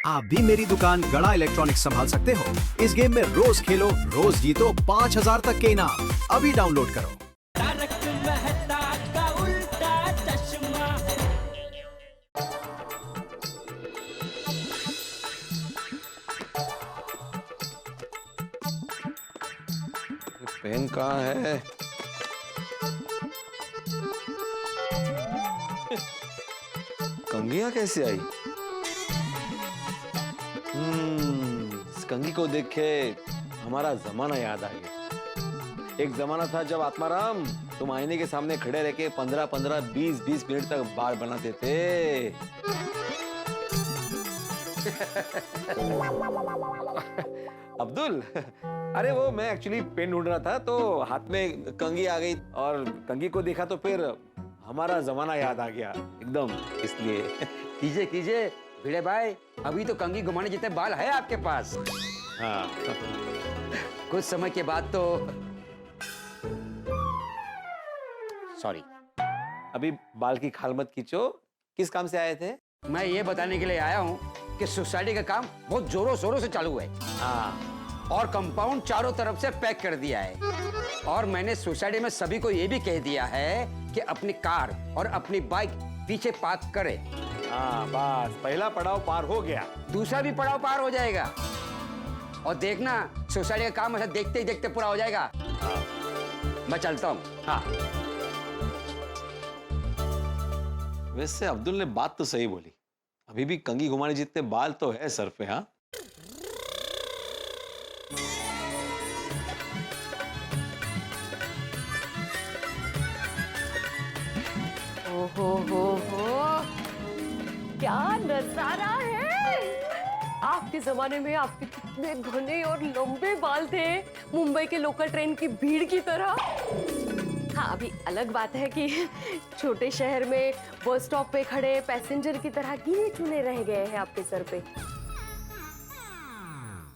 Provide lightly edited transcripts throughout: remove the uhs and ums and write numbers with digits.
आप भी मेरी दुकान गड़ा इलेक्ट्रॉनिक्स संभाल सकते हो। इस गेम में रोज खेलो, रोज जीतो 5000 तक के इनाम। अभी डाउनलोड करो। तारक मेहता का उल्टा चश्मा। पेन कहाँ है? कंघियां कैसे आई? इस कंघी को देख के हमारा जमाना याद आ गया। एक जमाना था जब आत्माराम तुम आईने के सामने खड़े रह के 15-15, 20-20 मिनट तक बाल बनाते थे। अब्दुल, अरे वो मैं एक्चुअली पेन ढूंढ रहा था तो हाथ में कंघी आ गई और कंघी को देखा तो फिर हमारा जमाना याद आ गया एकदम, इसलिए। कीजिए कीजिए भिड़े भाई, अभी तो कंघी घुमाने जितने बाल है आपके पास। हाँ। कुछ समय के बाद तो सॉरी, अभी बाल की खाल मत खींचो। किस काम से आए थे? मैं ये बताने के लिए आया हूँ कि सोसाइटी का काम बहुत जोरों शोरों से चालू है। हाँ। और कंपाउंड चारों तरफ से पैक कर दिया है। और मैंने सोसाइटी में सभी को ये भी कह दिया है कि अपनी कार और अपनी बाइक पीछे पार्क करे। हाँ, बस पहला पड़ाव पार हो गया। दूसरा भी पड़ाव पार हो जाएगा। और देखना सोसाइटी का काम ऐसा देखते ही देखते पूरा हो जाएगा। हाँ। मैं चलता हूँ। हाँ। वैसे अब्दुल ने बात तो सही बोली, अभी भी कंघी घुमाने जितने बाल तो है सर पे। हाँ, हो क्या नजारा है। आपके जमाने में आपके कितने घने और लंबे बाल थे, मुंबई के लोकल ट्रेन की भीड़ की तरह। हाँ, अभी अलग बात है कि छोटे शहर में बस स्टॉप पे खड़े पैसेंजर की तरह गिने चुने रह गए हैं आपके सर पे।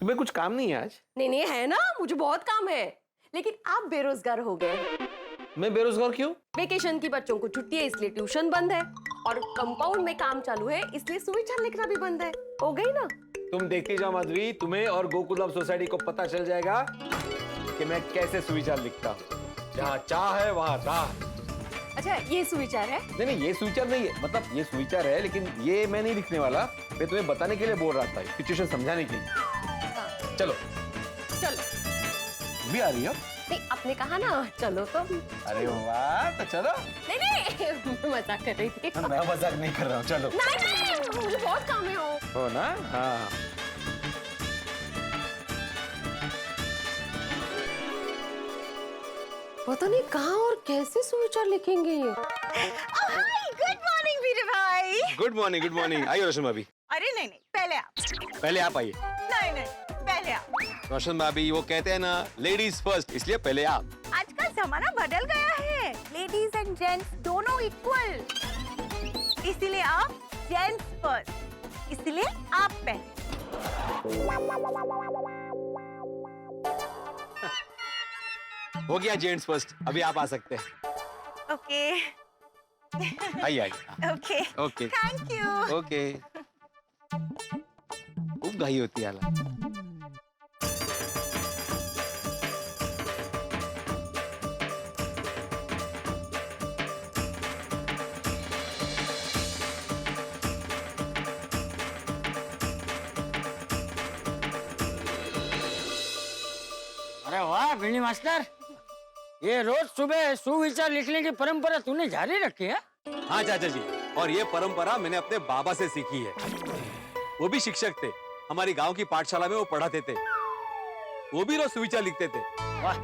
तुम्हें कुछ काम नहीं है आज? नहीं है ना, मुझे बहुत काम है। लेकिन आप बेरोजगार हो गए। मैं बेरोजगार क्यों? वेकेशन की बच्चों को छुट्टी है इसलिए ट्यूशन बंद है, और कंपाउंड में काम चालू है इसलिए सुविचार लिखना भी बंद है। हो गई ना? तुम देखती जाओ माधवी, तुम्हें और गोकुलम सोसाइटी को पता चल जाएगा कि मैं कैसे सुविचार लिखता हूँ। जहाँ चाह है वहाँ राह। अच्छा, ये सुविचार है? नहीं, ये सुविचार नहीं है। मतलब ये सुविचार है लेकिन ये मैं नहीं लिखने वाला। मैं तुम्हें बताने के लिए बोल रहा था, सिचुएशन समझाने के लिए। हाँ। चलो चलो। भी आ रही हो? नहीं, आपने कहा ना चलो तो। अरे वाह, तो चलो। नहीं मजाक कर रही थी। मैं मजाक नहीं कर रहा हूँ, चलो। नहीं, मुझे बहुत काम है। हो ना? हाँ। पता नहीं कहाँ और कैसे सुविचार लिखेंगे ये। गुड मॉर्निंग वीरे भाई। Good morning, good morning. आइए रोशन भाभी। अरे नहीं, पहले आप। पहले आप आइए। नहीं, पहले आप। रोशन भाभी, वो कहते हैं ना लेडीज फर्स्ट, इसलिए पहले आप। आजकल जमाना बदल गया है, लेडीज एंड जेंट्स दोनों इक्वल। इसीलिए आप जेंट्स फर्स्ट, इसलिए आप पहले। हो गया जेंट्स फर्स्ट, अभी आप आ सकते हैं। ओके। आइए। Okay. Okay. Thank you. Okay. खूब घाई होती है हालांकि। अरे वाह भिंडी मास्टर, ये रोज सुबह सुविचार लिखने की परंपरा तूने जारी रखी है? हाँ चाचा जी, और ये परंपरा मैंने अपने बाबा से सीखी है। वो भी शिक्षक थे, हमारी गांव की पाठशाला में वो पढ़ाते थे। वो भी रोज सुविचार लिखते थे। वाह।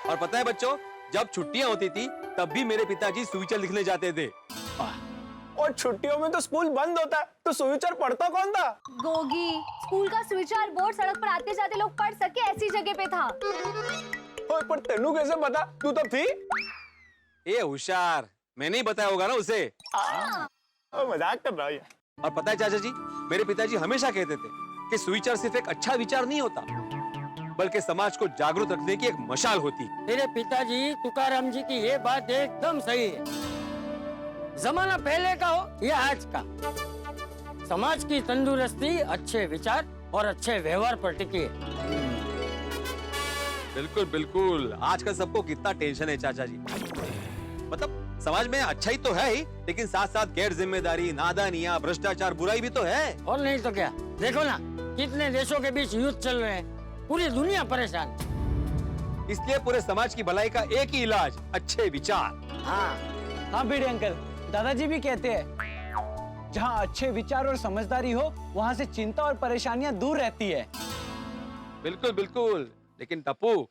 और पता है बच्चों, जब छुट्टियां होती थी तब भी मेरे पिताजी सुविचार लिखने जाते थे। और छुट्टियों में तो स्कूल बंद होता है, तो सुविचार पढ़ता कौन था? गोगी, स्कूल का सुविचार बोर्ड सड़क पर आते जाते लोग पढ़ सके ऐसी जगह पे था। ओए, पर तेनू कैसे पता? तू तब थी? ए होशियार, मैंने ही बताया होगा ना उसे। मजाक कर रहा है। और पता है चाचा जी, मेरे पिताजी हमेशा कहते थे कि सुविचार सिर्फ एक अच्छा विचार नहीं होता, बल्कि समाज को जागरूक रखने की एक मशाल होती। तेरे पिताजी तुकाराम जी की ये बात एकदम सही है। जमाना पहले का हो या आज का, समाज की तंदुरुस्ती अच्छे विचार और अच्छे व्यवहार पर टिकी है। बिल्कुल बिल्कुल, आजकल सबको कितना टेंशन है चाचा जी। मतलब समाज में अच्छाई तो है ही, लेकिन साथ साथ गैर जिम्मेदारी, नादानियां, भ्रष्टाचार, बुराई भी तो है। और नहीं तो क्या, देखो ना कितने देशों के बीच युद्ध चल रहे हैं, पूरी दुनिया परेशान है। इसलिए पूरे समाज की भलाई का एक ही इलाज, अच्छे विचार। हाँ भिड़े अंकल, दादाजी भी कहते हैं जहाँ अच्छे विचार और समझदारी हो वहाँ से चिंता और परेशानियां दूर रहती है। बिल्कुल बिल्कुल, लेकिन टप्पू,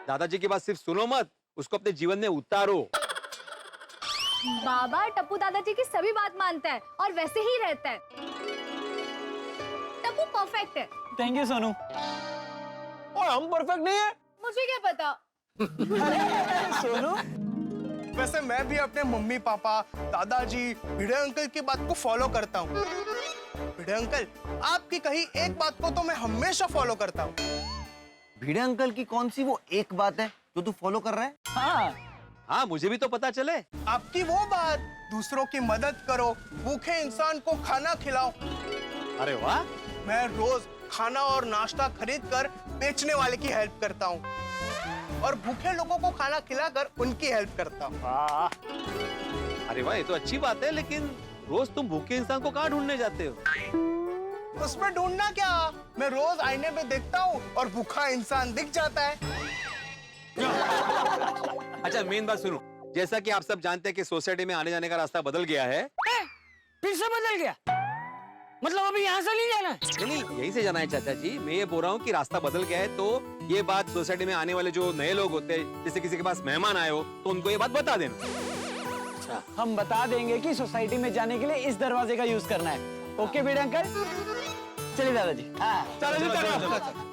दादाजी की बात सिर्फ सुनो मत, उसको अपने जीवन में उतारो। बाबा टप्पू दादाजी की सभी बात मानता है और वैसे ही रहता है। टप्पू परफेक्ट है। Thank you Sonu. और हम परफेक्ट नहीं है? मुझे क्या पता। सोनू, वैसे मैं भी अपने मम्मी पापा, दादाजी, भिड़े अंकल की बात को फॉलो करता हूँ। भिड़े अंकल, आपकी कही एक बात को तो मैं हमेशा फॉलो करता हूँ। भिड़े अंकल की कौन सी वो एक बात है जो तू फॉलो कर रहा है? हाँ हाँ, मुझे भी तो पता चले। आपकी वो बात, दूसरों की मदद करो, भूखे इंसान को खाना खिलाओ। अरे वाह। मैं रोज खाना और नाश्ता खरीद कर बेचने वाले की हेल्प करता हूँ और भूखे लोगों को खाना खिलाकर उनकी हेल्प करता हूँ। अरे वाह, ये तो अच्छी बात है, लेकिन रोज तुम भूखे इंसान को कहाँ ढूंढने जाते हो? उसमें ढूंढना क्या, मैं रोज आईने में देखता हूँ और भूखा इंसान दिख जाता है। अच्छा, मेन बात सुनो, जैसा कि आप सब जानते हैं कि सोसाइटी में आने जाने का रास्ता बदल गया है। फिर से बदल गया? मतलब अभी यहाँ से नहीं जाना है? नहीं, यहीं से जाना है चाचा जी। मैं ये बोल रहा हूँ कि रास्ता बदल गया है, तो ये बात सोसाइटी में आने वाले जो नए लोग होते हैं, जैसे किसी के पास मेहमान आए हो, तो उनको ये बात बता देना। हम बता देंगे कि सोसाइटी में जाने के लिए इस दरवाजे का यूज करना है। ओके भिड़े अंकल, चलिए दादाजी। चलो जी, चलो।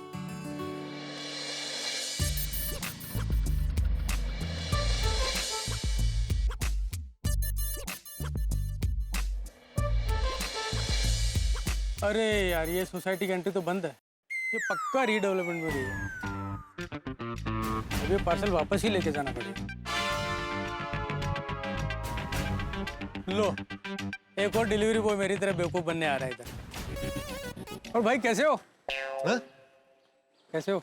अरे यार, ये सोसाइटी की एंट्री तो बंद है। ये पक्का रीडेवलपमेंट में गई है। अब ये पार्सल वापस ही लेके जाना पड़ेगा। लो, एक और डिलीवरी बॉय मेरी तरह बेवकूफ बनने आ रहा है इधर। और भाई कैसे हो? हाँ? कैसे हो?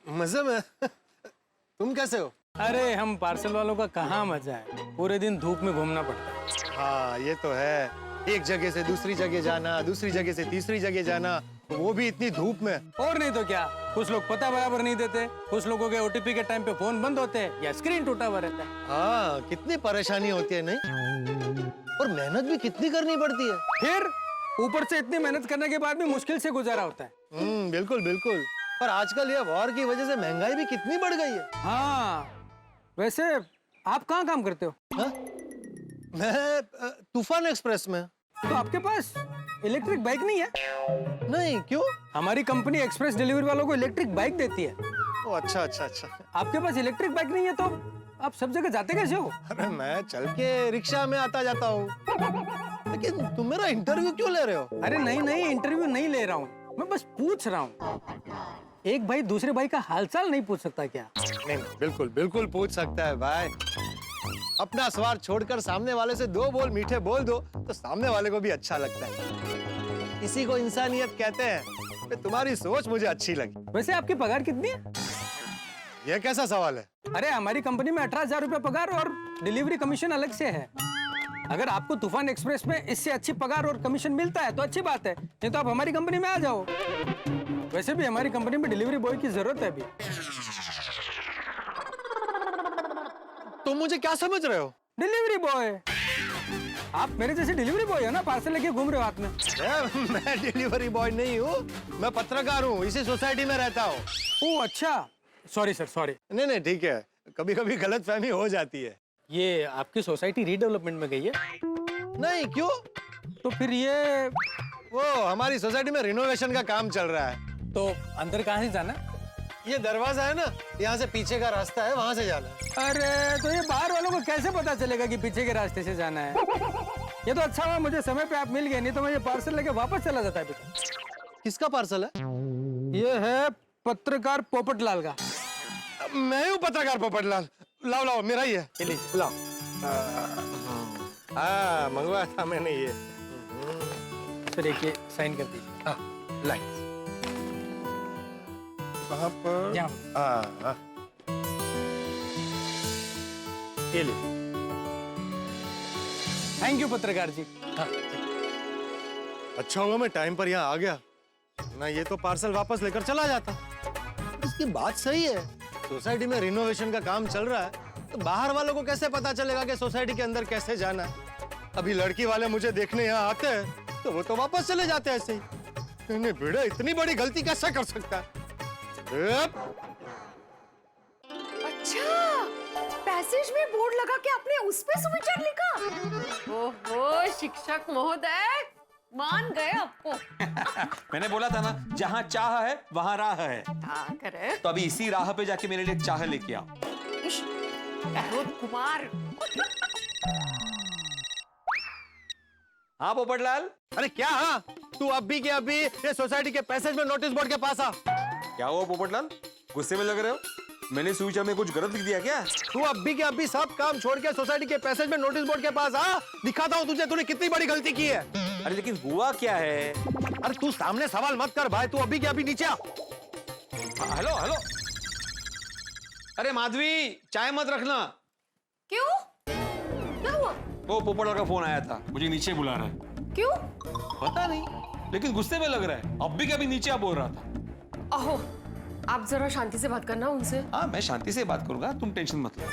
मजे में। तुम कैसे हो? अरे हम पार्सल वालों का कहाँ मजा है, पूरे दिन धूप में घूमना पड़ता है। हाँ ये तो है, एक जगह से दूसरी जगह जाना, दूसरी जगह से तीसरी जगह जाना, वो भी इतनी धूप में। और नहीं तो क्या, कुछ लोग पता बराबर नहीं देते, कुछ लोगों के ओटीपी के टाइम पे फोन बंद होते हैं या स्क्रीन टूटा हुआ रहता है। हाँ, कितनी परेशानी होती है नहीं? और मेहनत भी कितनी करनी पड़ती है। फिर ऊपर से इतनी मेहनत करने के बाद भी मुश्किल से गुजारा होता है। बिल्कुल बिल्कुल। पर आजकल ये वॉर की वजह से महंगाई भी कितनी बढ़ गई है। हाँ, वैसे आप कहाँ काम करते हो? हाँ? मैं तूफान एक्सप्रेस में। तो आपके पास इलेक्ट्रिक बाइक नहीं है? नहीं, क्यों? हमारी कंपनी एक्सप्रेस डिलीवरी वालों को इलेक्ट्रिक बाइक देती है। ओ अच्छा अच्छा अच्छा। आपके पास इलेक्ट्रिक बाइक नहीं है तो आप सब जगह जाते कैसे हो? अरे मैं चल के रिक्शा में आता जाता हूँ। लेकिन तुम मेरा इंटरव्यू क्यों ले रहे हो? अरे नहीं नहीं, इंटरव्यू नहीं ले रहा हूँ, मैं बस पूछ रहा हूँ। एक भाई दूसरे भाई का हालचाल नहीं पूछ सकता क्या? नहीं, बिल्कुल बिल्कुल पूछ सकता है भाई। अपना स्वार्थ छोड़कर सामने वाले से दो बोल मीठे बोल दो तो सामने वाले को भी अच्छा लगता है। इसी को इंसानियत कहते हैं। तुम्हारी सोच मुझे अच्छी लगी। वैसे आपकी पगार कितनी है? ये कैसा सवाल है? अरे हमारी कंपनी में 18,000 रुपए पगार और डिलीवरी कमीशन अलग से है। अगर आपको तूफान एक्सप्रेस में इससे अच्छी पगार और कमीशन मिलता है तो अच्छी बात है, नहीं तो आप हमारी कंपनी में आ जाओ। वैसे भी हमारी कंपनी में डिलीवरी बॉय की जरूरत है अभी। तुम मुझे क्या समझ रहे हो? Delivery boy. आप मेरे जैसे डिलीवरी बॉय हो ना, पार्सल लेके घूम रहे हो हाथ में। मैं डिलीवरी बॉय नहीं हूँ, मैं पत्रकार हूँ, इसी सोसाइटी में रहता हूँ। ओह अच्छा, सॉरी सर, सॉरी। नहीं नहीं ठीक है, कभी कभी गलतफहमी हो जाती है। ये आपकी सोसाइटी रीडेवलपमेंट में गई है? नहीं, क्यों? तो फिर ये वो हमारी सोसाइटी में रिनोवेशन का काम चल रहा है। तो अंदर कहाँ से जाना? ये दरवाजा है ना, यहाँ से पीछे का रास्ता है, वहाँ से जाना है। अरे तो ये बाहर वालों को कैसे पता चलेगा कि पीछे के रास्ते से जाना है? ये तो अच्छा हुआ मुझे समय पे आप मिल गए, नहीं तो मैं ये पार्सल लेके वापस चला जाता है। किसका पार्सल है? ये है पत्रकार पोपटलाल का। मैं हूँ पत्रकार पोपटलाल। लाओ लाओ, मेरा ही है। लाओ। हाँ, मंगवाया था मैंने ये। पर एक साइन कर दीजिए। हाँ लाइन कहाँ पर? यहाँ। हाँ, ये ले। थैंक यू पत्रकार जी। हाँ अच्छा हुआ मैं टाइम पर यहाँ आ गया, ना ये तो पार्सल वापस लेकर चला जाता। इसकी बात सही है, सोसाइटी में रिनोवेशन का काम चल रहा है, तो बाहर वालों को कैसे पता चलेगा कि सोसाइटी के अंदर कैसे जाना है? अभी लड़की वाले मुझे देखने यहाँ आते हैं तो वो तो वापस चले जाते हैं ऐसे ही। नहीं बेटा, इतनी बड़ी गलती कैसे कर सकता है? अच्छा, पैसेज में बोर्ड लगा के आपने उस पे सुविचार लिखा? ओहो शिक्षक महोदय, मान गए आपको। मैंने बोला था ना, जहाँ चाह है वहाँ राह है। हाँ करे। तो अभी इसी राह पे जाके मेरे लिए चाह लेके आओ। विनोद कुमार। हाँ पोपटलाल। अरे क्या? हाँ तू अभी के अभी ये सोसाइटी के पैसेज में नोटिस बोर्ड के पास आ। क्या हुआ पोपटलाल, गुस्से में लग रहे हो? मैंने सुविचार में कुछ गलत लिख दिया क्या? तू अभी के अभी सब काम छोड़ के सोसाइटी के पैसेज में नोटिस बोर्ड के पास आ, दिखाता हूँ तुझे तूने कितनी बड़ी गलती की है। अरे लेकिन हुआ क्या है? अरे तू सामने सवाल मत कर भाई, तू अभी के अभी नीचे आ। Hello hello. अरे माधवी, चाय मत रखना। क्यों? क्या हुआ? वो पोपटलाल का फोन आया था, मुझे नीचे बुला रहा है। क्यों? पता नहीं, लेकिन गुस्से में लग रहा है। अब भी कभी नीचे आ बोल रहा था। अहो, आप जरा शांति से बात करना उनसे। हाँ मैं शांति से बात करूंगा, तुम टेंशन मत लो।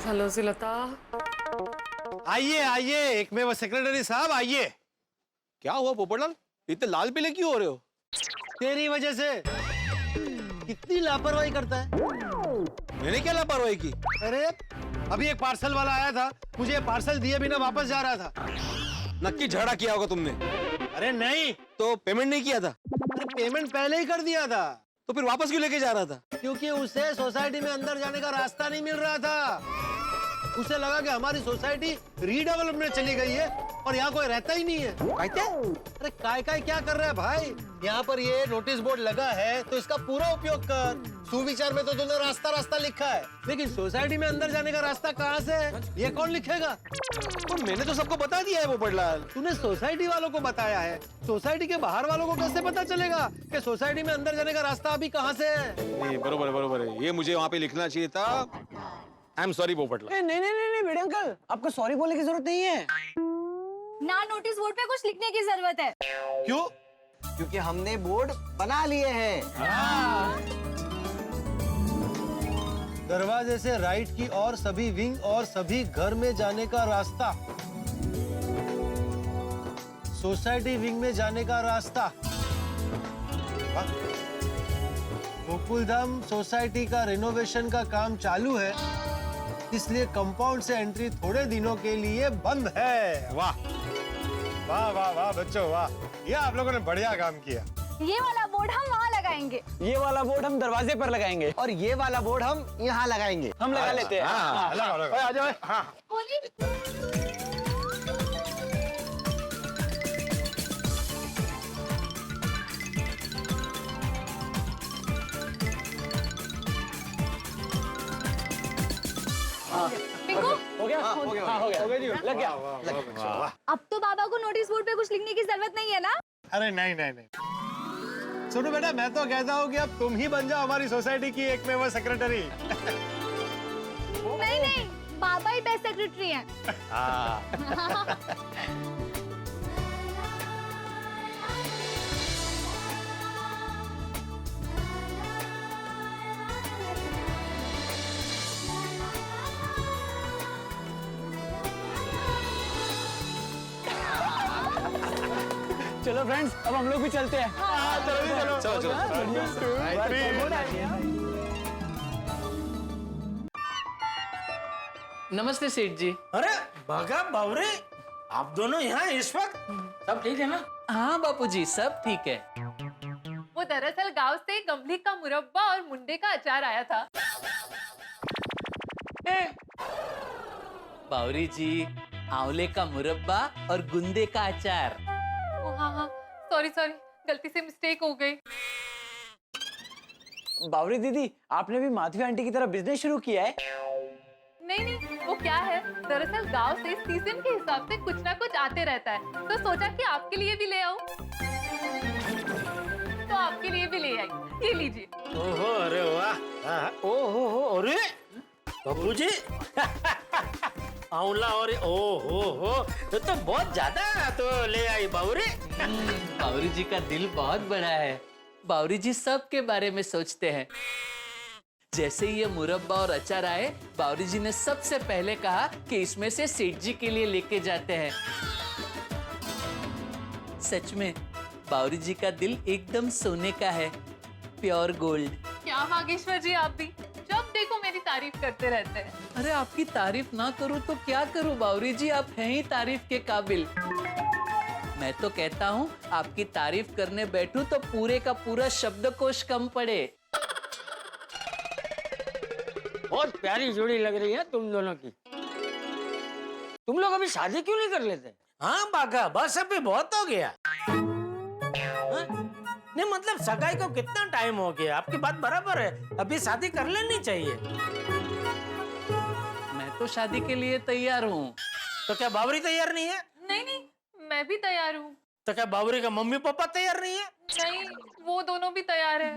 हेलो लता। आइए आइए, एक में वो सेक्रेटरी साहब आइए। क्या हुआ पोपटलाल, इतने लाल पीले क्यों हो रहे हो? तेरी वजह से। कितनी लापरवाही करता है। मैंने क्या लापरवाही की? अरे अभी एक पार्सल वाला आया था, मुझे ये पार्सल दिए बिना वापस जा रहा था। नक्की झगड़ा किया होगा तुमने। अरे नहीं, तो पेमेंट नहीं किया था? अरे पेमेंट पहले ही कर दिया था। तो फिर वापस क्यों लेके जा रहा था? क्योंकि उसे सोसाइटी में अंदर जाने का रास्ता नहीं मिल रहा था। उसे लगा कि हमारी सोसाइटी रीडेवलप में चली गई है और यहाँ कोई रहता ही नहीं है। अरे काय क्या कर रहा है भाई? यहाँ पर ये नोटिस बोर्ड लगा है तो इसका पूरा उपयोग कर। सुविचार में तो तूने रास्ता लिखा है, लेकिन सोसाइटी में अंदर जाने का रास्ता कहाँ से है, ये कौन लिखेगा? और मैंने तो सबको बता दिया है पोपटलाल। तूने सोसाइटी वालों को बताया है, सोसाइटी के बाहर वालों को कैसे पता चलेगा कि सोसाइटी में अंदर जाने का रास्ता अभी कहाँ से है? नहीं बरोबर है, ये मुझे वहाँ पे लिखना चाहिए था। I am sorry Popatlal. नहीं भिड़े अंकल, आपको सॉरी बोलने की जरूरत नहीं है। ना नोटिस बोर्ड पे कुछ लिखने की जरूरत है। क्यों? क्योंकि हमने बोर्ड बना लिए हैं। दरवाजे से राइट की और सभी विंग और सभी घर में जाने का रास्ता, सोसाइटी विंग में जाने का रास्ता। गोकुलधाम सोसाइटी का रिनोवेशन का काम चालू है, इसलिए कंपाउंड से एंट्री थोड़े दिनों के लिए बंद है। वाह वाह वाह वाह बच्चों वाह, ये आप लोगों ने बढ़िया काम किया। ये वाला बोर्ड हम वहाँ लगाएंगे। ये वाला बोर्ड हम दरवाजे पर लगाएंगे और ये वाला बोर्ड हम यहाँ लगाएंगे। हम लगा लेते हैं। आ जाओ। हाँ पिंकू, हो गया जी, लग गया। अब तो बाबा को नोटिस बोर्ड पे कुछ लिखने की जरूरत नहीं है ना? अरे नहीं, सुनो बेटा, मैं तो कहता हूँ कि अब तुम ही बन जाओ हमारी सोसाइटी की एक में वो सेक्रेटरी। नहीं, बाबा ही बेस्ट सेक्रेटरी हैं। चलो फ्रेंड्स, अब हम लोग भी चलते हैं। चलो। नमस्ते सेठ जी। अरे भागा बावरे, आप दोनों यहाँ इस वक्त? सब ठीक है ना? हाँ बापूजी, सब ठीक है। वो दरअसल गांव से गमली का मुरब्बा और मुंडे का अचार आया था। बावरी जी, आंवले का मुरब्बा और गुंदे का अचार। हाँ, सॉरी गलती से मिस्टेक हो गई। बावरी दीदी, आपने भी माधवी आंटी की तरह बिजनेस शुरू किया है? नहीं नहीं, वो क्या है, दरअसल गांव से सीजन के हिसाब से कुछ ना कुछ आते रहता है, तो सोचा कि आपके लिए भी ले आऊं। तो आपके लिए भी ले आई, ये लीजिए। ओहो, अरे वाह, ओहो, अरे बाबूजी आंवला और ओहो, तो बहुत ज्यादा तो ले आई बाबूरी। बावरी जी का दिल बहुत बड़ा है। बावरी जी सबके बारे में सोचते हैं। जैसे ही ये मुरब्बा और अचार आए, बावरी जी ने सबसे पहले कहा कि इसमें से सेठ जी के लिए लेके जाते हैं। सच में बावरी जी का दिल एकदम सोने का है, प्योर गोल्ड। क्या भागेश्वर जी, आप भी जब देखो मेरी तारीफ करते रहते हैं। अरे आपकी तारीफ ना करूं तो क्या करूं बावरी जी, आप हैं ही तारीफ के काबिल। मैं तो कहता हूँ आपकी तारीफ करने बैठूं तो पूरे का पूरा शब्दकोश कम पड़े। बहुत प्यारी जोड़ी लग रही है तुम दोनों की। तुम लोग अभी शादी क्यों नहीं कर लेते? हाँ बाका, बस अभी बहुत हो गया। नहीं मतलब सगाई को कितना टाइम हो गया? आपकी बात बराबर है, अभी शादी कर लेनी चाहिए। मैं तो शादी के लिए तैयार हूँ। तो क्या बावरी तैयार नहीं है? नहीं नहीं, मैं भी तैयार हूँ। तो क्या बावरी का मम्मी पापा तैयार नहीं है? नहीं, वो दोनों भी तैयार है।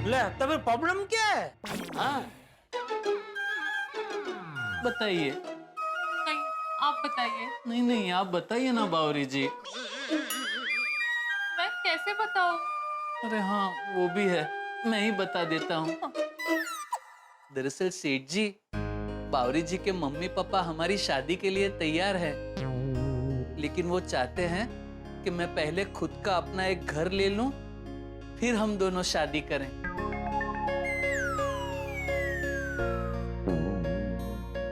ले, तभी प्रॉब्लम क्या है? हाँ बताइए। नहीं, आप बताइए। नहीं नहीं, आप बताइए ना बावरी जी। मैं कैसे बताऊँ? अरे हाँ, वो भी है, मैं ही बता देता हूँ। दरअसल सेठ जी, बावरी जी के मम्मी पापा हमारी शादी के लिए तैयार है, लेकिन वो चाहते हैं कि मैं पहले खुद का अपना एक घर ले लूं, फिर हम दोनों शादी करें।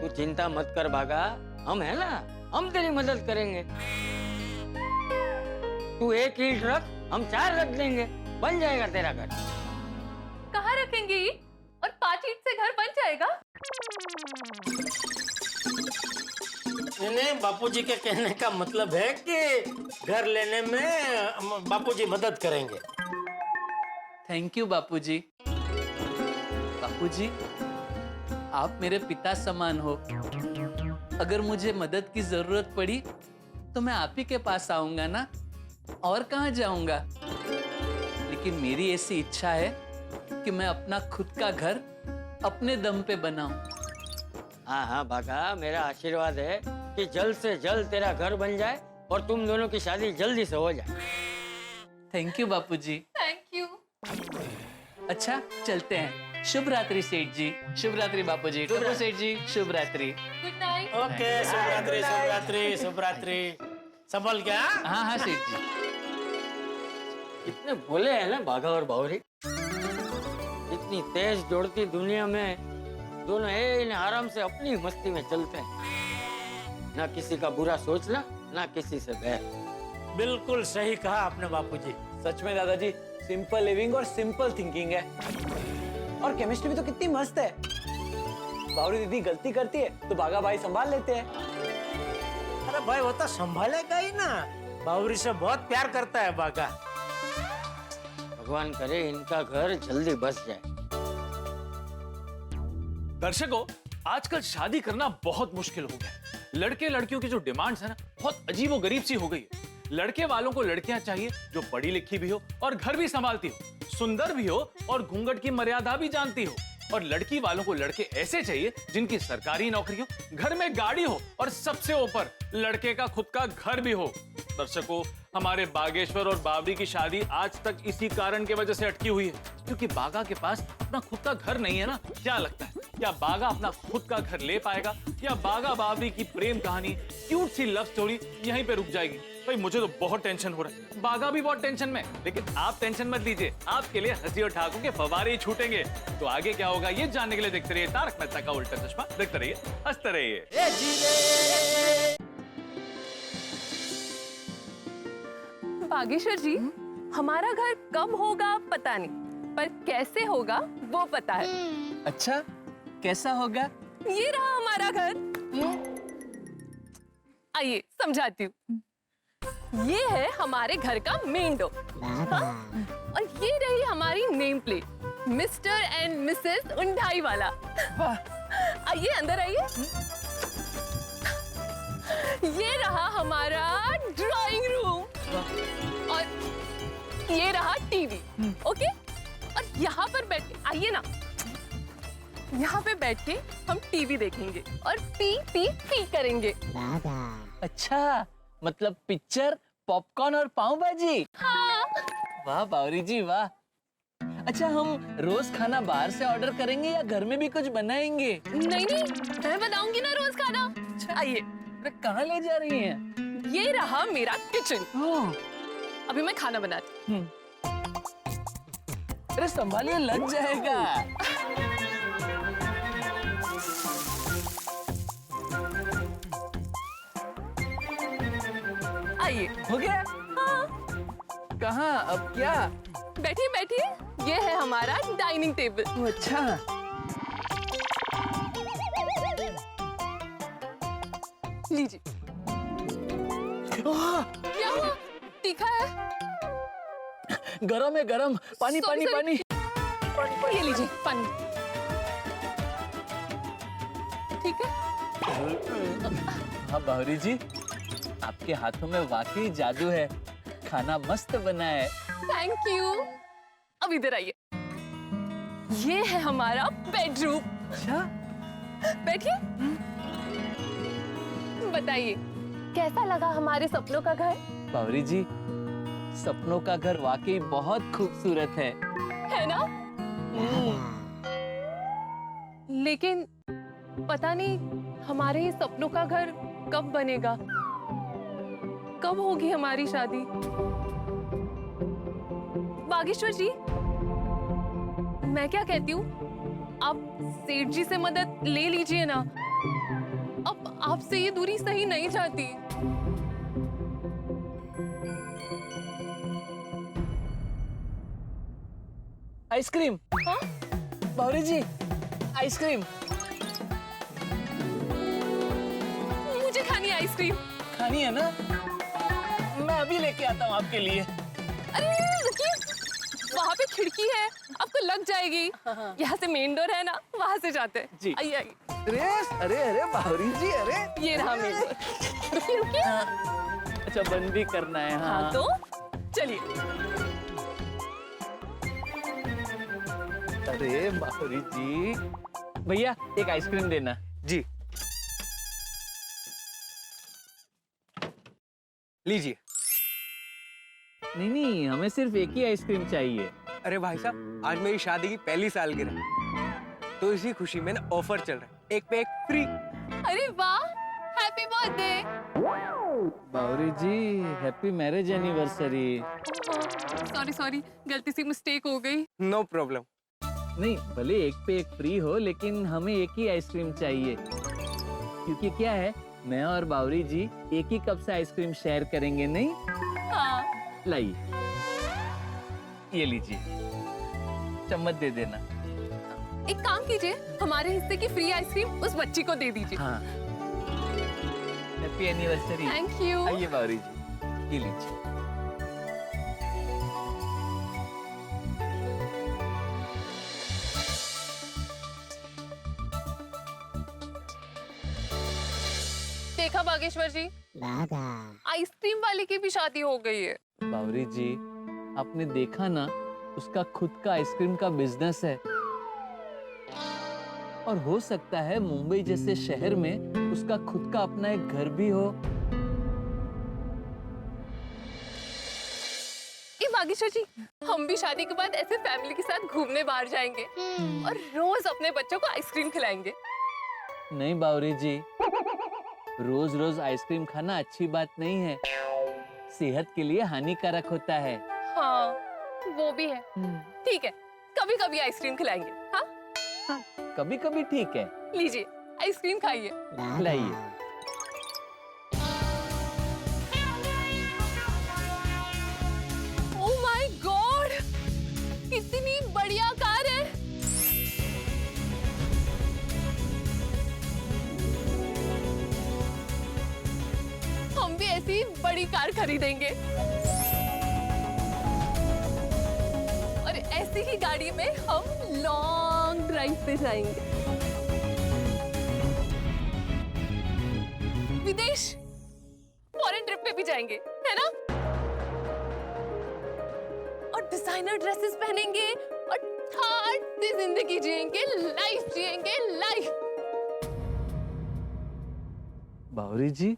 तू चिंता मत कर बागा, हम है ना, हम तेरी मदद करेंगे। तू एक ईंट रख, हम 4 रख देंगे, बन जाएगा तेरा घर। कहाँ रखेंगे ये? और 5 ईंट से घर बन जाएगा? नहीं, बापूजी के कहने का मतलब है कि घर लेने में बापूजी मदद करेंगे। थैंक यू बापूजी। बापूजी, आप मेरे पिता समान हो। अगर मुझे मदद की जरूरत पड़ी तो मैं आप ही के पास आऊंगा ना, और कहाँ जाऊंगा। लेकिन मेरी ऐसी इच्छा है कि मैं अपना खुद का घर अपने दम पे बनाऊं। हाँ हाँ बागा, मेरा आशीर्वाद है कि जल्द से जल्द तेरा घर बन जाए और तुम दोनों की शादी जल्दी से हो जाए। Thank you Bapuji. Thank you. अच्छा, चलते हैं। शुभ रात्रि सेठ जी। शुभ रात्रि बापूजी। टुकु सेठ जी, शुभ रात्रि। Good night. ओके, शुभ रात्रि, शुभ रात्रि, शुभ रात्रि। संभल क्या? हाँ हाँ सेठ जी। इतने भोले हैं ना बाघा और बावरी। इतनी तेज दौड़ती दुनिया में दोनों आराम से अपनी मस्ती में चलते हैं, ना किसी का बुरा सोचना, ना किसी से बैर। बिल्कुल सही कहा आपने बापूजी। सच में दादाजी, सिंपल लिविंग और सिंपल थिंकिंग है। और केमिस्ट्री भी तो कितनी मस्त है। बावरी दीदी गलती करती है तो बागा भाई संभाल लेते हैं। अरे भाई, वो तो संभालेगा ही ना, बावरी से बहुत प्यार करता है बागा। भगवान करे इनका घर जल्दी बस जाए। दर्शकों, आजकल शादी करना बहुत मुश्किल हो गया है। लड़के लड़कियों की जो डिमांड्स है ना, बहुत अजीबोगरीब सी हो गई है। लड़के वालों को लड़कियां चाहिए जो पढ़ी लिखी भी हो और घर भी संभालती हो, सुंदर भी हो और घूंघट की मर्यादा भी जानती हो। और लड़की वालों को लड़के ऐसे चाहिए जिनकी सरकारी नौकरी हो, घर में गाड़ी हो और सबसे ऊपर लड़के का खुद का घर भी हो। दर्शकों, हमारे बागेश्वर और बावरी की शादी आज तक इसी कारण की वजह से अटकी हुई है, क्योंकि बागा के पास अपना खुद का घर नहीं है ना। क्या लगता है, क्या बागा अपना खुद का घर ले पाएगा, या बागा बावरी की प्रेम कहानी, क्यूट सी लव स्टोरी यहीं पे रुक जाएगी? भाई मुझे तो बहुत टेंशन हो रहा है, बागा भी बहुत टेंशन में। लेकिन आप टेंशन मत लीजिए, आपके लिए हंसी और ठाकुर के फव्वारे ही छूटेंगे। तो आगे क्या होगा ये जानने के लिए देखते रहिए तारक मेहता का उल्टा चश्मा। देखते रहिए, हंसते रहिए। बागेश्वर जी, हमारा घर कब होगा पता नहीं, पर कैसे होगा वो पता है। अच्छा, कैसा होगा? ये रहा हमारा घर। आइए समझाती हूँ। ये है हमारे घर का मेन डोर, और ये रही हमारी name plate, mister and missus उंडाई वाला। आइए अंदर आइए। ये रहा हमारा ड्राइंग रूम और ये रहा टीवी। ओके, और यहाँ पर बैठ के आइए ना, यहाँ पे बैठ के हम टीवी देखेंगे और पी पी पी करेंगे। अच्छा, मतलब पिक्चर, पॉपकॉर्न और पाव भाजी। हाँ। वाह बावरी जी वाह। अच्छा, हम रोज खाना बाहर से ऑर्डर करेंगे या घर में भी कुछ बनाएंगे? नहीं नहीं, मैं बनाऊंगी ना रोज खाना। आइए। कहाँ ले जा रही हैं? ये रहा मेरा किचन। अभी मैं खाना बनाती हूँ। अरे संभालिए, लग जाएगा। आइए। हो गया? हाँ। कहाँ, अब क्या? बैठिए बैठिए, ये है हमारा डाइनिंग टेबल। अच्छा। लीजिए। क्या हुआ? तीखा है? गरम है, गरम। पानी Sorry, पानी sorry। पानी। ये लीजिए पानी। ठीक है? हाँ बावरी जी, आपके हाथों में वाकई जादू है। खाना मस्त बना है। Thank you. अब इधर आइए। ये है हमारा बेडरूम। अच्छा, बैठिए। बताइए, कैसा लगा हमारे सपनों का घर? बावरी जी, सपनों का घर वाकई बहुत खूबसूरत है ना? लेकिन पता नहीं हमारे ये सपनों का घर कब बनेगा, कब होगी हमारी शादी? बागेश्वर जी, मैं क्या कहती हूँ, आप सेठ जी से मदद ले लीजिए ना। अब आपसे ये दूरी सही नहीं जाती। आइसक्रीम। हाँ? बावरी जी, आइसक्रीम। मुझे खानी है आइसक्रीम। खानी है ना? मैं अभी लेके आता हूँ आपके लिए। अरे रुकिए, वहाँ पे खिड़की है, आपको लग जाएगी। यहाँ से मेन डोर है ना, वहाँ से जाते हैं। जी। आइए आइए। अरे अरे बावरी जी, अरे ये रहा मेन डोर। रुकिए रुकिए। अच्छा, बंद भी करना है। हाँ तो चलिए। अरे बावरी जी, भैया एक आइसक्रीम देना। जी लीजिए। नहीं नहीं, हमें सिर्फ एक ही आइसक्रीम चाहिए। अरे भाई साहब, आज मेरी शादी की पहली सालगिरह, तो इसी खुशी में ना ऑफर चल रहा है, एक पे एक फ्री। अरे वाह, happy birthday. Bawri ji, happy marriage anniversary. Sorry sorry, गलती से मिस्टेक हो गई। No problem. नहीं, भले एक पे एक फ्री हो, लेकिन हमें एक ही आइसक्रीम चाहिए, क्योंकि क्या है, मैं और बावरी जी एक ही कप से आइसक्रीम शेयर करेंगे। नहीं? हाँ। लाइए, ये लीजिए, चम्मच दे देना। एक काम कीजिए, हमारे हिस्से की फ्री आइसक्रीम उस बच्ची को दे दीजिए। हाँ, हैप्पी एनिवर्सरी। Thank you. आइए बावरी जी, ये लीजिए। देखा बागेश्वर जी, आइसक्रीम वाले की भी शादी हो गई है। बावरी जी, आपने देखा ना, उसका खुद का आइसक्रीम का बिजनेस है, और हो सकता है मुंबई जैसे शहर में उसका खुद का अपना एक घर भी हो। ए बागेश्वर जी, हम भी शादी के बाद ऐसे फैमिली के साथ घूमने बाहर जाएंगे और रोज अपने बच्चों को आइसक्रीम खिलाएंगे। नहीं बावरी जी, रोज रोज आइसक्रीम खाना अच्छी बात नहीं है, सेहत के लिए हानिकारक होता है। हाँ, वो भी है। ठीक है, कभी कभी आइसक्रीम खिलाएंगे। हाँ? कभी कभी ठीक है। लीजिए, आइसक्रीम खाइए। लाइए। ओह माय गॉड, कितनी बढ़िया कार है। हम भी ऐसी बड़ी कार खरीदेंगे और ऐसी ही गाड़ी में हम लॉन्ग ड्राइव पे जाएंगे। विदेश फॉरेन ट्रिप पे भी जाएंगे, है ना? और डिजाइनर ड्रेसेस पहनेंगे और ठाट से जिंदगी जिएंगे, लाइफ जिएंगे, लाइफ। बावरी जी,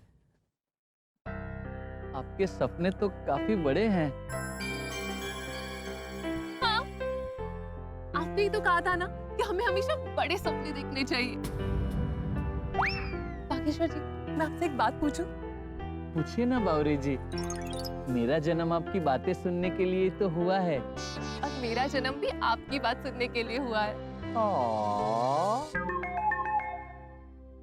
आपके सपने तो काफी बड़े हैं। हाँ, आपने ही तो कहा था ना कि हमें हमेशा बड़े सपने देखने चाहिए। बागेश्वर जी, मैं आपसे एक बात पूछूं? पूछिए ना बावरी जी। मेरा जन्म आपकी बातें सुनने के लिए तो हुआ है। और मेरा जन्म भी आपकी बात सुनने के लिए हुआ है।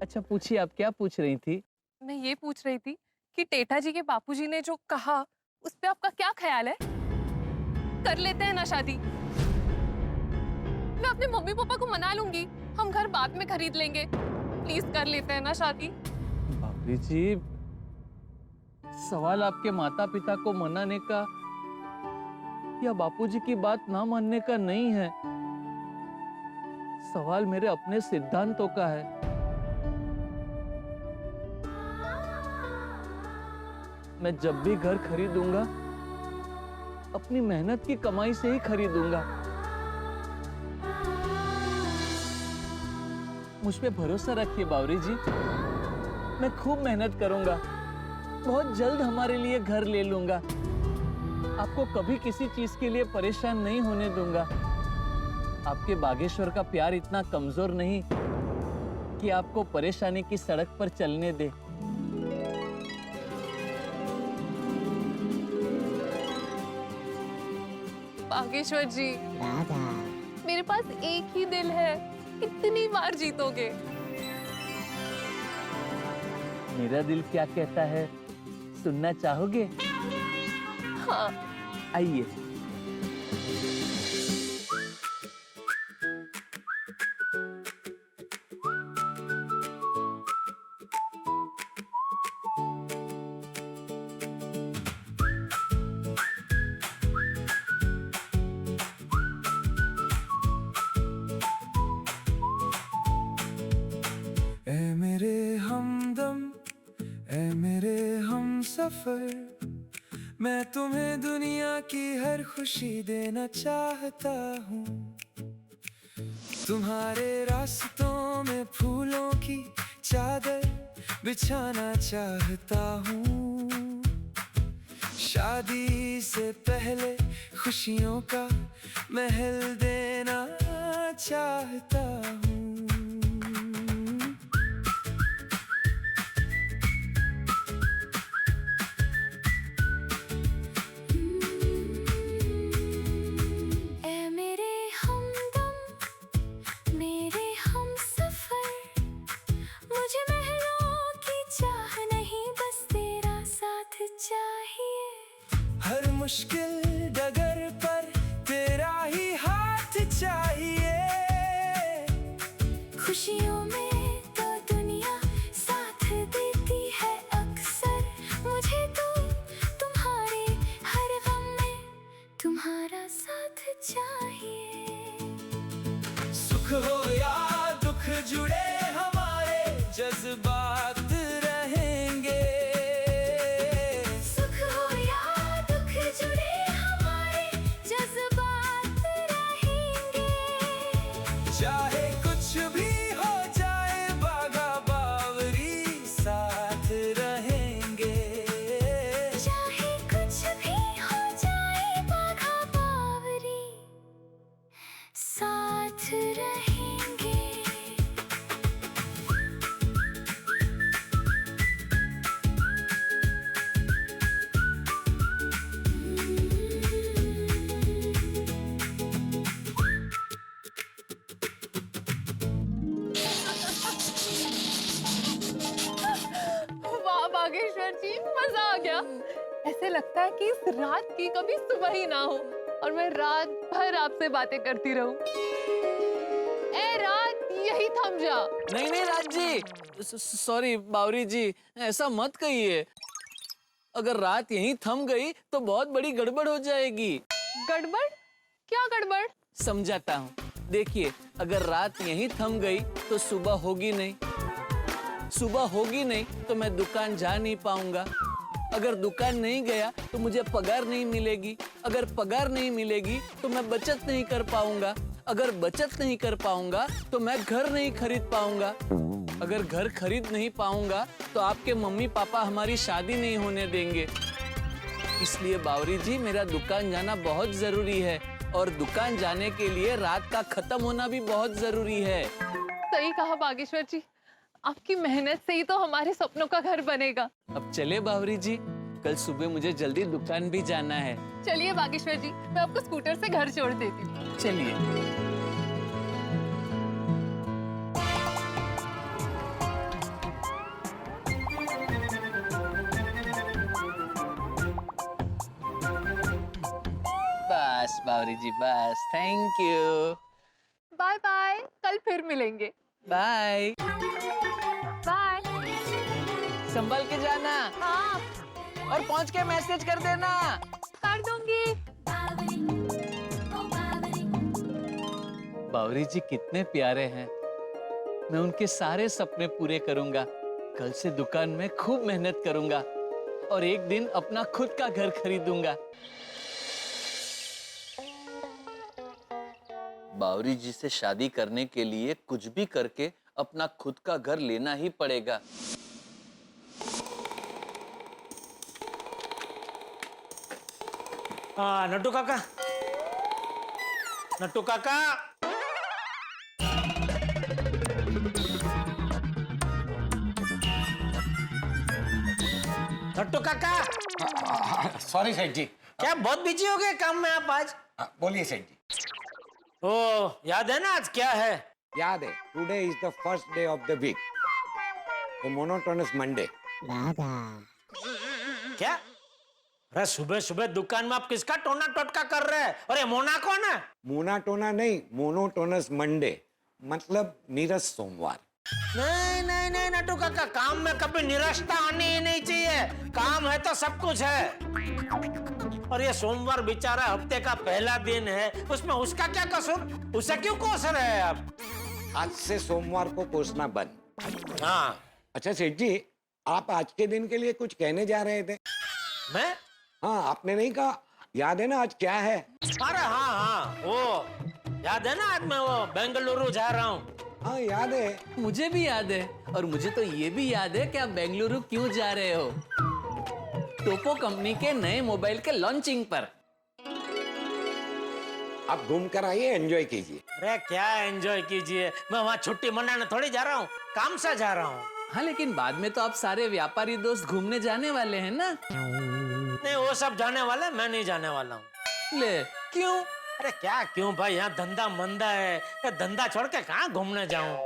अच्छा पूछिए, आप क्या पूछ रही थी? मैं ये पूछ रही थी कि टेठा जी के बापूजी ने जो कहा उस पे आपका क्या ख्याल है? कर लेते हैं ना शादी? मैं अपने मम्मी पापा को मना लूंगी, हम घर बाद में खरीद लेंगे। प्लीज कर लेते हैं ना शादी? बावरी जी, सवाल आपके माता पिता को मनाने का या बापूजी की बात ना मानने का नहीं है। सवाल मेरे अपने सिद्धांतों का है। मैं जब भी घर खरीदूंगा अपनी मेहनत की कमाई से ही खरीदूंगा। मुझ पे भरोसा रखिए बावरी जी, मैं खूब मेहनत करूंगा, बहुत जल्द हमारे लिए घर ले लूंगा। आपको कभी किसी चीज के लिए परेशान नहीं होने दूंगा। आपके बागेश्वर का प्यार इतना कमजोर नहीं कि आपको परेशानी की सड़क पर चलने दे। बागेश्वर जी, मेरे पास एक ही दिल है, कितनी बार जीतोगे? मेरा दिल क्या कहता है सुनना चाहोगे? हाँ। आइए। ए मेरे हमदम, ए मेरे हम सफर, मैं तुम्हें दुनिया की हर खुशी देना चाहता हूँ। तुम्हारे रास्तों में फूलों की चादर बिछाना चाहता हूँ। शादी से पहले खुशियों का महल देना चाहता हूँ। हर मुश्किल डगर पर तेरा ही हाथ चाहिए। खुशियों में तो दुनिया साथ देती है अक्सर, मुझे तो तुम्हारे हर गम में तुम्हारा साथ चाहिए। सुख हो या दुख जुड़े हमारे जज्बात रहेंगे। चाहे कुछ भी हो जाए बागा बावरी साथ रहेंगे। चाहे कुछ भी हो जाए बागा बावरी साथ रहेंगे। बागेश्वर जी, मजा आ गया। ऐसे लगता है कि इस रात की कभी सुबह ही ना हो और मैं रात भर आपसे बातें करती रहूं। ए रात, यही थम जा। नहीं नहीं राज जी, सॉरी बावरी जी, ऐसा मत कहिए। अगर रात यहीं थम गई तो बहुत बड़ी गड़बड़ हो जाएगी। गड़बड़? क्या गड़बड़? समझाता हूँ। देखिए, अगर रात यहीं थम गई तो सुबह होगी नहीं। सुबह होगी नहीं तो मैं दुकान जा नहीं पाऊंगा। अगर दुकान नहीं गया तो मुझे पगार नहीं मिलेगी। अगर पगार नहीं मिलेगी तो मैं बचत नहीं कर पाऊंगा। अगर बचत नहीं कर पाऊंगा तो मैं घर नहीं खरीद पाऊंगा। अगर घर खरीद नहीं पाऊंगा तो आपके मम्मी पापा हमारी शादी नहीं होने देंगे। इसलिए बावरी जी, मेरा दुकान जाना बहुत जरूरी है और दुकान जाने के लिए रात का खत्म होना भी बहुत जरूरी है। सही कहा बागेश्वर जी, आपकी मेहनत से ही तो हमारे सपनों का घर बनेगा। अब चले बावरी जी, कल सुबह मुझे जल्दी दुकान भी जाना है। चलिए बागेश्वर जी, मैं आपको स्कूटर से घर छोड़ देती हूँ। चलिए। बस बावरी जी, बस। Thank you. बाय बाय, कल फिर मिलेंगे। बाय। बाय। संभल के जाना। हाँ। और पहुंच के मैसेज कर देना। कर दूंगी। बावरी जी कितने प्यारे हैं। मैं उनके सारे सपने पूरे करूंगा। कल से दुकान में खूब मेहनत करूंगा और एक दिन अपना खुद का घर खरीदूंगा। बावरी जी से शादी करने के लिए कुछ भी करके अपना खुद का घर लेना ही पड़ेगा। नट्टू काका, नट्टू काका, नट्टू काका। सॉरी सेठ जी। क्या बहुत बिजी हो गए काम में आप आज? बोलिए सेठ जी। ओ, याद है ना आज क्या है? याद है, today is the first day of the week, monotonous Monday. क्या? अरे सुबह सुबह दुकान में आप किसका टोना टोटका कर रहे हैं? अरे मोना कौन है? मोनाटोना नहीं, मोनोटोनस मंडे, मतलब नीरस सोमवार। नहीं नहीं नहीं नट्टू काका, काम में कभी निराशा आनी ही नहीं चाहिए। काम है तो सब कुछ है। और ये सोमवार बेचारा हफ्ते का पहला दिन है, उसमें उसका क्या कसूर? उसे क्यों कोस रहे हैं आप? आज से सोमवार को कोसना बंद। हाँ। अच्छा सेठ जी, आप आज के दिन के लिए कुछ कहने जा रहे थे। मैं? हाँ, आपने नहीं कहा। याद है ना आज क्या है? अरे हाँ हाँ, वो याद है ना, आज मैं वो बेंगलुरु जा रहा हूँ। हाँ याद है, मुझे भी याद है। और मुझे तो ये भी याद है कि आप बेंगलुरु क्यों जा रहे हो। टोपो कंपनी के नए मोबाइल के लॉन्चिंग पर। आप घूम कर आइए, एंजॉय कीजिए। अरे क्या एंजॉय कीजिए, मैं वहाँ छुट्टी मनाने थोड़ी जा रहा हूँ, काम से जा रहा हूँ। हाँ, लेकिन बाद में तो आप सारे व्यापारी दोस्त घूमने जाने वाले हैं ना। नहीं, वो सब जाने वाले, मैं नहीं जाने वाला हूँ। ले, क्यों? अरे क्या क्यों भाई, यहाँ धंधा मंदा है, धंधा छोड़ के कहाँ घूमने जाऊँ?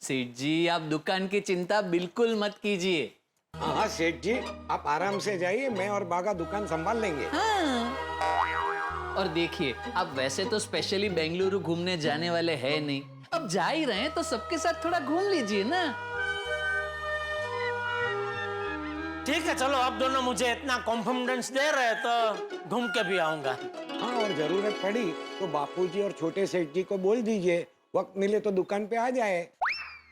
सेठ जी, आप दुकान की चिंता बिल्कुल मत कीजिए। हाँ सेठ जी, आप आराम से जाइए, मैं और बागा दुकान संभाल लेंगे। हाँ। और देखिए, आप वैसे तो स्पेशली बेंगलुरु घूमने जाने वाले हैं नहीं, अब जा ही रहे हैं तो सबके साथ थोड़ा घूम लीजिए ना। ठीक है, चलो आप दोनों मुझे इतना कॉन्फिडेंस दे रहे हैं तो घूम के भी आऊंगा। हाँ, और जरूरत पड़ी तो बापूजी और छोटे सेठ जी को बोल दीजिए, वक्त मिले तो दुकान पे आ जाए।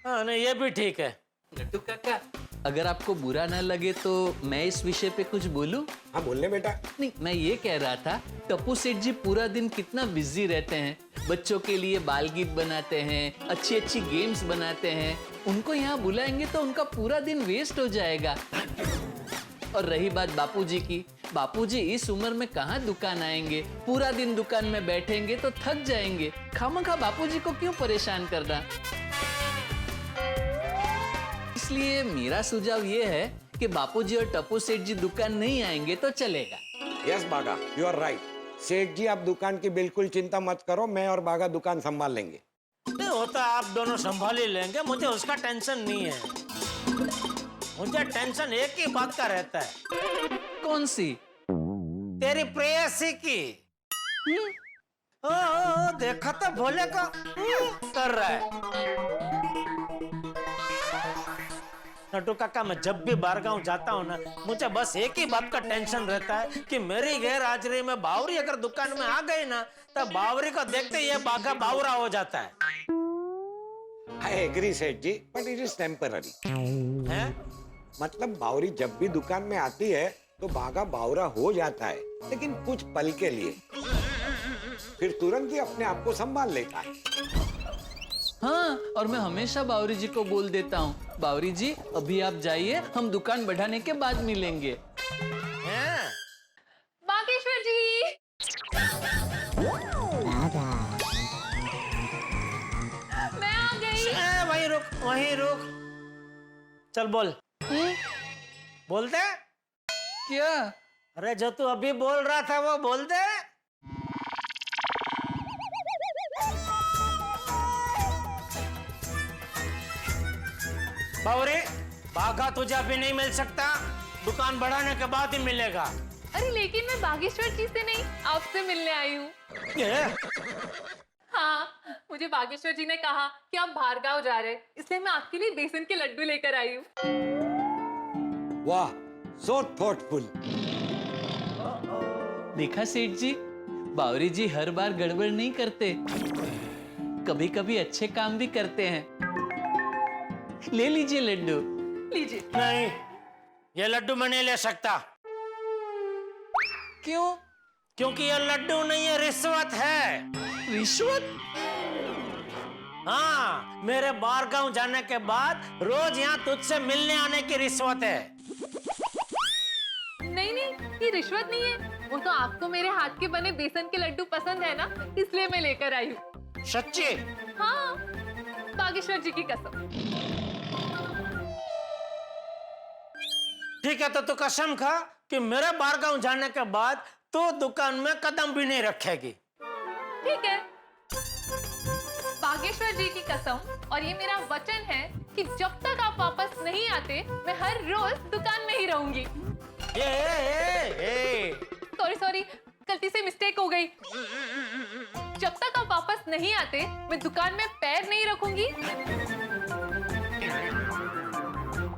हाँ, नहीं ये भी ठीक है। नट्टू काका, अगर आपको बुरा ना लगे तो मैं इस विषय पे कुछ बोलूं? हाँ बोलने बेटा। नहीं, मैं ये कह रहा था, टप्पू सेठ जी पूरा दिन कितना बिजी रहते हैं। बच्चों के लिए बाल गीत बनाते हैं, अच्छी अच्छी गेम्स बनाते हैं। उनको यहाँ बुलाएंगे तो उनका पूरा दिन वेस्ट हो जाएगा। और रही बात बापूजी की, बापूजी इस उम्र में कहाँ दुकान आएंगे, पूरा दिन दुकान में बैठेंगे तो थक जाएंगे। खामखा बापूजी को क्यों परेशान करना। इसलिए मेरा सुझाव ये है कि बापूजी और टप्पू सेठ जी दुकान नहीं आएंगे तो चलेगा। यस बागा, यू आर राइट। सेठ जी, आप दुकान की बिल्कुल चिंता मत करो, मैं और बागा दुकान संभाल लेंगे। नहीं होता, आप दोनों संभाल ही लेंगे, मुझे उसका टेंशन नहीं है। मुझे टेंशन एक ही बात का रहता है। कौन सी? तेरी प्रेयसी की। देखा तो भोले को कर रहा है। नट्टू काका, मैं जब भी बारगांव जाता हूँ ना, मुझे बस एक ही बात का टेंशन रहता है कि मेरी गैर हाजिरी में बावरी अगर दुकान में आ गई ना, तो बावरी को देखते ये बाघा बावरा हो जाता है। आई एग्री सेठ जी, बट इट इज टेम्पररी। है मतलब बावरी जब भी दुकान में आती है तो बागा बावरा हो जाता है, लेकिन कुछ पल के लिए, फिर तुरंत ही अपने आप को संभाल लेता है। हाँ, और मैं हमेशा बावरी जी को बोल देता हूँ, बावरी जी अभी आप जाइए, हम दुकान बढ़ाने के बाद मिलेंगे। बागेश्वर जी, मैं आ गई। वहीं रुक। चल बोल। बोलते क्या? अरे जो तू अभी बोल रहा था वो बोल दे। बावरी, बागा तुझे अभी नहीं मिल सकता, दुकान बढ़ाने के बाद ही मिलेगा। अरे लेकिन मैं बागेश्वर जी से नहीं, आपसे मिलने आई हूँ। हाँ, मुझे बागेश्वर जी ने कहा कि आप बाहर गाँव जा रहे, इसलिए मैं आपके लिए बेसन के लड्डू लेकर आई हूँ। वाह, सो थॉटफुल। देखा सेठ जी, बावरी जी हर बार गड़बड़ नहीं करते, कभी कभी अच्छे काम भी करते हैं। ले लीजिए लड्डू। लीजिए। नहीं, ये लड्डू मैं नहीं ले सकता। क्यों? क्योंकि ये लड्डू नहीं है, रिश्वत है। रिश्वत? हाँ, मेरे बाहर गांव जाने के बाद रोज यहाँ तुझसे मिलने आने की रिश्वत है। नहीं, ये रिश्वत नहीं है, वो तो आपको मेरे हाथ के बने बेसन के लड्डू पसंद है ना, इसलिए मैं लेकर आई हूँ। सच्ची? हाँ, बागेश्वर जी की कसम। ठीक है, तो तू कसम खा कि मेरे बाहर गांव जाने के बाद तू दुकान में कदम भी नहीं रखेगी। ठीक है, बागेश्वर जी की कसम, और ये मेरा वचन है कि जब तक आप वापस नहीं आते मैं हर रोज दुकान में ही रहूंगी। सॉरी, गलती से मिस्टेक हो गई। जब तक आप वापस नहीं आते मैं दुकान में पैर नहीं रखूंगी,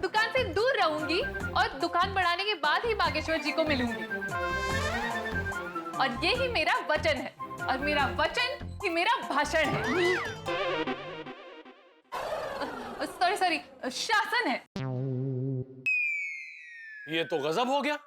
दुकान से दूर रहूंगी, और दुकान बढ़ाने के बाद ही बागेश्वर जी को मिलूंगी। और ये ही मेरा वचन है, और मेरा वचन ही मेरा भाषण है। सॉरी, शासन है। ये तो गजब हो गया।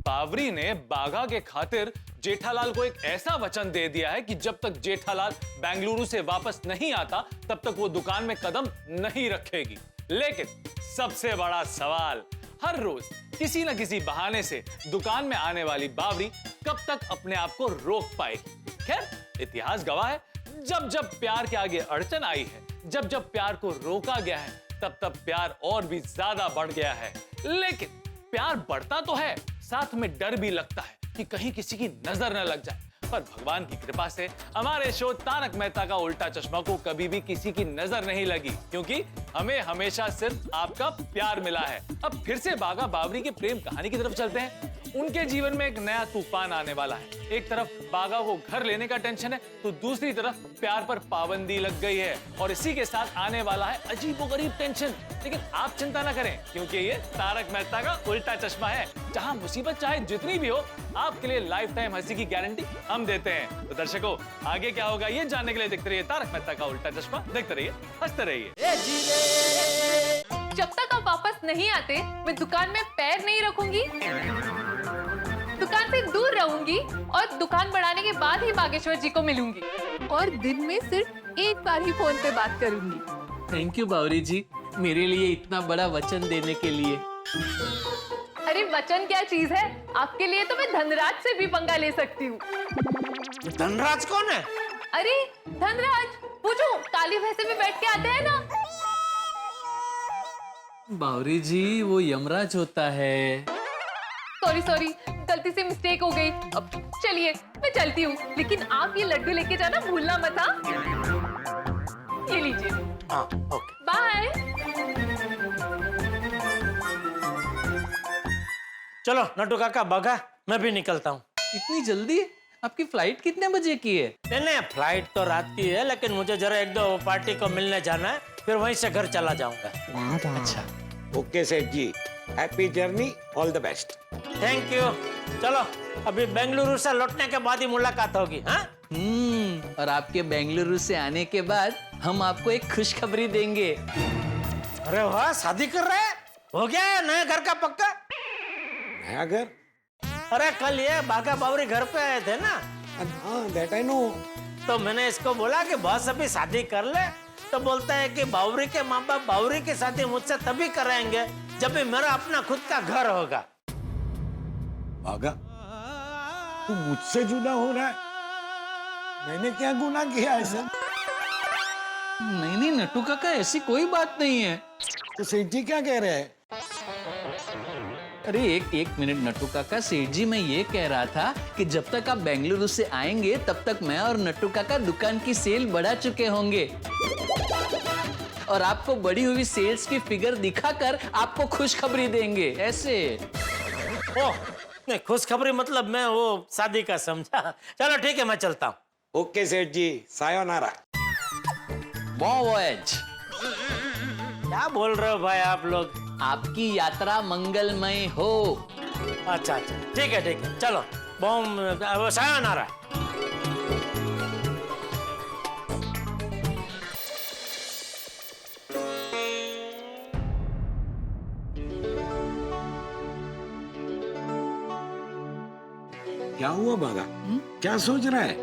बावरी ने बागा के खातिर जेठालाल को एक ऐसा वचन दे दिया है कि जब तक जेठालाल बेंगलुरु से वापस नहीं आता तब तक वो दुकान में कदम नहीं रखेगी। लेकिन सबसे बड़ा सवाल, हर रोज किसी न किसी बहाने से दुकान में आने वाली बावरी कब तक अपने आप को रोक पाएगी। खैर, इतिहास गवाह है, जब जब प्यार के आगे अड़चन आई है, जब जब प्यार को रोका गया है, तब तब प्यार और भी ज्यादा बढ़ गया है। लेकिन प्यार बढ़ता तो है, साथ में डर भी लगता है कि कहीं किसी की नजर न लग जाए। पर भगवान की कृपा से हमारे शो तारक मेहता का उल्टा चश्मा को कभी भी किसी की नजर नहीं लगी, क्योंकि हमें हमेशा सिर्फ आपका प्यार मिला है। अब फिर से बागा बावरी के प्रेम कहानी की तरफ चलते हैं। उनके जीवन में एक नया तूफान आने वाला है। एक तरफ बागा को घर लेने का टेंशन है, तो दूसरी तरफ प्यार पर पाबंदी लग गई है, और इसी के साथ आने वाला है अजीबोगरीब टेंशन। लेकिन आप चिंता न करें, क्योंकि ये तारक मेहता का उल्टा चश्मा है, जहां मुसीबत चाहे जितनी भी हो, आपके लिए लाइफ टाइम हंसी की गारंटी हम देते हैं। तो दर्शकों, आगे क्या होगा ये जानने के लिए देखते रहिए तारक मेहता का उल्टा चश्मा। देखते रहिए, हंसते रहिए। जब तक आप वापस नहीं आते मैं दुकान में पैर नहीं रखूंगी, दुकान से दूर रहूंगी, और दुकान बढ़ाने के बाद ही बागेश्वर जी को मिलूंगी, और दिन में सिर्फ एक बार ही फोन पे बात करूंगी। थैंक यू बावरी जी, मेरे लिए इतना बड़ा वचन देने के लिए। अरे वचन क्या चीज है, आपके लिए तो मैं धनराज से भी पंगा ले सकती हूँ। धनराज कौन है? अरे धनराज, वो जो काली भैंसे पे बैठ के आते हैं ना। बावरी जी, वो यमराज होता है। सॉरी, गलती से मिस्टेक हो गई। अब चलिए मैं चलती हूँ, लेकिन आप ये लड्डू लेके जाना भूलना मत। ये लीजिए। हाँ, ओके। बाय। चलो नटू काका, बगा, मैं भी निकलता हूँ। इतनी जल्दी? आपकी फ्लाइट कितने बजे की है? नहीं, फ्लाइट तो रात की है, लेकिन मुझे जरा एक दो पार्टी को मिलने जाना है, फिर वहीं से घर चला जाऊंगा। अच्छा, ओके सेठ जी, happy journey, all the best. Thank you. चलो, अभी बेंगलुरु से लौटने के बाद ही मुलाकात होगी। हाँ? और आपके बेंगलुरु से आने के बाद हम आपको एक खुशखबरी देंगे। अरे वाह, शादी कर रहे हैं? हो गया है नया घर का पक्का? नया घर? अरे कल ये बागा बावरी घर पे आए थे ना? हाँ, दैट आई नो। तो मैंने इसको बोला कि बॉस अभी शादी कर ले, तो बोलता है कि बावरी के माँ बाप बावरी की शादी मुझसे तभी कराएंगे जब भी मेरा अपना खुद का घर होगा। बागा, तू मुझसे जुदा हो रहा है? मैंने क्या गुनाह किया है सर? नहीं नहीं नट्टू काका, ऐसी कोई बात नहीं है। तो सेठ जी क्या कह रहे हैं? अरे एक मिनट नट्टू काका, सेठ जी मैं ये कह रहा था कि जब तक आप बेंगलुरु से आएंगे तब तक मैं और नट्टू काका दुकान की सेल बढ़ा चुके होंगे और आपको बढ़ी हुई सेल्स की फिगर दिखाकर आपको खुशखबरी देंगे। ऐसे ओह, नहीं खुशखबरी मतलब मैं वो शादी का समझा। चलो ठीक है, मैं चलता हूँ। ओके सेठ जी, सायोनारा। बॉन वॉयज। क्या बोल रहे हो भाई आप लोग? आपकी यात्रा मंगलमय हो। अच्छा अच्छा, ठीक है, चलो बॉम सायोनारा। क्या हुआ बागा? क्या सोच रहा है?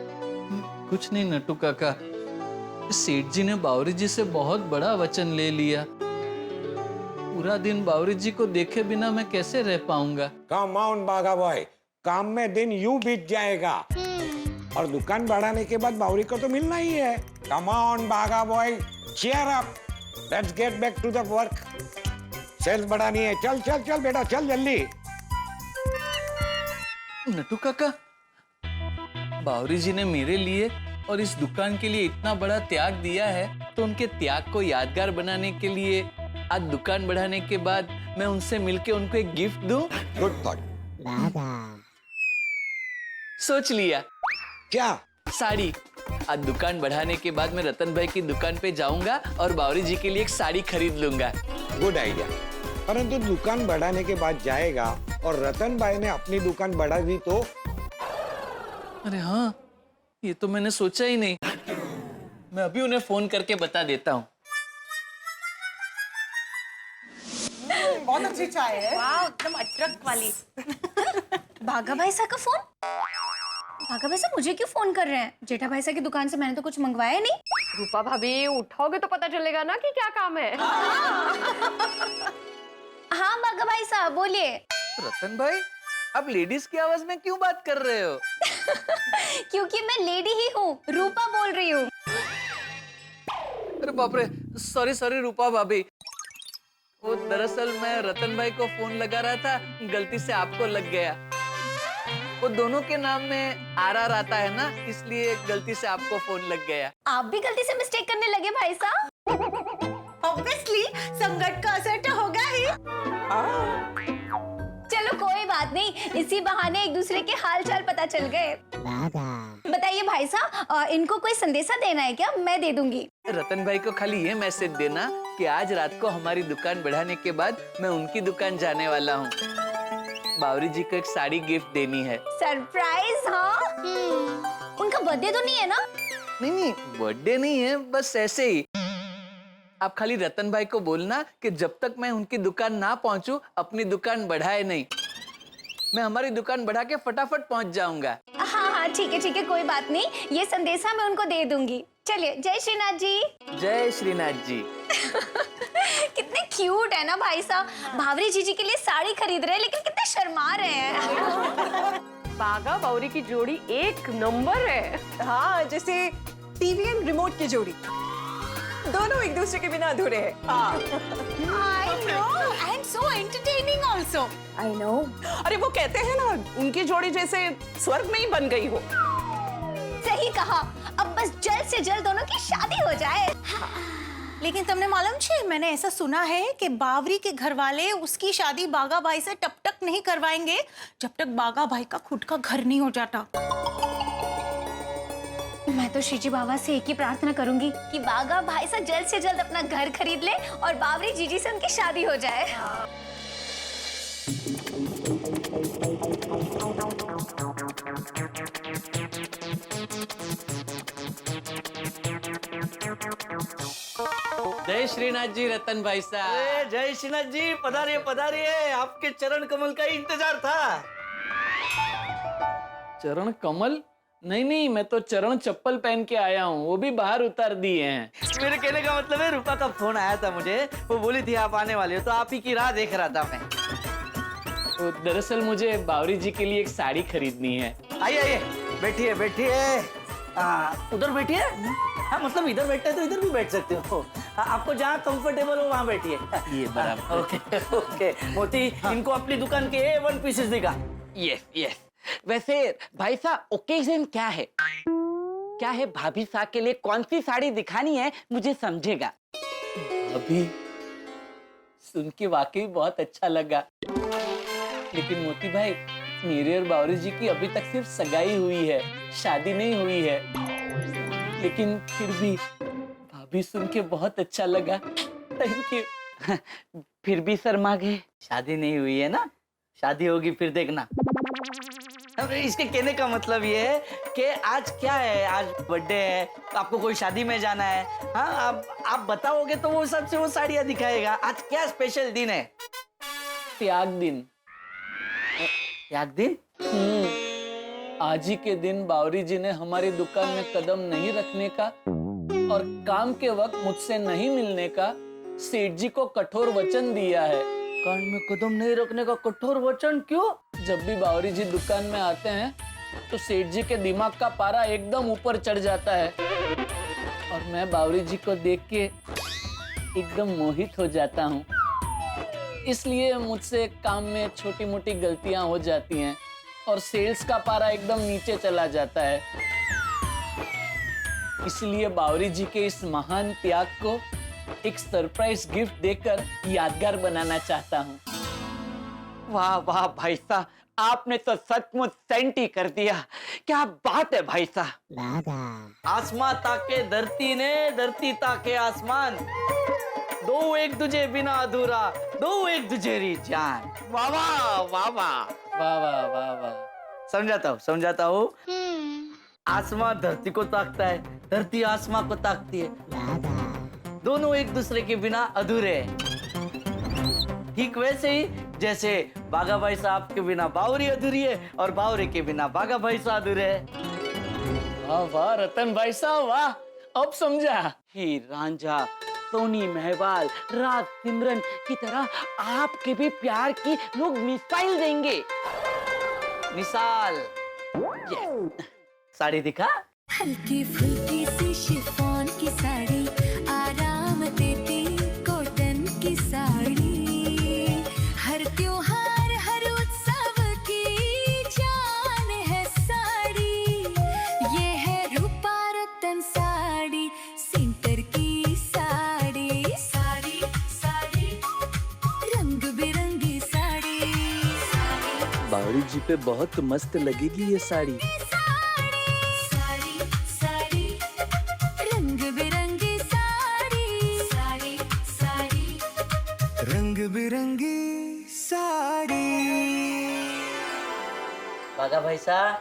कुछ नहीं नट्टू काका, सेठ जी ने बावरी जी से बहुत बड़ा वचन ले लिया। पूरा दिन बावरी जी को देखे बिना मैं कैसे रह पाऊंगा? कम ऑन बागा बॉय, काम में दिन यूं बीत जाएगा और दुकान बढ़ाने के बाद बावरी को तो मिलना ही है। Come on Baga boy, cheer up, let's get back to the work. Sales बढ़ानी है, चल चल चल बेटा, चल जल्दी। नट्टू काका, बावरी जी ने मेरे लिए और इस दुकान के लिए इतना बड़ा त्याग दिया है, तो उनके त्याग को यादगार बनाने के लिए आज दुकान बढ़ाने के बाद मैं उनसे मिलके उनको एक गिफ्ट दूं। Good thought. सोच लिया। क्या? साड़ी। आज दुकान बढ़ाने के बाद मैं रतन भाई की दुकान पे जाऊंगा और बावरी जी के लिए एक साड़ी खरीद लूंगा। Good idea. परंतु दुकान बढ़ाने के बाद जाएगा और रतन भाई ने अपनी दुकान बढ़ा दी तो? अरे हाँ, ये तो मैंने सोचा ही नहीं। मैं अभी उन्हें फोन करके बता देता हूँ। बहुत अच्छी चाय है। वाह, एकदम अट्रैक्ट वाली। भागा भाई साहब का फोन? भागा भाई साहब मुझे क्यों फोन कर रहे हैं? जेठा भाई साहब की दुकान से मैंने तो कुछ मंगवाया नहीं। रूपा भाभी, उठाओगे तो पता चलेगा ना कि क्या काम है। हाँ भागा भाई साहब, बोलिए। रतन भाई, आप लेडीज की आवाज में क्यों बात कर रहे हो? क्योंकि मैं लेडी ही हूँ, रूपा बोल रही हूँ। अरे बाप रे, सॉरी रूपा भाभी। वो दरअसल मैं रतन भाई को फोन लगा रहा था, गलती से आपको लग गया। वो दोनों के नाम में आर आता है ना, इसलिए गलती से आपको फोन लग गया। आप भी गलती से मिस्टेक करने लगे भाई साहब? ऑब्वियसली संकट का असर तो होगा ही। चलो कोई बात नहीं, इसी बहाने एक दूसरे के हाल चाल पता चल गए। बताइए भाई साहब, इनको कोई संदेशा देना है क्या? मैं दे दूंगी। रतन भाई को खाली ये मैसेज देना कि आज रात को हमारी दुकान बढ़ाने के बाद मैं उनकी दुकान जाने वाला हूँ। बावरी जी को एक साड़ी गिफ्ट देनी है। सरप्राइज? हाँ। उनका बर्थडे तो नहीं है ना? नहीं, बर्थडे नहीं है, बस ऐसे ही। आप खाली रतन भाई को बोलना कि जब तक मैं उनकी दुकान ना पहुंचूं, अपनी दुकान बढ़ाए नहीं। मैं हमारी दुकान बढ़ा के फटाफट पहुंच जाऊंगा। हाँ, ठीक है, कोई बात नहीं। ये संदेशा मैं उनको दे दूंगी। चलिए, जय श्रीनाथ जी। जय श्रीनाथ जी। कितने क्यूट है ना भाई साहब। भावरी जीजी के लिए साड़ी खरीद रहे हैं, लेकिन कितने शर्मा रहे हैं। बागा बावरी की जोड़ी एक नंबर है। हाँ, जैसे टीवी एंड रिमोट की जोड़ी, दोनों एक दूसरे के बिना अधूरे हैं। I know, and so entertaining also. I know. अरे वो कहते हैं ना, उनकी जोड़ी जैसे स्वर्ग में ही बन गई हो। सही कहा। अब बस जल्द से जल्द दोनों की शादी हो जाए। लेकिन तुमने मालूम छे, मैंने ऐसा सुना है कि बावरी के घर वाले उसकी शादी बागा भाई से तब तक नहीं करवाएंगे जब तक बागा भाई का खुद का घर नहीं हो जाता। मैं तो श्रीजी बाबा से एक ही प्रार्थना करूंगी कि बागा भाई से जल्द अपना घर खरीद ले और बावरी जीजी से उनकी शादी हो जाए। जय श्रीनाथ जी रतन भाई साहब। जय श्रीनाथ जी, पधारिए, आपके चरण कमल का ही इंतजार था। चरण कमल? नहीं, मैं तो चरण चप्पल पहन के आया हूँ, वो भी बाहर उतार दिए हैं। मेरे कहने का मतलब है, रूपा का फोन आया था मुझे, वो बोली थी आप आने वाले हो, तो आप ही की राह देख रहा था मैं। तो दरअसल मुझे बावरी जी के लिए एक साड़ी खरीदनी है। आइए, बैठिए। उधर बैठिए। हाँ, मतलब इधर बैठते हैं तो इधर भी बैठ सकते हो। आपको जहाँ कंफर्टेबल हो वहाँ बैठिए। ये बराबर। ओके। मोती, इनको अपनी दुकान के A1 पीसेस दिखा। यस। वैसे भाई साहब ओकेजन क्या है? भाभी साहब के लिए कौन सी साड़ी दिखानी है, मुझे समझेगा। अभी सुन के वाकई बहुत अच्छा लगा, लेकिन मोती भाई, मेरे और बावरी जी की अभी तक सिर्फ सगाई हुई है, शादी नहीं हुई है। लेकिन फिर भी भाभी सुन के बहुत अच्छा लगा। Thank you. फिर भी शर्मा गए? शादी नहीं हुई है ना, शादी होगी फिर देखना। इसके कहने का मतलब ये है कि आज क्या है, आज बर्थडे है, आपको कोई शादी में जाना है। हाँ, आप बताओगे तो वो सबसे वो साड़ियाँ दिखाएगा। आज क्या स्पेशल दिन है? त्याग दिन। त्याग दिन? आज ही के दिन बावरी जी ने हमारी दुकान में कदम नहीं रखने का और काम के वक्त मुझसे नहीं मिलने का सेठ जी को कठोर वचन दिया है। कान में कदम नहीं रखने का कठोर वचन? क्यों? जब भी बावरी जी दुकान में आते हैं तो सेठ जी के दिमाग का पारा एकदम ऊपर चढ़ जाता है और मैं बावरी जी को देख के एकदम मोहित हो जाता हूँ। इसलिए मुझसे काम में छोटी मोटी गलतियां हो जाती हैं और सेल्स का पारा एकदम नीचे चला जाता है। इसलिए बावरी जी के इस महान त्याग को एक सरप्राइज गिफ्ट देकर यादगार बनाना चाहता हूँ। वाह भाई साहब, आपने तो सचमुच सेंट ही कर दिया। क्या बात है भाई साहब। आसमां ताके धरती ने, धरती ताके आसमान, दो एक तुझे बिना अधूरा, दो एक तुझे री जान। वाह वाह। समझाता हूँ। आसमां धरती को ताकता है, धरती आसमां को ताकती है, दोनों एक दूसरे के बिना अधूरे हैं। ठीक वैसे ही जैसे बागा भाई साहब के बिना बावरी अधूरी है और बावरी के बिना बागा भाई साहब अधूरे है। वाह रतन भाई साहब, वाह, अब समझा। हीर रांझा, सोनी महवाल, राज सिमरन की तरह आपके भी प्यार की लोग मिसाइल देंगे। मिसाल। साड़ी दिखा। हल्की फुल्की सी शिफॉन की साड़ी, आराम देती कॉटन की साड़ी, हर त्योहार हर उत्सव की जान है साड़ी। ये है रूपा रतन साड़ी, सेंटर की साड़ी, रंग बिरंगी साड़ी। बावरी जी पे बहुत मस्त लगेगी ये साड़ी। बिरंगी साड़ी। बागा भाई साहब,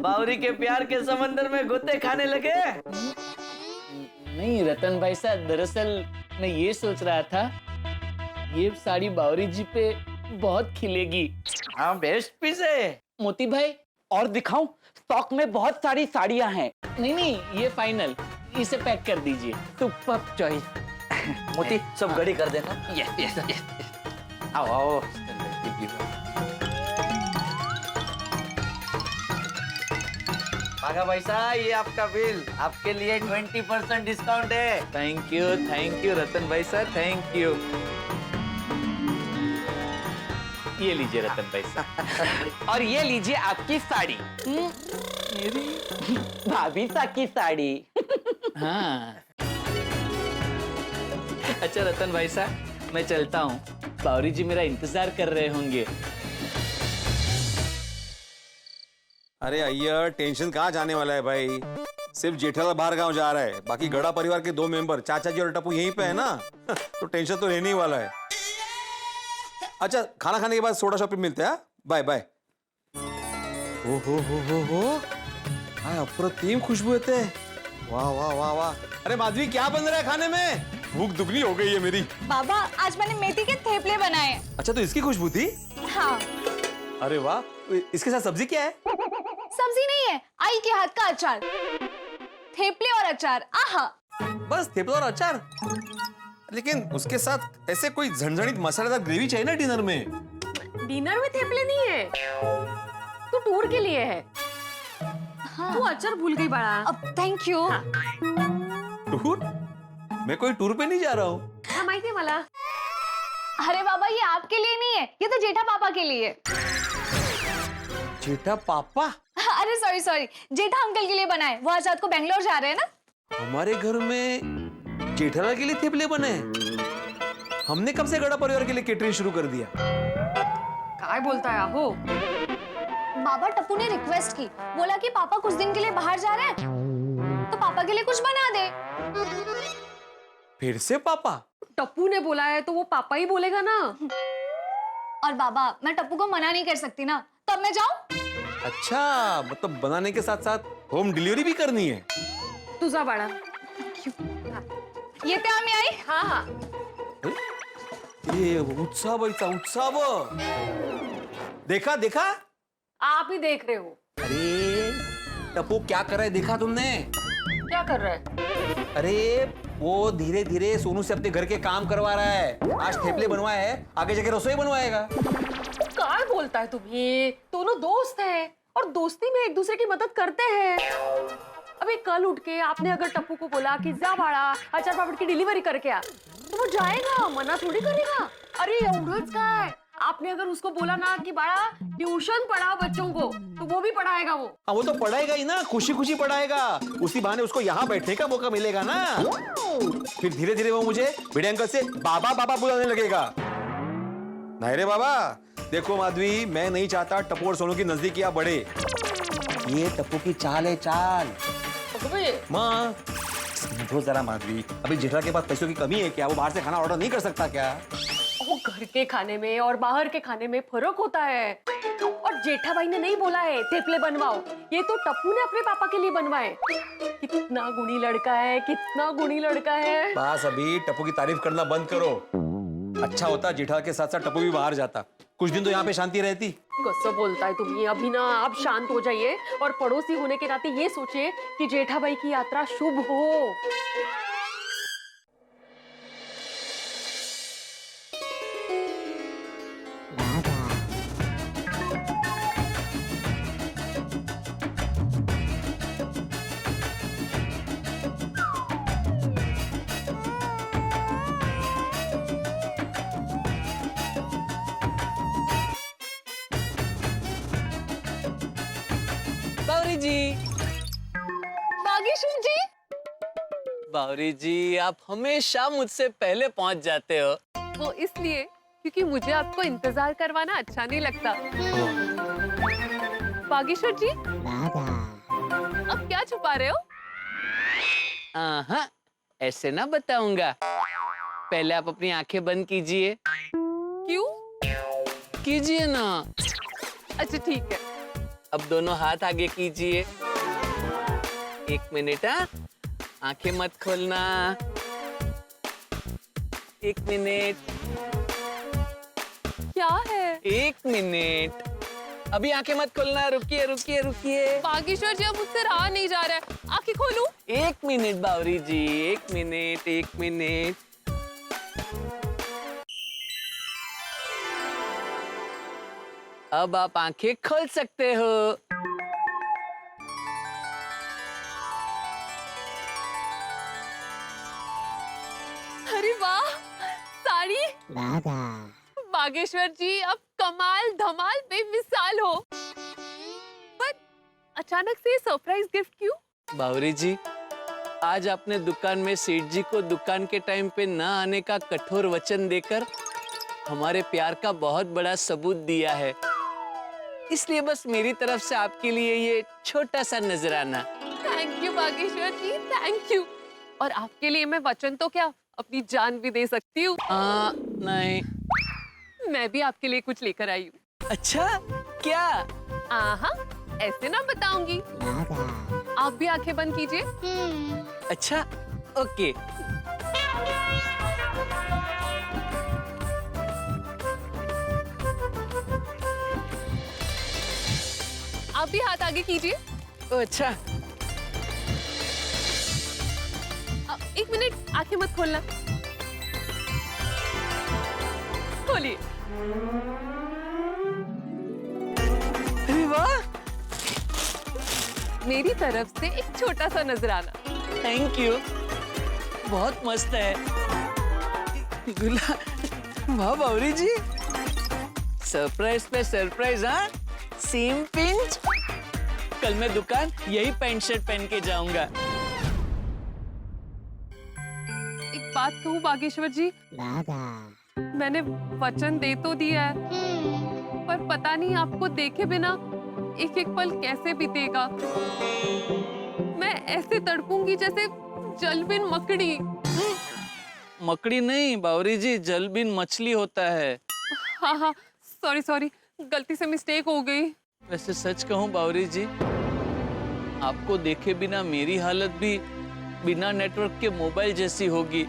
बावरी के प्यार के समंदर में गोते खाने लगे? नहीं रतन भाई साहब, दरअसल मैं ये सोच रहा था, ये साड़ी बावरी जी पे बहुत खिलेगी। हाँ, बेस्ट पीस है। मोती भाई, और दिखाऊं? स्टॉक में बहुत सारी साड़ियां हैं। नहीं, ये फाइनल, इसे पैक कर दीजिए। Super choice. मोती, सब गड़ी कर देना। यस। आओ। बागा भाई साहब, ये आपका बिल, आपके लिए 20% डिस्काउंट है। थैंक यू रतन भाई साहब, थैंक यू। ये लीजिए रतन भाई साहब। और ये लीजिए आपकी साड़ी। मेरी भाभी साहब की साड़ी। हाँ। अच्छा रतन भाई साहब, मैं चलता हूँ, बावरी जी मेरा इंतजार कर रहे होंगे। अरे अय्यर, टेंशन कहाँ जाने वाला है भाई। सिर्फ जेठालाल बाहर गांव जा रहा है, बाकी गड़ा परिवार के 2 मेंबर चाचा जी और टप्पू यहीं पे है ना। तो टेंशन तो रहने ही वाला है। अच्छा, खाना खाने के बाद सोडा शॉप पे मिलते हैं। Bye bye. हो अप्रतिम खुशबू येते। वाह वाह वाह वाह। अरे माधवी क्या बन रहा है खाने में? भूख दुगनी हो गई है मेरी। बाबा आज मैंने मेथी के थेपले बनाए। अच्छा तो इसकी खुशबू थी? हाँ। अरे वाह, इसके साथ सब्जी क्या है? सब्जी नहीं है, आई के हाथ का अचार, थेपले और अचार। आहा। बस थेपला और अचार? लेकिन उसके साथ ऐसे कोई झणझणीत मसालेदार ग्रेवी चाहिए ना डिनर में। डिनर में थेपले नहीं है, तो टूर के लिए है। हाँ। तू अचार भूल गई बड़ा। अब थैंक यू। हाँ। टूर? मैं कोई टूर पे नहीं जा रहा हूँ। हाँ माहिती है मला। अरे बाबा ये आपके लिए नहीं है, ये तो जेठा पापा के लिए। जेठा पापा? अरे सॉरी सॉरी, जेठा अंकल के लिए बनाए, वो आज रात को बेंगलोर जा रहे हैं ना। हमारे घर में जेठालाल के लिए थेपले बने हैं? हमने कब से गड़ा परिवार के लिए केटरिंग शुरू कर दिया? काय बोलता है आहो? बाबा टप्पू ने रिक्वेस्ट की, बोला कि पापा कुछ दिन के लिए बाहर जा रहे हैं तो पापा के लिए कुछ बना दे। फिर से पापा? टप्पू ने बोला है तो वो पापा ही बोलेगा ना। और बाबा मैं टप्पू को मना नहीं कर सकती ना, तो अब मैं जाऊं? अच्छा मतलब बनाने के साथ साथ होम डिलीवरी भी करनी है? तुझा बड़ा। ये प्यार में आई। हाँ हाँ। ये उत्साह बाईचा उत्साह। देखा देखा? आप ही देख रहे हो। अरे टप्पू क्या कर रहा है, देखा तुमने? क्या कर रहा है? अरे वो धीरे धीरे सोनू से अपने घर के काम करवा रहा है। आज थेपले बनवाया है, आगे जाके रसोई बनवाएगा। काय बोलता है तुम्हें? दोनों दोस्त हैं और दोस्ती में एक दूसरे की मदद करते हैं। अबे कल उठ के आपने अगर टप्पू को बोला कि जा बाड़ा अचार पापड़ की डिलीवरी करके आ, तो वो जाएगा, मना थोड़ी करेगा। अरे एवढंच काय, आपने अगर उसको बोला ना कि बाड़ा ट्यूशन पढ़ाओ बच्चों को, तो वो भी पढ़ाएगा। वो तो पढ़ाएगा ही ना, खुशी खुशी पढ़ाएगा। उसी बहाने उसको यहाँ बैठने का मौका मिलेगा ना। फिर धीरे धीरे वो मुझे भिड़े अंकल से बाबा बाबा बुलाने लगेगा। नहीं रे बाबा, देखो माधवी, मैं नहीं चाहता टप्पू और सोनू की नजदीकियां बढ़े। ये टप्पू की चाल है, चाल। माँ समझो जरा माधवी, अभी जेठा के पास पैसों की कमी है क्या? वो बाहर से खाना ऑर्डर नहीं कर सकता क्या? वो घर के खाने में और बाहर के खाने में फर्क होता है। और जेठा भाई ने नहीं बोला है थेपले बनवाओ, ये तो टप्पू ने अपने पापा के लिए बनवाए। कितना गुणी लड़का है, कितना गुणी लड़का है। बस अभी टप्पू की तारीफ करना बंद करो। अच्छा होता जेठा के साथ साथ टप्पू भी बाहर जाता, कुछ दिन तो यहाँ पे शांति रहती। कसं बोलता है तुम्ही? अभी ना आप शांत हो जाइए और पड़ोसी होने के नाते ये सोचिए कि जेठा भाई की यात्रा शुभ हो। बावरी जी। बागेश्वर जी। बावरी जी आप हमेशा मुझसे पहले पहुंच जाते हो। वो इसलिए क्योंकि मुझे आपको इंतजार करवाना अच्छा नहीं लगता। बागेश्वर जी, अब क्या छुपा रहे हो? हाँ, ऐसे ना बताऊंगा। पहले आप अपनी आंखें बंद कीजिए। क्यों? कीजिए ना। अच्छा ठीक है। अब दोनों हाथ आगे कीजिए। 1 मिनट। हाँ, आंखें मत खोलना। 1 मिनट। क्या है? 1 मिनट। अभी आंखें मत खोलना, रुकिए रुकिए रुकिए। बागेश्वर जी अब मुझसे रहा नहीं जा रहा है, आंखें खोलूं? 1 मिनट बावरी जी, 1 मिनट 1 मिनट। अब आप आंखें खोल सकते हो। अरे वाह, साड़ी। बागेश्वर जी अब कमाल धमाल बेमिसाल हो। पर अचानक से सरप्राइज गिफ्ट क्यों? बावरी जी, आज आपने दुकान में सेठ जी को दुकान के टाइम पे न आने का कठोर वचन देकर हमारे प्यार का बहुत बड़ा सबूत दिया है। इसलिए बस मेरी तरफ से आपके लिए ये छोटा सा नजराना। Thank you Bageshwar ji, thank you. और आपके लिए मैं वचन तो क्या, अपनी जान भी दे सकती हूँ। नहीं, मैं भी आपके लिए कुछ लेकर आई हूँ। अच्छा क्या? ऐसे ना बताऊंगी। आप भी आंखें बंद कीजिए। अच्छा, ओके। आप भी हाथ आगे कीजिए। अच्छा। एक मिनट, आंखें मत खोलना। खोलिए। अरे वाह, मेरी तरफ से एक छोटा सा नजराना। थैंक यू, बहुत मस्त है। गुला, वाह बावरी जी, सरप्राइज पे सरप्राइज। हाँ, सेम पिंच। कल मैं दुकान यही पैंट शर्ट पहन के जाऊंगा। एक बात कहूँ बागेश्वर जी, मैंने वचन दे तो दिया है, पर पता नहीं आपको देखे बिना एक एक पल कैसे बीतेगा। मैं ऐसे तड़पूंगी जैसे जल बिन मकड़ी। मकड़ी नहीं बावरी जी, जल बिन मछली होता है। हाँ हाँ, सॉरी सॉरी, गलती से मिस्टेक हो गई। वैसे सच कहूं बावरी जी, आपको देखे बिना मेरी हालत भी बिना नेटवर्क के मोबाइल जैसी होगी।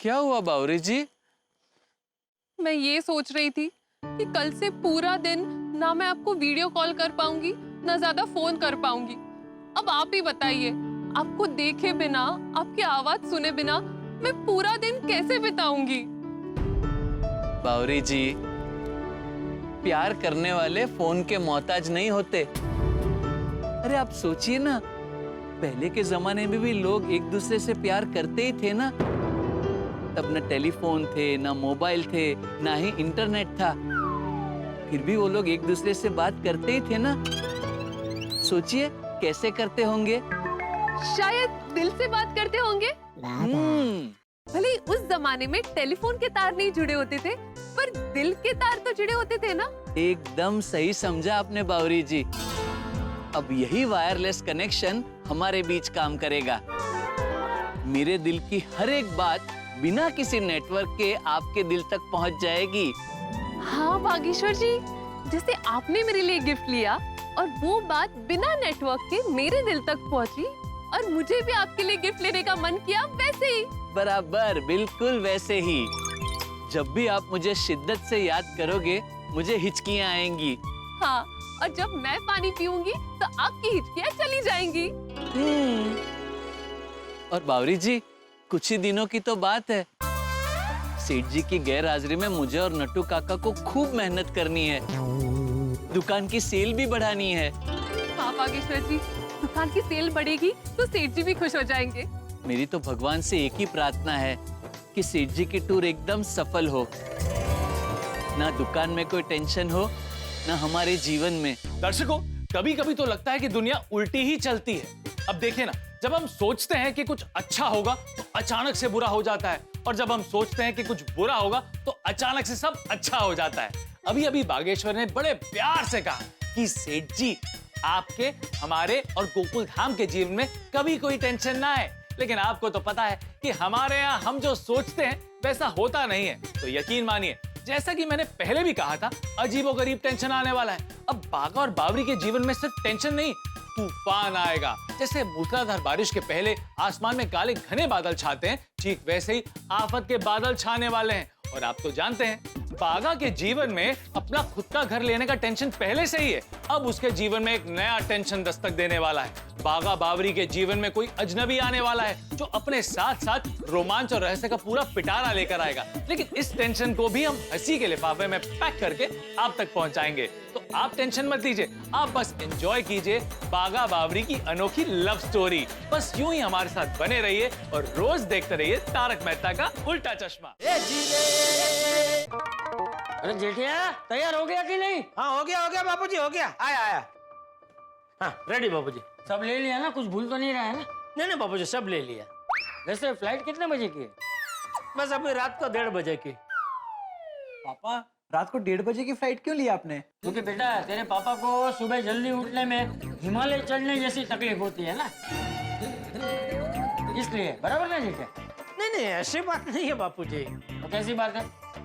क्या हुआ बावरी जी? मैं ये सोच रही थी कि कल से पूरा दिन ना मैं आपको वीडियो कॉल कर पाऊंगी, ना ज्यादा फोन कर पाऊंगी। अब आप ही बताइए, आपको देखे बिना, आपकी आवाज सुने बिना मैं पूरा दिन कैसे बिताऊंगी? बावरी जी, प्यार करने वाले फोन के मोहताज नहीं होते। अरे आप सोचिए ना, पहले के जमाने में भी लोग एक दूसरे से प्यार करते ही थे ना। तब न टेलीफोन थे, ना मोबाइल थे, ना ही इंटरनेट था, फिर भी वो लोग एक दूसरे से बात करते ही थे ना। सोचिए कैसे करते होंगे। शायद दिल से बात करते होंगे। भले उस जमाने में टेलीफोन के तार नहीं जुड़े होते थे, पर दिल के तार तो जुड़े होते थे ना। एकदम सही समझा आपने बावरी जी। अब यही वायरलेस कनेक्शन हमारे बीच काम करेगा। मेरे दिल की हर एक बात बिना किसी नेटवर्क के आपके दिल तक पहुंच जाएगी। हाँ बागेश्वर जी, जैसे आपने मेरे लिए गिफ्ट लिया और वो बात बिना नेटवर्क के मेरे दिल तक पहुंची, और मुझे भी आपके लिए गिफ्ट लेने का मन किया, वैसे ही। बराबर, बिल्कुल वैसे ही। जब भी आप मुझे शिद्दत से याद करोगे, मुझे हिचकियां आएंगी। हाँ, और जब मैं पानी पीऊंगी तो आपकी हिचकियां चली जाएंगी। और बावरी जी, कुछ ही दिनों की तो बात है, सेठ जी की गैर हाजिरी में मुझे और नट्टू काका को खूब मेहनत करनी है। दुकान की सेल भी बढ़ानी है। हाँ बागेश्वर जी, दुकान की सेल बढ़ेगी तो सेठ जी भी खुश हो जाएंगे। मेरी तो भगवान से एक ही प्रार्थना है कि सेठ जी की टूर एकदम सफल हो, ना दुकान में कोई टेंशन हो, ना हमारे जीवन में। दर्शकों, कभी कभी तो लगता है कि दुनिया उल्टी ही चलती है। अब देखिए ना, जब हम सोचते हैं कि कुछ अच्छा होगा तो अचानक से बुरा हो जाता है, और जब हम सोचते हैं कि कुछ बुरा होगा तो अचानक से सब अच्छा हो जाता है। अभी अभी बागेश्वर ने बड़े प्यार से कहा कि सेठ जी, आपके, हमारे और गोकुल धाम के जीवन में कभी कोई टेंशन ना आए। लेकिन आपको तो पता है कि हमारे यहाँ हम जो सोचते हैं वैसा होता नहीं है। तो यकीन मानिए, जैसा कि मैंने पहले भी कहा था, अजीबोगरीब टेंशन आने वाला है। अब बागा और बावरी के जीवन में सिर्फ टेंशन नहीं, तूफान आएगा। जैसे मूसलाधार बारिश के पहले आसमान में काले घने बादल छाते हैं, ठीक वैसे ही आफत के बादल छाने वाले हैं। और आप तो जानते हैं, बागा के जीवन में अपना खुद का घर लेने का टेंशन पहले से ही है। अब उसके जीवन में एक नया टेंशन दस्तक देने वाला है। बागा बावरी के जीवन में कोई अजनबी आने वाला है जो अपने साथ साथ रोमांच और रहस्य का पूरा पिटारा लेकर आएगा। लेकिन इस टेंशन को भी हम हंसी के लिफाफे में पैक करके आप तक पहुंचाएंगे। तो आप टेंशन मत लीजिए, आप बस एंजॉय कीजिए बागा बावरी की अनोखी लव स्टोरी। बस यूं ही हमारे साथ बने रहिए और रोज देखते रहिए तारक मेहता का उल्टा चश्मा। अरे जेठिया, तैयार हो गया कि नहीं? हाँ हो गया बापूजी, हो गया। आया। हाँ रेडी बापूजी। सब ले लिया ना? कुछ भूल तो नहीं रहा है ना? नहीं बापूजी, सब ले लिया। वैसे फ्लाइट कितने बजे की है? बस अभी रात को 1:30 बजे की। पापा, रात को 1:30 बजे की फ्लाइट क्यों ली आपने? क्योंकि बेटा, तेरे पापा को सुबह जल्दी उठने में हिमालय चढ़ने जैसी तकलीफ होती है ना, इसलिए। बराबर ना जेठिया? नहीं नहीं ऐसी बात नहीं है बापूजी। तो कैसी बात है?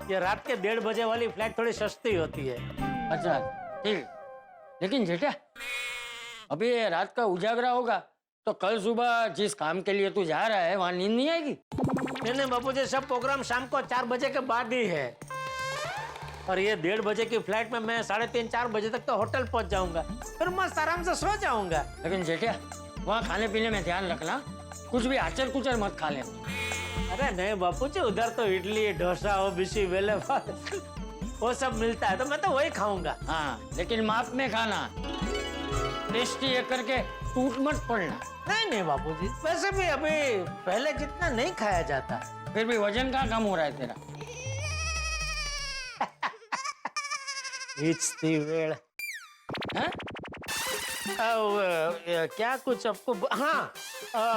ये रात के 1:30 बजे वाली फ्लाइट थोड़ी सस्ती होती है। अच्छा ठीक है, लेकिन जेठा अभी ये रात का उजागरा होगा तो कल सुबह जिस काम के लिए तू जा रहा है वहाँ नींद नहीं आएगी? नहीं बापूजी, सब प्रोग्राम शाम को 4 बजे के बाद ही है। और ये 1:30 बजे की फ्लाइट में मैं 3:30-4 बजे तक तो होटल पहुंच जाऊंगा, फिर मस्त आराम से सो जाऊंगा। लेकिन जेठा वहाँ खाने पीने में ध्यान रखना, कुछ भी आचर कुचर मत खा लेना। अरे नहीं बापूजी, उधर तो इडली डोसा हो बिसी वेले वो सब मिलता है, तो मैं तो वही खाऊंगा। हाँ लेकिन माप में खाना, टेस्टी ये करके टूट मत पड़ना। नहीं बापूजी, वैसे भी अभी पहले जितना नहीं खाया जाता। फिर भी वजन कहाँ कम हो रहा है तेरा? इतनी वेळ हैं? क्या कुछ आपको हाँ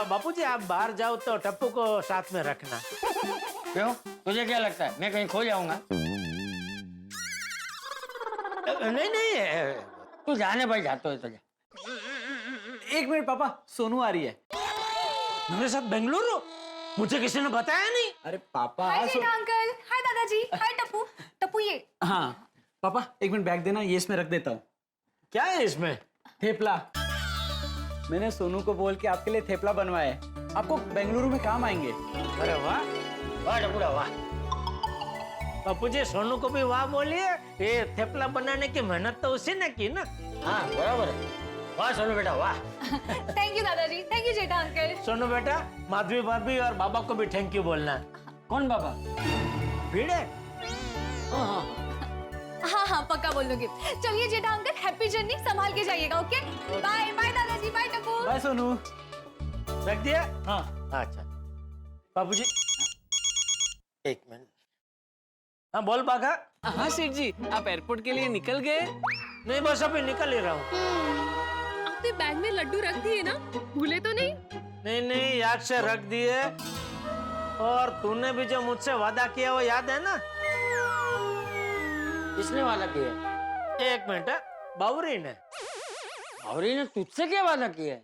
बापूजी, आप बाहर जाओ तो टप्पू को साथ में रखना। क्यों, तुझे क्या लगता है मैं कहीं खो जाऊंगा? नहीं तू जाने भाई, जाते हो तुझे। 1 मिनट पापा, सोनू आ रही है मेरे साथ बेंगलुरु। मुझे किसी ने बताया नहीं। अरे पापा हाय जेठा अंकल, हाय दादाजी, हाय टप्पू। टप्पू ये हाँ पापा, 1 मिनट बैग देना, ये इसमें रख देता हूँ। क्या है इसमें? थेपला। मैंने सोनू को बोल के आपके लिए थेपला बनवाया है, आपको बेंगलुरु में काम आएंगे। अरे वाह वाह टप्पूरा वाह। बापूजी सोनू को भी वाह बोलिए, ये थेपला बनाने की मेहनत तो उसी ने की ना। हाँ बराबर है, वाह सोनू बेटा वाह। थैंक यू दादाजी, thank you Jetha uncle. Sonu बेटा, माधवी भाभी और बाबा को भी थैंक यू बोलना। कौन बाबा? भिड़े। हाँ पक्का बोल दूंगी। चलिए जेठा अंकल, हैप्पी जर्नी, संभाल के जाइएगा। ओके बाय बाय दादाजी, बाय टप्पू। बाय सोनू। रख दिया? हाँ अच्छा बाबूजी 1 मिनट। हाँ बोल बाघा। हाँ सेठ जी, आप एयरपोर्ट के लिए निकल गए? नहीं बस अभी निकल ही रहा हूँ। आपने बैग में लड्डू रख दिए ना, भूले तो नहीं? नहीं याद से रख दिए। और तूने भी जो मुझसे वादा किया वो याद है ना? किसने वादा किया? 1 मिनट, बावरी ने। बावरी ने तुझसे क्या वादा किया है?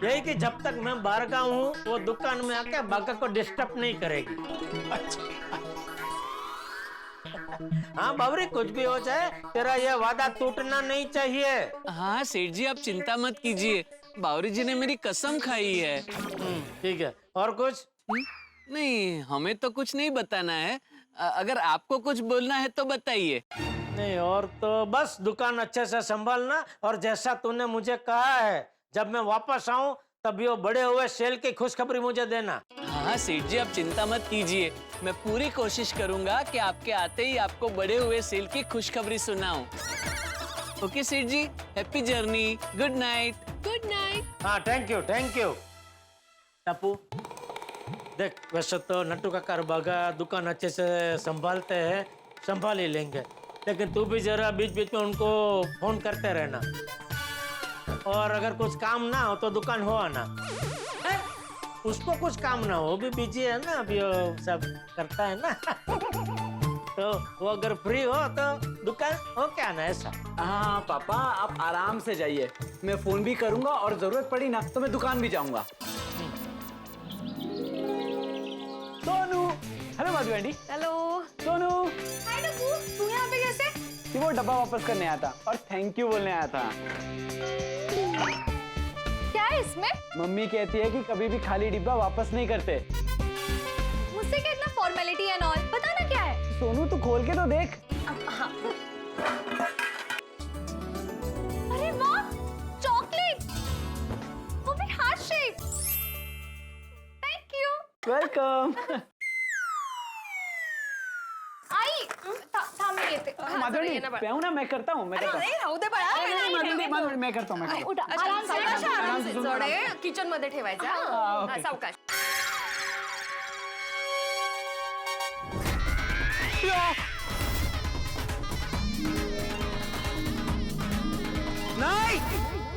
यही कि जब तक मैं बाहर का हूँ वो दुकान में आके बाका को डिस्टर्ब नहीं करेगी। हाँ बावरी, कुछ भी हो जाए तेरा ये वादा टूटना नहीं चाहिए। हाँ सेठ जी, आप चिंता मत कीजिए, बावरी जी ने मेरी कसम खाई है। ठीक है, और कुछ? नहीं, हमें तो कुछ नहीं बताना है, अगर आपको कुछ बोलना है तो बताइए। नहीं और तो बस दुकान अच्छे से संभालना, और जैसा तूने मुझे कहा है जब मैं वापस आऊं तब ये बड़े हुए सेल की खुशखबरी मुझे देना। हाँ सेठ जी, आप चिंता मत कीजिए, मैं पूरी कोशिश करूंगा कि आपके आते ही आपको बड़े हुए सेल की खुशखबरी सुनाऊं। ओके सेठ जी, happy journey, good night. Good night. हाँ थैंक यू। टप्पू देख, वैसे तो नट्टू काका और बागा दुकान अच्छे से संभालते हैं, संभाल ही लेंगे, लेकिन तू भी जरा बीच बीच में उनको फोन करते रहना। और अगर कुछ काम ना हो तो दुकान हो आना। उसको कुछ काम ना हो, भी बिजी है ना, अभी वो सब करता है ना। तो वो अगर फ्री हो तो दुकान हो क्या आना, ऐसा। हाँ पापा, आप आराम से जाइए, मैं फोन भी करूंगा और जरूरत पड़ी ना तो मैं दुकान भी जाऊंगा। Sonu. Hello Madhavi aunty. Hello Sonu. Hi Tappu, तू यहाँ पे कैसे? कि वो डब्बा वापस करने आया था और थैंक यू बोलने आया था। क्या है इसमें? मम्मी कहती है कि कभी भी खाली डिब्बा वापस नहीं करते। मुझसे क्या इतना फॉर्मेलिटी एंड ऑल, बता ना क्या है। सोनू तू खोल के तो देख। हाँ। अरे वाह, चॉकलेट, वो भी heart shape. Thank you. Welcome. आई था मैं लेते। माधवी प्याऊ ना, मैं करता हूँ। नहीं राहू दे बाळा। माधवी मैं करता हूँ। उठा, आराम से जोडे किचन मध्ये ठेवायचा। ओके. हा, सावकाश।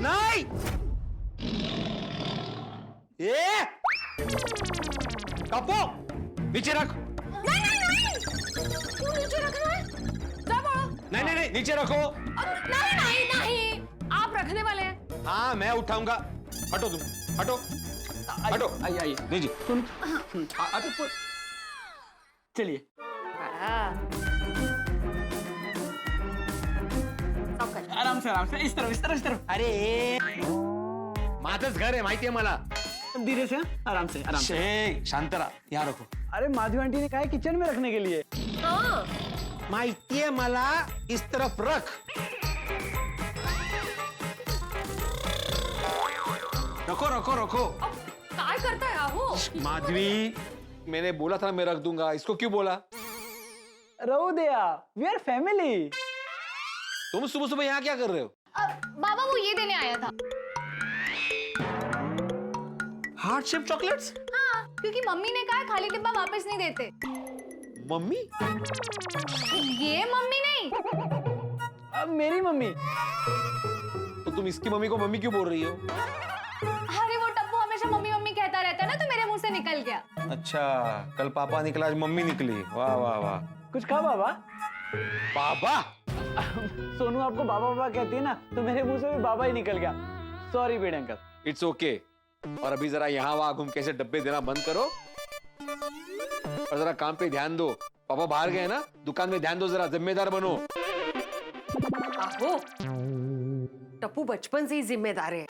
नहीं ये कपो नीचे रख। नहीं तू नीचे रखना है। जा बाळा। नहीं नीचे रखो। नहीं आप रखने वाले हैं। हाँ मैं उठाऊंगा, हटो तुम। हटो हटो। आइए आइए। नहीं जी सुन चलिए। आराम से इस तरफ। अरे माझंच घर आहे माहितीये मला। धीरे से, आराम से आराम से। शांत रहा, यहाँ रखो। अरे माधवी आंटी ने कहा है किचन में रखने के लिए। हाँ माहितीये मला, इस तरफ रख। रखो रखो रखो। काय करता है आहो? माधवी, मैंने बोला था मैं रख दूंगा, इसको क्यों बोला? रहो दिया, वी आर फैमिली। तुम सुबह सुबह यहाँ क्या कर रहे हो? बाबा वो ये देने आया था। Heart shape chocolates? हाँ, क्योंकि मम्मी ने कहा खाली डिब्बा वापस नहीं देते। मम्मी? ये मम्मी नहीं। अब मेरी मम्मी। तो तुम इसकी मम्मी को मम्मी क्यों बोल रही हो? अरे वो टप्पू हमेशा मम्मी मम्मी कहता रहता है ना, तो मेरे मुंह से निकल गया। अच्छा, कल पापा निकला, आज मम्मी निकली। वाह वाह वाह। कुछ कहा बाबा? बाबा? सोनू आपको बाबा बाबा कहती है ना, तो मेरे मुंह से भी बाबा ही निकल गया। Sorry Bhide uncle. It's okay. और अभी जरा यहाँ वहां घूम के ऐसे डब्बे देना बंद करो और जरा काम पे ध्यान दो। पापा बाहर गए ना, दुकान में ध्यान दो, जरा जिम्मेदार बनो। आहो, टप्पू बचपन से ही जिम्मेदार है।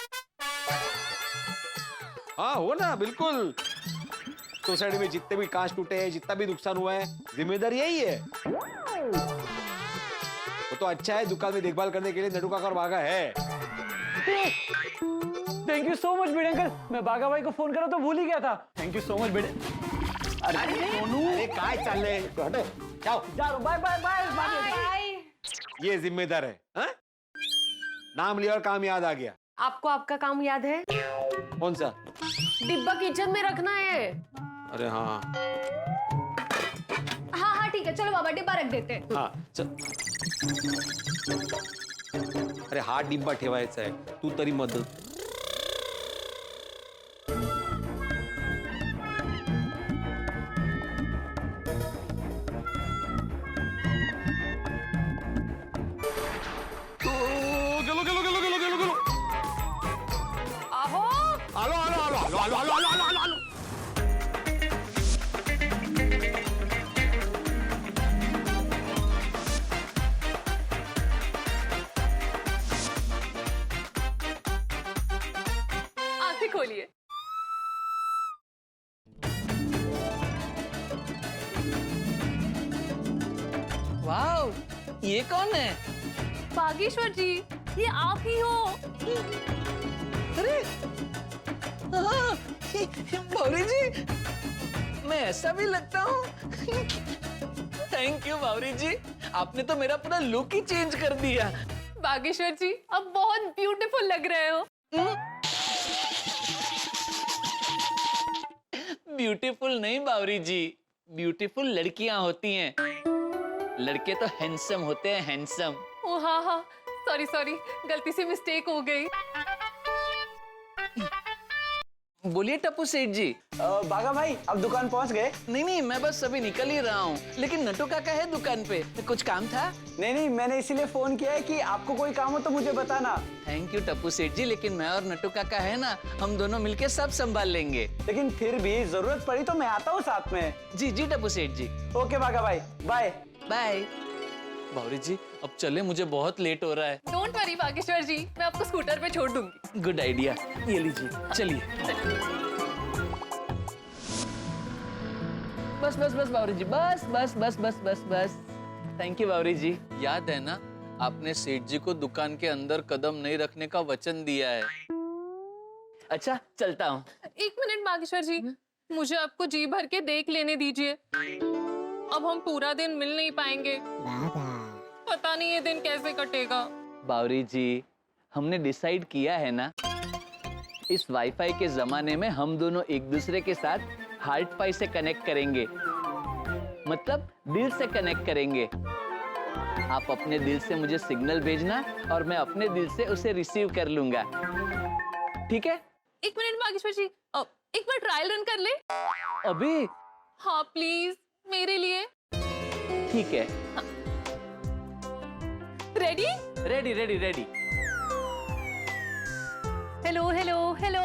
हाँ हो ना, बिल्कुल। सोसाइटी में जितने भी कांच टूटे हैं, जितना भी नुकसान हुआ है, जिम्मेदारी यही है। वो तो अच्छा है, दुकान में देखभाल करने के लिए नटू काका और बागा है। Thank you so much Bhide uncle. मैं बागा भाई को फोन करा तो भूल ही गया था। थैंक यू सो मच भिड़े। अरे सोनू, अरे काय चल रहे? हटो, जाओ। जा रहा हूँ। Bye bye bye bye. ये जिम्मेदार है। हाँ? नाम लिया और काम याद आ गया। आपको आपका काम याद है? कौन सा? डिब्बा किचन में रखना है। अरे हाँ हाँ ठीक है, चलो बाबा डिब्बा रख देते हैं। हाँ चल। अरे हा डिब्बा ठेवायचा आहे, तू तरी मदत। आहो, आलो आलो आलो आलो आलो आलो आलो आलो आलो। आंखें खोलिए। वाह, ये कौन है? बागेश्वर जी, ये आप ही हो। अरे हाँ, बावरी जी, मैं ऐसा भी लगता हूँ? थैंक यू बावरी जी, आपने तो मेरा पूरा लुक ही चेंज कर दिया। बागेश्वर जी, अब बहुत ब्यूटीफुल लग रहे हो। ब्यूटीफुल नहीं बावरी जी, ब्यूटीफुल लड़कियां होती हैं, लड़के तो हैंडसम होते हैं, हैंडसम। ओ हाँ हाँ, सॉरी सॉरी, गलती से मिस्टेक हो गई। बोलिए टप्पू सेठ जी। बागा भाई, अब दुकान पहुंच गए? नहीं नहीं, मैं बस अभी निकल ही रहा हूँ, लेकिन नटू काका है दुकान पे, कुछ काम था? नहीं नहीं, मैंने इसीलिए फोन किया है कि आपको कोई काम हो तो मुझे बताना। थैंक यू टप्पू सेठ जी, लेकिन मैं और नटू काका है ना, हम दोनों मिलके सब संभाल लेंगे। लेकिन फिर भी जरूरत पड़ी तो मैं आता हूँ साथ में। जी जी टप्पू सेठ जी। ओके बागा भाई, बाय बाय। बावरी जी, अब चले, मुझे बहुत लेट हो रहा है। डोंट वरी बागेश्वर जी, मैं आपको स्कूटर पे छोड़ दूंगी। गुड आइडिया, ये लीजिए, चलिए। बस बस बस बावरी जी, बस बस बस बस बस बस। थैंक यू बावरी जी। याद है ना, आपने सेठ जी को दुकान के अंदर कदम नहीं रखने का वचन दिया है। अच्छा, चलता हूँ। एक मिनट बागेश्वर जी, मुझे आपको जी भर के देख लेने दीजिए। अब हम पूरा दिन मिल नहीं पाएंगे, पता नहीं ये दिन कैसे कटेगा। बावरी जी, हमने डिसाइड किया है ना, इस वाईफाई के जमाने में हम दोनों एक दूसरे के साथ हार्ट पाई से कनेक्ट करेंगे, मतलब दिल से कनेक्ट करेंगे। आप अपने दिल से मुझे सिग्नल भेजना और मैं अपने दिल से उसे रिसीव कर लूंगा, ठीक है? एक मिनट बागेश्वर जी, एक बार ट्रायल रन कर ले। अभी? हाँ प्लीज, मेरे लिए। ठीक है। Ready? Ready ready ready. Hello hello hello,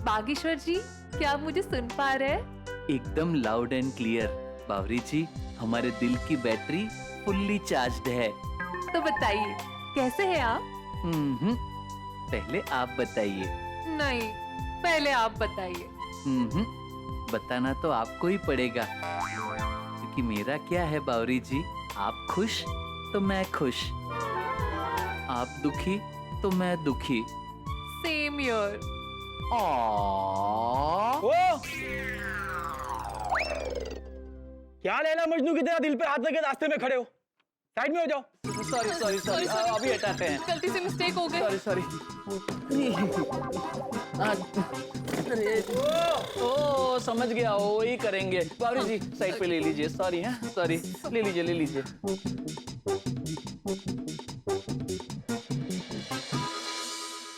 Bageshwar ji, क्या आप मुझे सुन पा रहे हैं? एकदम loud and clear. Bawri ji, हमारे दिल की बैटरी फुल्ली चार्ज्ड है। तो बताइए, कैसे हैं आप? पहले आप बताइए। नहीं, पहले आप बताइए। बताना तो आपको ही पड़ेगा, क्योंकि मेरा क्या है बावरी जी, आप खुश तो मैं खुश, आप दुखी तो मैं दुखी। Same year. क्या लैला मजनू की तरह दिल पे हाथ लगे रास्ते में खड़े हो? साइड में हो जाओ। सॉरी सॉरी सॉरी, अभी हटाते हैं। गलती से मिस्टेक हो गई। सॉरी ओ समझ गया, वही करेंगे। बावरी जी साइड पे ले लीजिए। सॉरी है, सॉरी। ले लीजिए।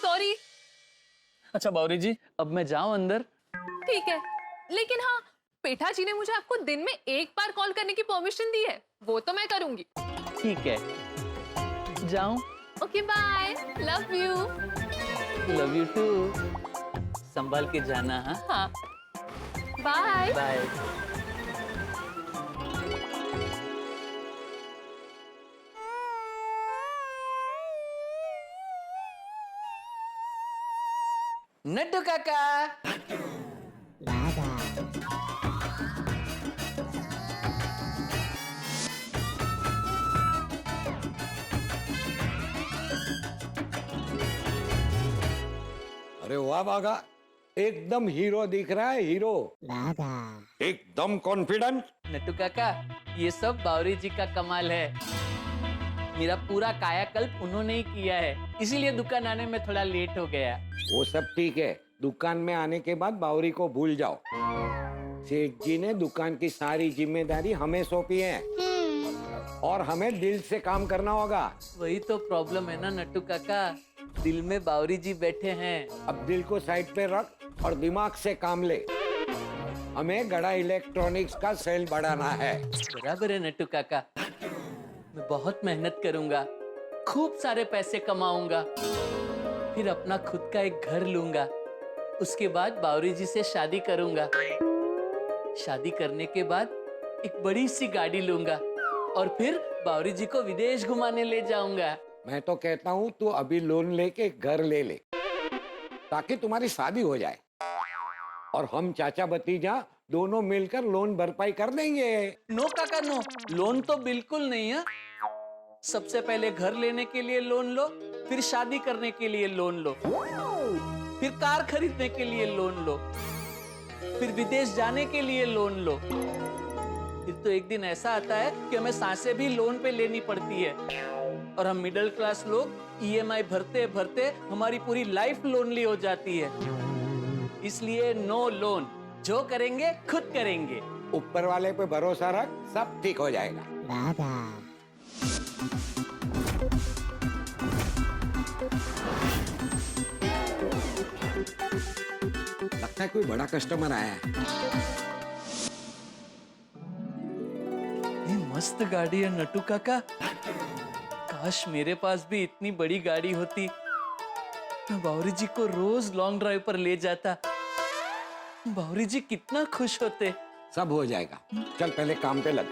सॉरी। अच्छा बावरी जी, अब मैं जाऊं अंदर? ठीक है, लेकिन हाँ, पेठा जी ने मुझे आपको दिन में एक बार कॉल करने की परमिशन दी है, वो तो मैं करूंगी। ठीक है, जाऊं? Okay bye, love you. Love you too. संभाल के जाना। हाँ, बाय बाय। नट्टू काका। अरे वाह बागा, एकदम हीरो दिख रहा है, हीरो। एकदम कॉन्फिडेंट। नट्टू काका, ये सब बावरी जी का कमाल है। मेरा पूरा कायाकल्प उन्होंने ही किया है, इसीलिए दुकान आने में थोड़ा लेट हो गया। वो सब ठीक है, दुकान में आने के बाद बावरी को भूल जाओ। सेठ जी ने दुकान की सारी जिम्मेदारी हमें सौंपी है और हमें दिल से काम करना होगा। वही तो प्रॉब्लम है ना नट्टू काका, दिल में बावरी जी बैठे हैं। अब दिल को साइड पे रख और दिमाग से काम ले। हमें गड़ा इलेक्ट्रॉनिक्स का सेल बढ़ाना है। बराबर है नट्टू काका, मैं बहुत मेहनत करूंगा, खूब सारे पैसे कमाऊंगा, फिर अपना खुद का एक घर लूंगा, उसके बाद बावरी जी से शादी करूंगा। शादी करने के बाद एक बड़ी सी गाड़ी लूंगा और फिर बावरी जी को विदेश घुमाने ले जाऊंगा। मैं तो कहता हूँ तू अभी लोन लेके घर ले ले, ताकि तुम्हारी शादी हो जाए और हम चाचा भतीजा दोनों मिलकर लोन भरपाई कर देंगे। नो काका नो, लोन तो बिल्कुल नहीं है। सबसे पहले घर लेने के लिए लोन लो, फिर शादी करने के लिए लोन लो, फिर कार खरीदने के लिए लोन लो, फिर विदेश जाने के लिए लोन लो। फिर तो एक दिन ऐसा आता है कि हमें सांसें भी लोन पे लेनी पड़ती है और हम मिडिल क्लास लोग ईएमआई भरते भरते हमारी पूरी लाइफ लोनली हो जाती है। इसलिए नो लोन, जो करेंगे खुद करेंगे। ऊपर वाले पे भरोसा रख, सब ठीक हो जाएगा। लगता है कोई बड़ा कस्टमर आया है। ये मस्त गाड़ी है नट्टू काका, काश मेरे पास भी इतनी बड़ी गाड़ी होती, मैं बावरी जी को रोज लॉन्ग ड्राइव पर ले जाता। बावरी जी कितना खुश होते। सब हो जाएगा, चल पहले काम पे लग।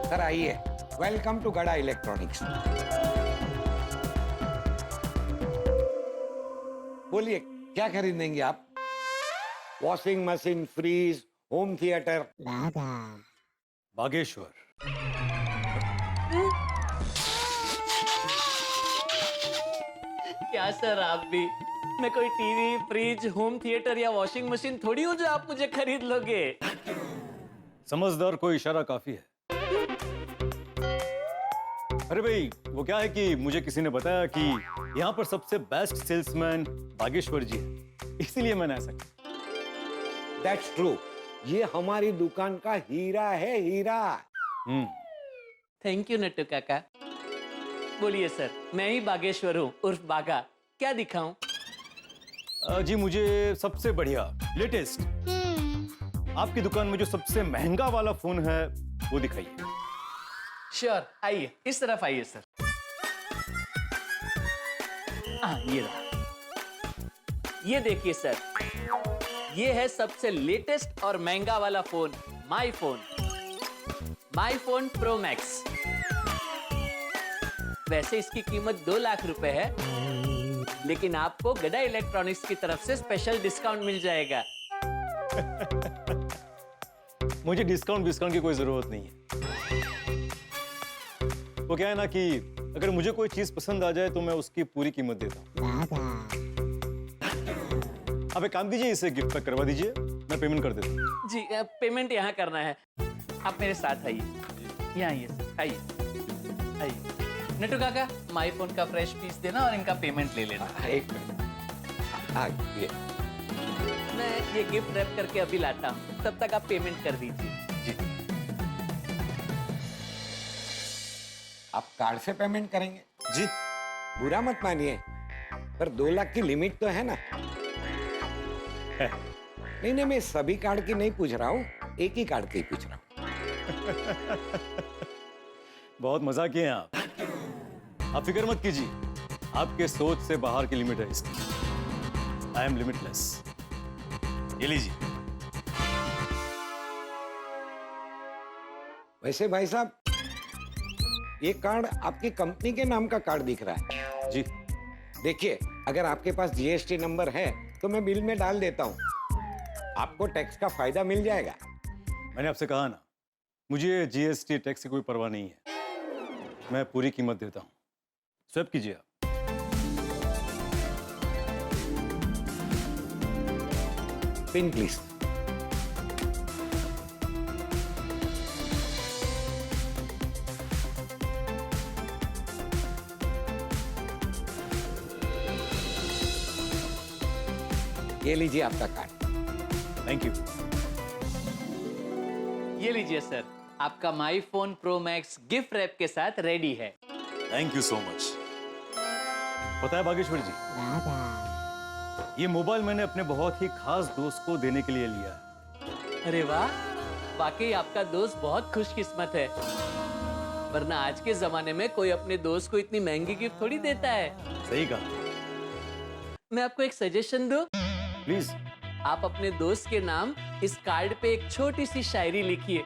सर आइए, वेलकम टू गड़ा इलेक्ट्रॉनिक्स। बोलिए क्या खरीदेंगे आप? Washing machine, fridge, home theatre? Bageshwar. क्या सर आप भी? मैं कोई टीवी, फ्रिज, होम थिएटर या वॉशिंग मशीन थोड़ी हूँ जो आप मुझे खरीद लोगे। समझदार को इशारा काफी है। अरे भाई वो क्या है कि मुझे किसी ने बताया कि यहाँ पर सबसे बेस्ट सेल्समैन बागेश्वर जी है, इसीलिए मैंने ऐसा किया। दैट्स ट्रू, ये हमारी दुकान का हीरा है, हीरा। थैंक यू नट्टू काका। बोलिए सर, मैं ही बागेश्वर हूँ उर्फ बागा, क्या दिखाऊं? जी मुझे सबसे बढ़िया लेटेस्ट आपकी दुकान में जो सबसे महंगा वाला फोन है वो दिखाइए। श्योर, आइए इस तरफ आइए सर। ये रहा, ये देखिए सर, ये है सबसे लेटेस्ट और महंगा वाला फोन, माई फोन प्रो मैक्स। वैसे इसकी कीमत 2 लाख रुपए है, लेकिन आपको गदा इलेक्ट्रॉनिक्स की तरफ से स्पेशल डिस्काउंट मिल जाएगा। मुझे डिस्काउंट की कोई जरूरत नहीं है। वो क्या है ना कि अगर मुझे कोई चीज पसंद आ जाए तो मैं उसकी पूरी कीमत देता हूँ। आप एक काम कीजिए, इसे गिफ्ट पैक करवा दीजिए, मैं पेमेंट कर देता हूँ। जी पेमेंट यहाँ करना है, आप मेरे साथ आइए। यहाँ आइए सर, आइए आइए। नट्टू काका, माई फोन का फ्रेश पीस देना और इनका पेमेंट ले लेना। एक मिनट, ये मैं ये गिफ्ट रैप करके अभी लाता हूँ, तब तक आप पेमेंट कर दीजिए। जी आप कार्ड से पेमेंट करेंगे? जी। बुरा मत मानिए, पर 2 लाख की लिमिट तो है ना? नहीं, मैं सभी कार्ड की नहीं पूछ रहा हूँ, एक ही कार्ड की पूछ रहा हूँ। बहुत मजाक किए हैं आप फिक्र मत कीजिए, आपके सोच से बाहर की लिमिट है इसकी। I am limitless. ये लीजिए। वैसे भाई साहब, ये कार्ड आपकी कंपनी के नाम का कार्ड दिख रहा है। जी देखिए, अगर आपके पास जीएसटी नंबर है तो मैं बिल में डाल देता हूँ, आपको टैक्स का फायदा मिल जाएगा। मैंने आपसे कहा ना, मुझे जीएसटी टैक्स की कोई परवाह नहीं है, मैं पूरी कीमत देता हूँ। स्वैप कीजिए आप। Pin please. ये लीजिए आपका कार्ड। Thank you. ये लीजिए सर, आपका माई phone pro max gift wrap के साथ रेडी है। Thank you so much. पता है बागेश्वर जी, ये मोबाइल मैंने अपने बहुत ही खास दोस्त को देने के लिए लिया है। अरे वाह, वाकई आपका दोस्त बहुत खुशकिस्मत है, वरना आज के जमाने में कोई अपने दोस्त को इतनी महंगी गिफ्ट थोड़ी देता है। सही कहा। मैं आपको एक सजेशन दूं? प्लीज। आप अपने दोस्त के नाम इस कार्ड पे एक छोटी सी शायरी लिखिए,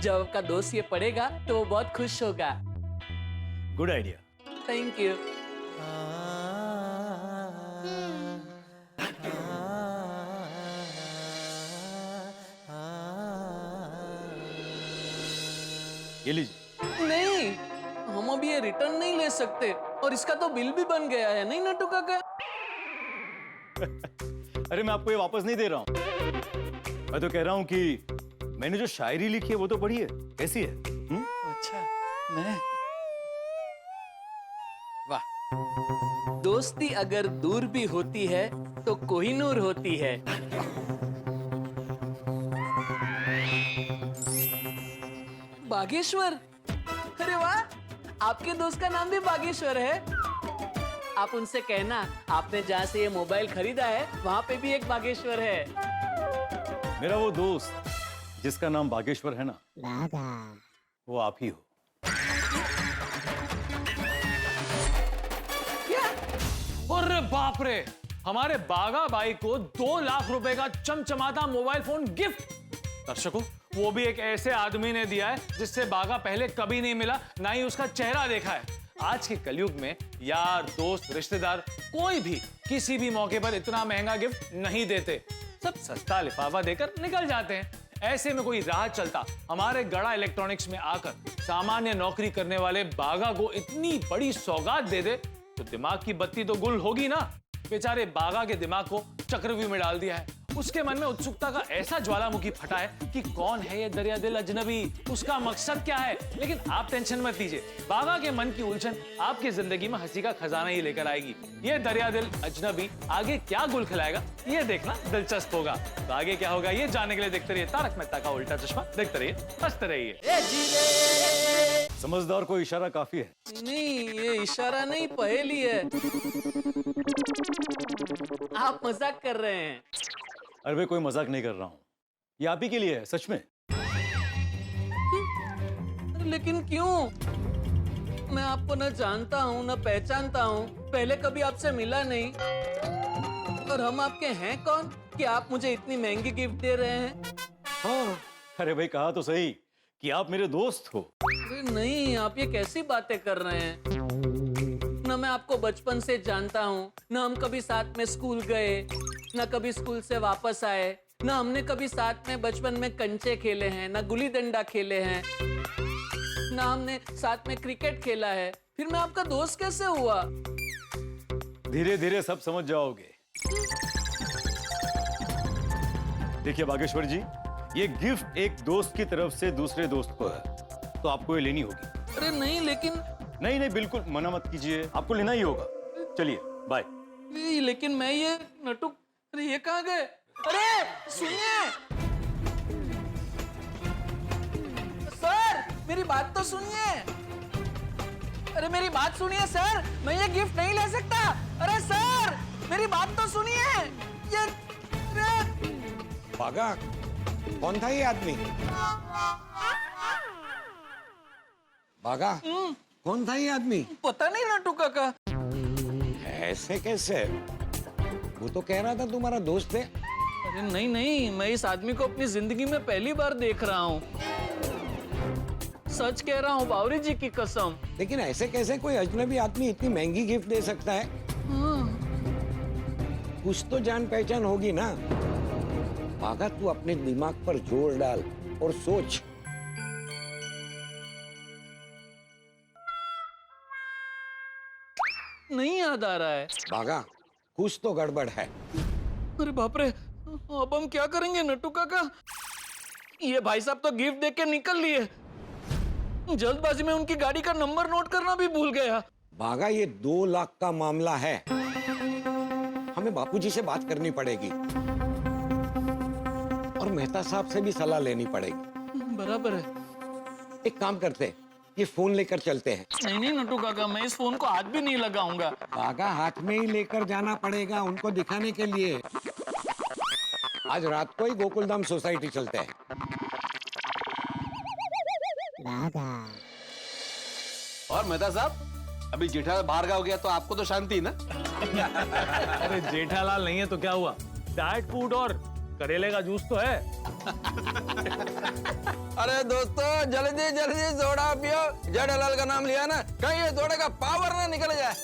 जब आपका दोस्त ये पढ़ेगा तो वो बहुत खुश होगा। Good idea. Thank you. ये लीजिए। नहीं, हम अभी ये रिटर्न नहीं ले सकते, और इसका तो बिल भी बन गया है, नहीं नट्टू काका? अरे मैं आपको ये वापस नहीं दे रहा हूं, मैं तो कह रहा हूं कि मैंने जो शायरी लिखी है वो तो पढ़िए, कैसी है? अच्छा, मैं वाह। दोस्ती अगर दूर भी होती है तो कोहिनूर होती है। बागेश्वर, अरे वाह, आपके दोस्त का नाम भी बागेश्वर है। आप उनसे कहना, आपने जहाँ से ये मोबाइल खरीदा है वहाँ पे भी एक बागेश्वर है। मेरा वो दोस्त जिसका नाम बागेश्वर है ना, वो आप ही हो। अरे बाप रे, हमारे बागा बाई को 2 लाख रुपए का चमचमाता मोबाइल फोन गिफ्ट। दर्शकों, वो भी एक ऐसे आदमी ने दिया है जिससे बागा पहले कभी नहीं मिला, ना ही उसका चेहरा देखा है। आज के कलयुग में यार, दोस्त, रिश्तेदार कोई भी किसी भी मौके पर इतना महंगा गिफ्ट नहीं देते, सब सस्ता लिफाफा देकर निकल जाते हैं। ऐसे में कोई राह चलता हमारे गड़ा इलेक्ट्रॉनिक्स में आकर सामान्य नौकरी करने वाले बागा को इतनी बड़ी सौगात दे दे तो दिमाग की बत्ती तो गुल होगी ना। बेचारे बागा के दिमाग को चक्रव्यूह में डाल दिया है, उसके मन में उत्सुकता का ऐसा ज्वालामुखी फटा है कि कौन है ये दरिया दिल अजनबी, उसका मकसद क्या है। लेकिन आप टेंशन मत लीजिए, बागा के मन की उलझन आपकी जिंदगी में हंसी का खजाना ही लेकर आएगी। ये दरिया दिल अजनबी आगे क्या गुल खिलाएगा ये देखना दिलचस्प होगा। तो आगे क्या होगा ये जानने के लिए देखते रहिए तारक मेहता का उल्टा चश्मा, देखते रहिए हंसते रहिए। समझदार को इशारा काफी है। नहीं, ये इशारा नहीं, पहेली है। आप मजाक कर रहे हैं। अरे भाई कोई मजाक नहीं कर रहा हूँ, ये आप ही के लिए है सच में। लेकिन क्यों? मैं आपको न जानता हूँ न पहचानता हूँ, पहले कभी आपसे मिला नहीं। और हम आपके हैं कौन कि आप मुझे इतनी महंगी गिफ्ट दे रहे हैं? हाँ, अरे भाई कहा तो सही कि आप मेरे दोस्त हो। अरे नहीं, आप ये कैसी बातें कर रहे हैं? न मैं आपको बचपन से जानता हूँ, न हम कभी साथ में स्कूल गए, न कभी स्कूल से वापस आए, न हमने कभी साथ में बचपन में कंचे खेले हैं, न गुल्ली डंडा खेले हैं, न हमने साथ में क्रिकेट खेला है। फिर मैं आपका दोस्त कैसे हुआ? धीरे धीरे सब समझ जाओगे। देखिए बागेश्वर जी, ये गिफ्ट एक दोस्त की तरफ से दूसरे दोस्त को है, तो आपको ये लेनी होगी। अरे नहीं, लेकिन नहीं नहीं बिल्कुल मना मत कीजिए, आपको लेना ही होगा। चलिए बाय। लेकिन मैं ये नटुक, अरे ये कहाँ गए? अरे सुनिए सर, मेरी बात तो सुनिए। अरे मेरी बात सुनिए सर, मैं ये गिफ्ट नहीं ले सकता। अरे सर मेरी बात तो सुनिए। ये बागा, कौन था ये आदमी? बागा, कौन था ये आदमी? पता नहीं नटू काका। ऐसे कैसे? वो तो कह रहा था तुम्हारा दोस्त है। अरे नहीं नहीं, मैं इस आदमी को अपनी जिंदगी में पहली बार देख रहा हूँ। सच कह रहा हूँ बावरी जी की कसम। लेकिन ऐसे कैसे कोई अजनबी आदमी इतनी महंगी गिफ्ट दे सकता है? कुछ तो जान पहचान होगी ना। बागा, तू अपने दिमाग पर जोर डाल और सोच। नहीं याद आ रहा है। बागा, कुछ तो गड़बड़ है। अरे बाप रे, अब हम क्या करेंगे नट्टू काका? ये भाई साहब तो गिफ्ट देके निकल लिए, जल्दबाजी में उनकी गाड़ी का नंबर नोट करना भी भूल गया। बागा, ये 2 लाख का मामला है, हमें बापूजी से बात करनी पड़ेगी और मेहता साहब से भी सलाह लेनी पड़ेगी। बराबर है। एक काम करते हैं, ये फोन लेकर चलते हैं। नहीं नहीं नट्टू काका, मैं इस फोन को हाथ भी नहीं लगाऊंगा। बागा, हाथ में ही लेकर जाना पड़ेगा उनको दिखाने के लिए। आज रात को ही गोकुलधाम सोसाइटी चलते हैं। और मेहता साहब, अभी जेठालाल बाहर का हो गया तो आपको तो शांति ना? अरे जेठालाल नहीं है तो क्या हुआ, डाइट फूड और करेले का जूस तो है। अरे दोस्तों, जल्दी जल्दी सोडा पियो। जेठालाल का नाम लिया ना, कहीं ये सोडे का पावर ना निकल जाए।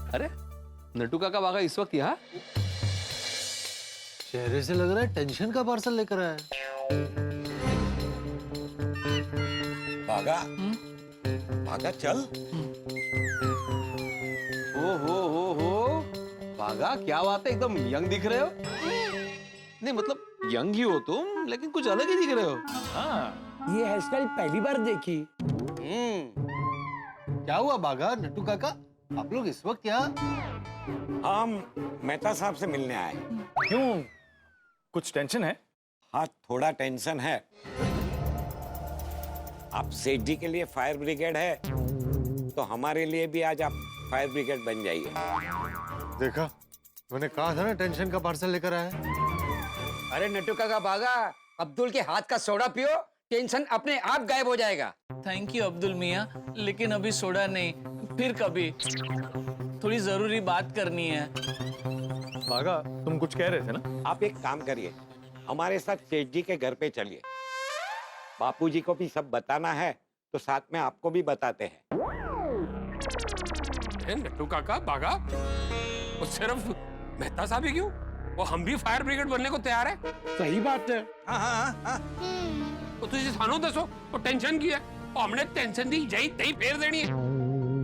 अरे नट्टू काका बागा इस वक्त यहाँ? चेहरे से लग रहा है टेंशन का पार्सल लेकर आया है। बागा, बागा चल। हो बागा, क्या बात है, एकदम यंग दिख रहे हो। नहीं मतलब यंग ही हो तुम, लेकिन कुछ अलग ही दिख रहे हो। हाँ, ये हेयर स्टाइल पहली बार देखी। क्या हुआ बागा, नट्टू काका, आप लोग इस वक्त यहाँ? हम मेहता साहब से मिलने आए। क्यों, कुछ टेंशन है? हाँ, थोड़ा टेंशन है। आप सेठ जी के लिए फायर ब्रिगेड है, तो हमारे लिए भी आज आप फायर ब्रिगेड बन जाइए। देखा, मैंने कहा था ना टेंशन का पार्सल लेकर आया। अरे नट्टू काका बागा, अब्दुल के हाथ का सोडा पियो, टेंशन अपने आप गायब हो जाएगा। थैंक यू अब्दुल मियाँ, लेकिन अभी सोडा नहीं, फिर कभी। थोड़ी जरूरी बात करनी है। बागा, तुम कुछ कह रहे थे ना? आप एक काम करिए, हमारे साथ सेठ जी के घर पे चलिए। बापूजी को भी सब बताना है, तो साथ में आपको भी बताते हैं। नट्टू काका बागा, वो सिर्फ मेहता साहब ही क्यों, वो हम भी फायर ब्रिगेड बनने को तैयार है। सही बात है। तो तुझे थानो दसो, वो टेंशन की है, और हमने टेंशन दी जही तही फेर देनी है।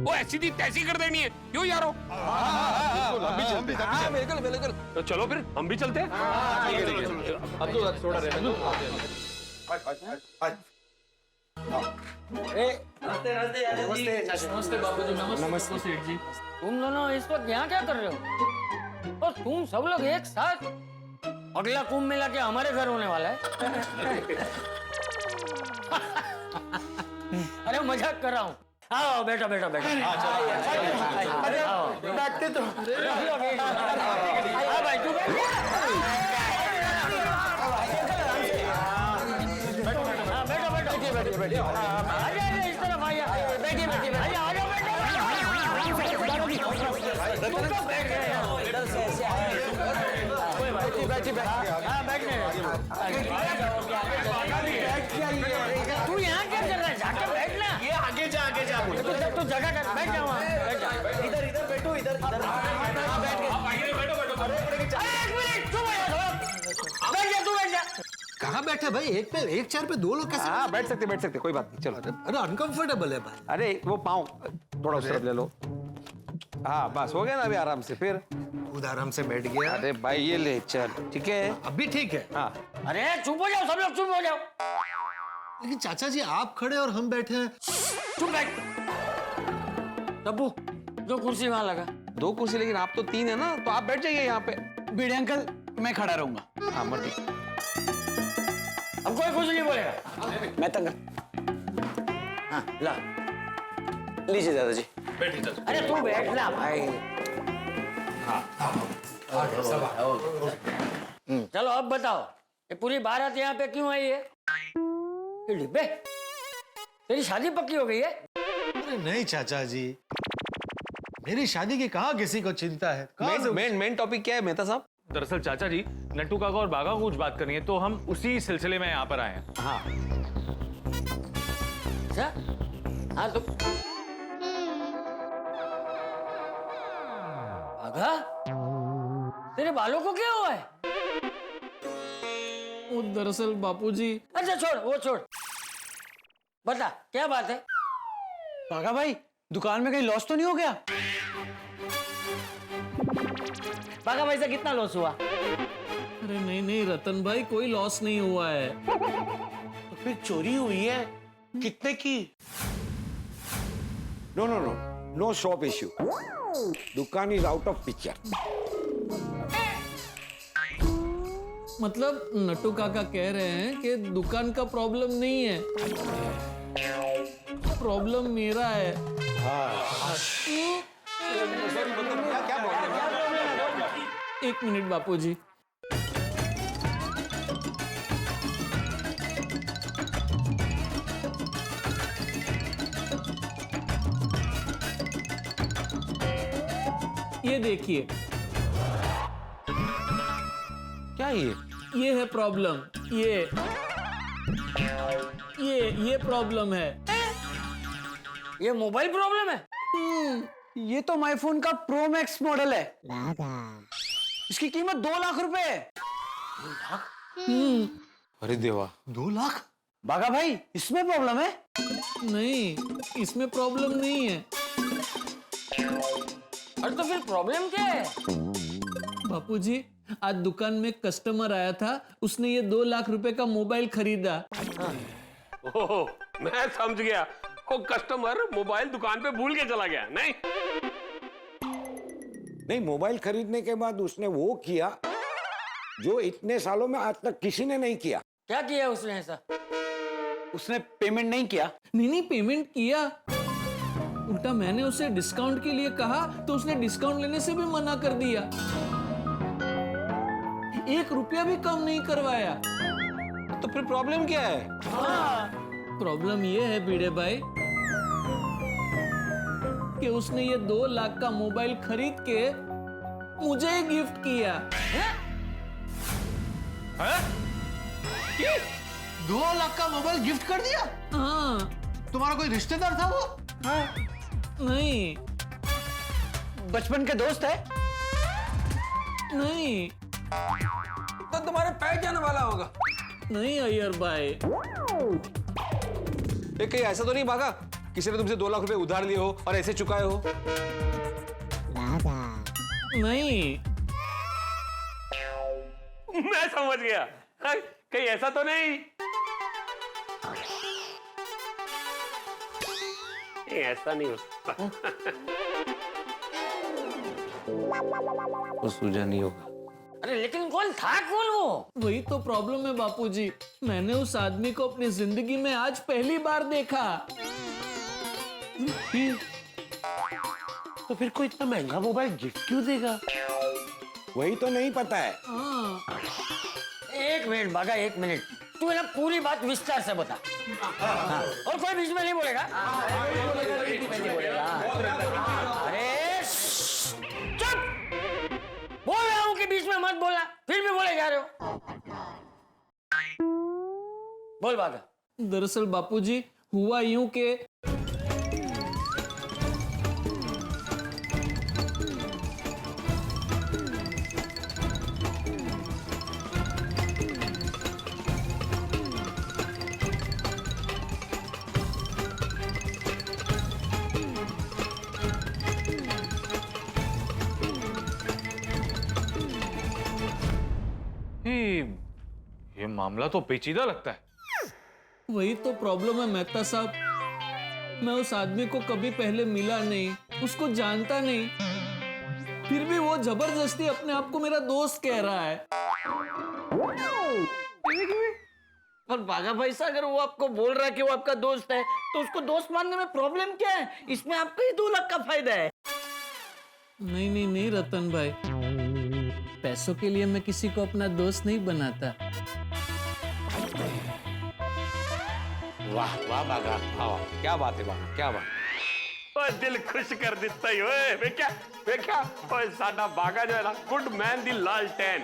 वो ऐसी थी तैसी कर देनी है, क्यों यारो? बिल्कुल बिल्कुल। तो चलो फिर हम भी चलते हैं। अब तो थोड़ा रहे। नमस्ते बाबूजी। नमस्ते सेठ जी। तुम दोनों इस वक्त यहाँ क्या कर रहे हो? और तुम सब लोग एक साथ? अगला कुंभ मेला क्या हमारे घर होने वाला है? अरे मजाक कर रहा हूँ। आओ बैठो बैठो बैठो। बैठते तो भाई तू बैठो बैठो बैठिए बैठिए आइए इस तरफ आइए बैठिए बैठिए आइए आ जाओ तू यहाँ क्या कर रहा है? जाके बैठना। ये आगे जा तू जगह कर बैठ जा वहाँ इधर इधर बैठो इधर बैठ जा। कहाँ बैठे भाई? एक चेयर पे 2 लोग कैसे? हाँ बैठ सकते कोई बात नहीं, चलो। अरे अनकंफर्टेबल है भाई। अरे वो पाँव थोड़ा उस तरफ ले लो। हाँ बस हो गया ना अभी आराम से। फिर खुद आराम से बैठ गया। अरे भाई ये ले चल, ठीक है अभी ठीक है। हाँ अरे चुप हो जाओ सब लोग, चुप हो जाओ। लेकिन चाचा जी आप खड़े और हम बैठे हैं। चुप बैठ। तब्बू जो कुर्सी वहां लगा। 2 कुर्सी, लेकिन आप तो 3 है ना, तो आप बैठ जाइए यहाँ पे। भिड़े अंकल मैं खड़ा रहूंगा। हाँ मत ठीक। अब कोई कुछ नहीं बोलेगा। मैं तंग। हाँ ला लीजिए दादाजी। अरे तू बैठ ना भाई। चलो अब बताओ ये पूरी बारात यहाँ पे क्यों आई है? ये डिब्बे तेरी शादी पक्की हो गई है? अरे नहीं चाचा जी, मेरी शादी की कहाँ किसी को चिंता है। मेन टॉपिक क्या है मेहता साहब? दरअसल चाचा जी नट्टू काका और बागा को कुछ बात करनी है, तो हम उसी सिलसिले में यहाँ पर आए हैं। हाँ अच्छा हाँ तो बागा तेरे बालों को क्या हुआ है? वो दरअसल बापूजी। अच्छा छोड़ वो छोड़, बता क्या बात है? बागा भाई दुकान में कहीं लॉस तो नहीं हो गया? बागा भाई से कितना लॉस हुआ? अरे नहीं रतन भाई कोई लॉस नहीं हुआ है। तो फिर चोरी हुई है, कितने की? नो शॉप इश्यू, दुकान इज आउट ऑफ पिक्चर। मतलब नट्टू काका कह रहे हैं कि दुकान का प्रॉब्लम नहीं है, प्रॉब्लम मेरा है। एक मिनट बापूजी। ये देखिए, क्या ये है प्रॉब्लम। ये प्रॉब्लम है। ये मोबाइल प्रॉब्लम है? ये तो माई फोन का प्रो मैक्स मॉडल है। इसकी कीमत 2 लाख रुपए है। अरे देवा, 2 लाख? बागा भाई इसमें प्रॉब्लम है? नहीं इसमें प्रॉब्लम नहीं है। अरे तो फिर प्रॉब्लम क्या है? बापूजी आज दुकान में कस्टमर आया था, उसने ये 2 लाख रुपए का मोबाइल खरीदा। ओह मैं समझ गया, वो कस्टमर मोबाइल दुकान पे भूल के चला गया। नहीं, मोबाइल खरीदने के बाद उसने वो किया जो इतने सालों में आज तक किसी ने नहीं किया। क्या किया उसने ऐसा? उसने पेमेंट नहीं किया। नहीं पेमेंट किया, उल्टा मैंने उसे डिस्काउंट के लिए कहा तो उसने डिस्काउंट लेने से भी मना कर दिया। 1 रुपया भी कम नहीं करवाया। तो फिर प्रॉब्लम क्या है? प्रॉब्लम ये है भिड़े भाई कि उसने ये 2 लाख का मोबाइल खरीद के मुझे गिफ्ट किया। 2 लाख का मोबाइल गिफ्ट कर दिया? हाँ। तुम्हारा कोई रिश्तेदार था वो? नहीं। बचपन के दोस्त है? नहीं। तो तुम्हारे पहचान वाला होगा। नहीं अय्यर भाई। कहीं ऐसा तो नहीं भागा किसी ने तुमसे 2 लाख रुपए उधार लिए हो और ऐसे चुकाए हो? नहीं, मैं समझ गया। कहीं ऐसा तो नहीं? ऐसा नहीं हो सकता। वो सूझा नहीं होगा। अरे लेकिन कौन था, कौन वो? वही तो प्रॉब्लम है बापूजी। मैंने उस आदमी को अपनी जिंदगी में आज पहली बार देखा। तो फिर कोई इतना महंगा मोबाइल गिफ्ट क्यों देगा? वही तो नहीं पता है। एक मिनट बागा, एक मिनट। तू है ना पूरी बात विस्तार से बता। हाँ। और कोई बीच में नहीं बोलेगा। अरे चुप! बोल रहा हूँ कि बीच में मत बोलना, फिर भी बोले जा रहे हो। बोल बागा। दरअसल बापूजी हुआ यूं के ये मामला तो पेचीदा लगता है। वही तो प्रॉब्लम है मेहता साहब। मैं उस आदमी को कभी पहले मिला नहीं, उसको जानता नहीं, फिर भी वो जबरदस्ती अपने आप को मेरा दोस्त कह रहा है। पर बागा भाई साहब, अगर वो आपको बोल रहा है कि वो आपका दोस्त है, तो उसको दोस्त मानने में प्रॉब्लम क्या है? इसमें आपका ही 2 लाख का फायदा है। नहीं नहीं नहीं रतन भाई, पैसों के लिए मैं किसी को अपना दोस्त नहीं बनाता। वाह वाह बागा, वाह, क्या बात है बागा, क्या बात। ओए दिल खुश कर देता ही। ओए वे क्या ओए साडा बागा जो है ना, गुड मैन दी लालटेन,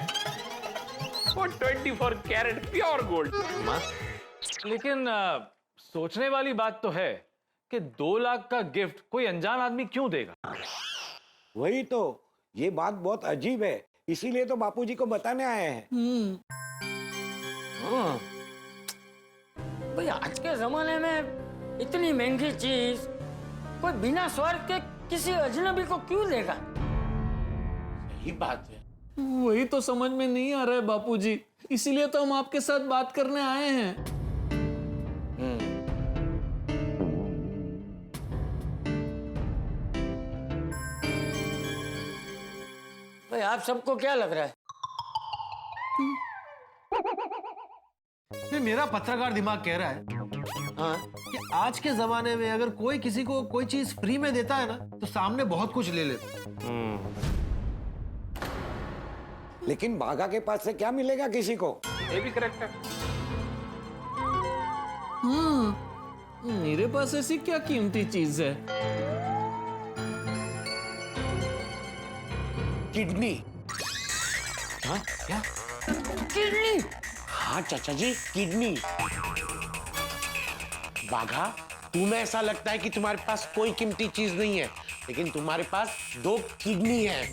वो 24 कैरेट प्योर गोल्ड। लेकिन सोचने वाली बात तो है कि 2 लाख का गिफ्ट कोई अनजान आदमी क्यों देगा? वही तो, ये बात बहुत अजीब है, इसीलिए तो बापूजी को बताने आए हैं। हाँ। भाई आज के जमाने में इतनी महंगी चीज कोई बिना स्वार्थ के किसी अजनबी को क्यों देगा? सही बात है। वही तो समझ में नहीं आ रहा है बापूजी, इसीलिए तो हम आपके साथ बात करने आए हैं। भाई आप सबको क्या लग रहा है? मेरा पत्रकार दिमाग कह रहा है कि आज के जमाने में अगर कोई किसी को कोई चीज फ्री में देता है ना, तो सामने बहुत कुछ ले लेता है। लेकिन बागा के पास से क्या मिलेगा किसी को? ये भी करेक्ट है। हाँ, मेरे पास ऐसी क्या कीमती चीज है? किडनी। हाँ क्या? किडनी? हाँ चाचा जी, किडनी। बागा, तुम्हें ऐसा लगता है कि तुम्हारे पास कोई कीमती चीज नहीं है, लेकिन तुम्हारे पास 2 किडनी है।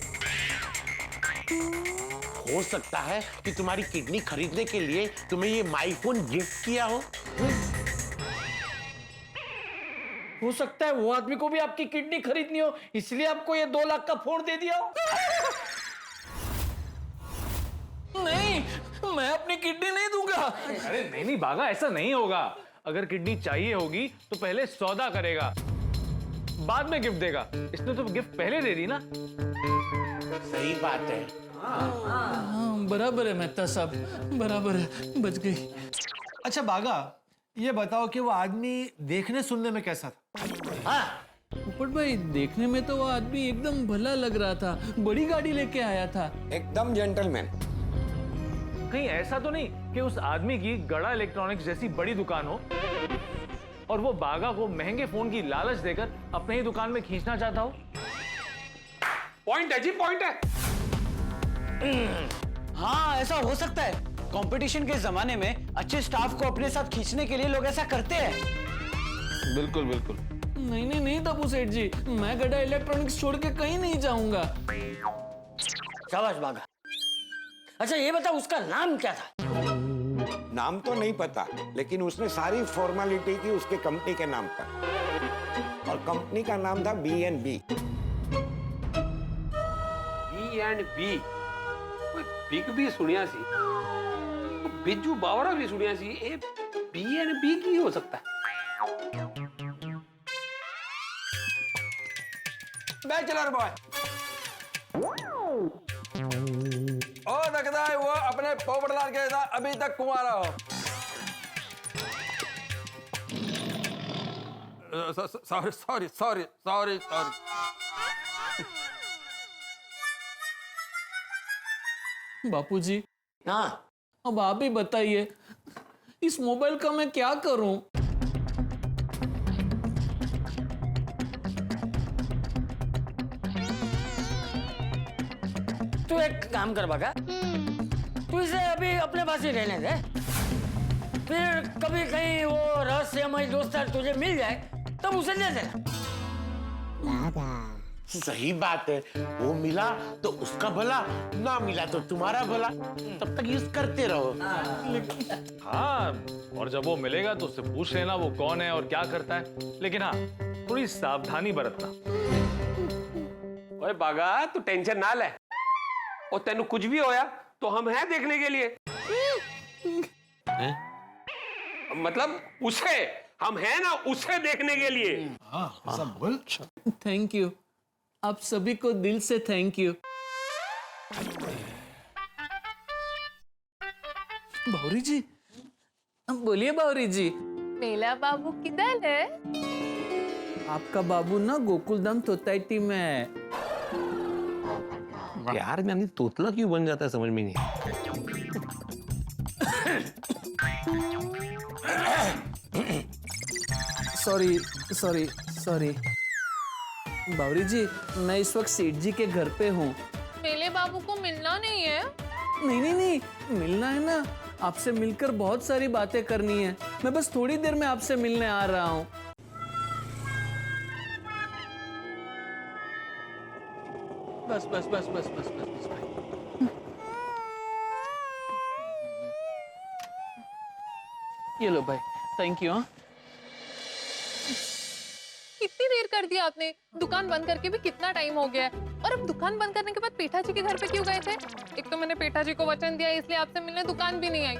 हो सकता है कि तुम्हारी किडनी खरीदने के लिए तुम्हें ये माईफोन गिफ्ट किया हो सकता है वो आदमी को भी आपकी किडनी खरीदनी हो, इसलिए आपको ये 2 लाख का फोन दे दिया हो। नहीं, मैं अपनी किडनी नहीं दूंगा। अरे नहीं नहीं बागा, ऐसा नहीं होगा। अगर किडनी चाहिए होगी तो पहले सौदा करेगा, बाद में गिफ्ट देगा। इसने तो गिफ्ट पहले दे दी ना। सही बात है। हाँ, बराबर है मेहता साहब, बराबर है, बच गई। अच्छा बागा, ये बताओ कि वो आदमी देखने सुनने में कैसा था? हाँ पोपट भाई, देखने में तो वो आदमी एकदम भला लग रहा था, बड़ी गाड़ी लेके आया था, एकदम जेंटलमैन। कहीं ऐसा तो नहीं कि उस आदमी की गड़ा इलेक्ट्रॉनिक्स जैसी बड़ी दुकान हो और वो बागा को महंगे फोन की लालच देकर अपने ही दुकान में खींचना चाहता हो? पॉइंट है जी, पॉइंट है। हाँ ऐसा हो सकता है। कंपटीशन के जमाने में अच्छे स्टाफ को अपने साथ खींचने के लिए लोग ऐसा करते हैं। बिल्कुल बिल्कुल। नहीं नहीं नहीं तपू सेठ जी, मैं गड़ा इलेक्ट्रॉनिक्स छोड़ के कहीं नहीं जाऊंगा। शाबाश बागा। अच्छा ये बता, उसका नाम क्या था? नाम तो नहीं पता, लेकिन उसने सारी फॉर्मेलिटी की उसके कंपनी के नाम पर। कंपनी का नाम था B&B। B&B कोई बिग भी सुनिया सी, बिजू बावरा भी सुनिया सी, ये B&B की हो सकता है। बैचलर बॉय ओ लगता है वो अपने पोपटलाल के साथ अभी तक कुंवारा हो। Sorry sorry sorry sorry sorry. बापूजी, हाँ अब आप ही बताइए, इस मोबाइल का मैं क्या करूं? तू एक काम कर बागा, तू इसे अभी अपने पास ही रहने दे। फिर कभी कहीं वो रहस्यमय दोस्त तुझे मिल जाए तब उसे दे देना। सही बात है, वो मिला तो उसका भला, ना मिला तो तुम्हारा भला, तब तक यूज करते रहो। हाँ, और जब वो मिलेगा तो उससे पूछ लेना वो कौन है और क्या करता है, लेकिन हाँ थोड़ी सावधानी बरतना। ओए बागा, तू टेंशन ना ले, और तेनु कुछ भी होया तो हम हैं देखने के लिए। मतलब उसे, हम हैं ना उसे देखने के लिए। बोल। थैंक यू, आप सभी को दिल से थैंक यू। बावरी जी, बोलिए बावरी जी। मेरा बाबू किधर है? आपका बाबू ना गोकुलधाम सोसाइटी में है। यार मैं तोतला क्यों बन जाता है समझ में नहीं। सॉरी सॉरी सॉरी बावरी जी, मैं इस वक्त सेठ जी के घर पे हूँ। मेरे बाबू को मिलना नहीं है? नहीं नहीं नहीं, मिलना है ना, आपसे मिलकर बहुत सारी बातें करनी है। मैं बस थोड़ी देर में आपसे मिलने आ रहा हूँ। बस बस बस बस बस बस बस भाई। ये लो भाई, थैंक यू। कितनी देर कर दी आपने? दुकान बंद करके भी कितना टाइम हो गया है, और अब दुकान बंद करने के बाद पेठा जी के घर पे क्यों गए थे? एक तो मैंने पेठा जी को वचन दिया इसलिए आपसे मिलने दुकान भी नहीं आई।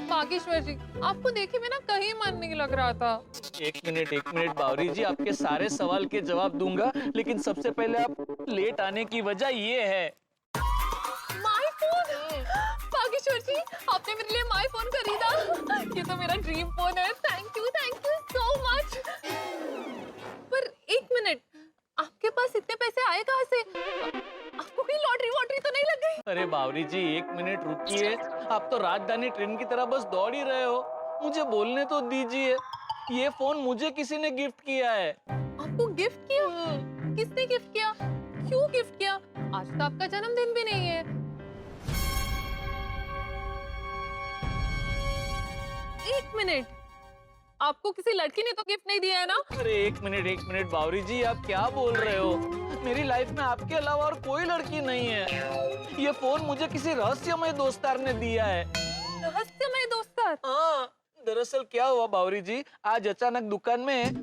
बागेश्वर जी, आपको देखे बिना कहीं मन नहीं लग रहा था। एक मिनट बावरी जी, आपके सारे सवाल के जवाब दूंगा, लेकिन सबसे पहले आप लेट आने की वजह ये है। My phone! बागेश्वर जी, आपने मेरे लिए माई फोन खरीदा। ये तो मेरा ड्रीम फोन है। Thank you so much. पर एक मिनट, आपके पास इतने पैसे आए कहाँ से? आपको कोई लॉटरी वॉटरी तो नहीं लग गई? अरे बावरी जी, एक मिनट रुकिए, आप तो राजधानी ट्रेन की तरह बस दौड़ ही रहे हो, मुझे बोलने तो दीजिए। ये फोन मुझे किसी ने गिफ्ट किया है। आपको गिफ्ट किया? किसने गिफ्ट किया? क्यों गिफ्ट किया? आज तो आपका जन्मदिन भी नहीं है। एक मिनट, आपको किसी लड़की ने तो गिफ्ट नहीं दिया है ना? अरे एक मिनट बावरी जी, आप क्या बोल रहे हो? मेरी लाइफ में आपके अलावा और कोई लड़की नहीं है। ये फोन मुझे किसी रहस्यमय दोस्तार ने दिया है। रहस्यमय दोस्तार? हाँ, दरअसल क्या हुआ बावरी जी, आज अचानक दुकान में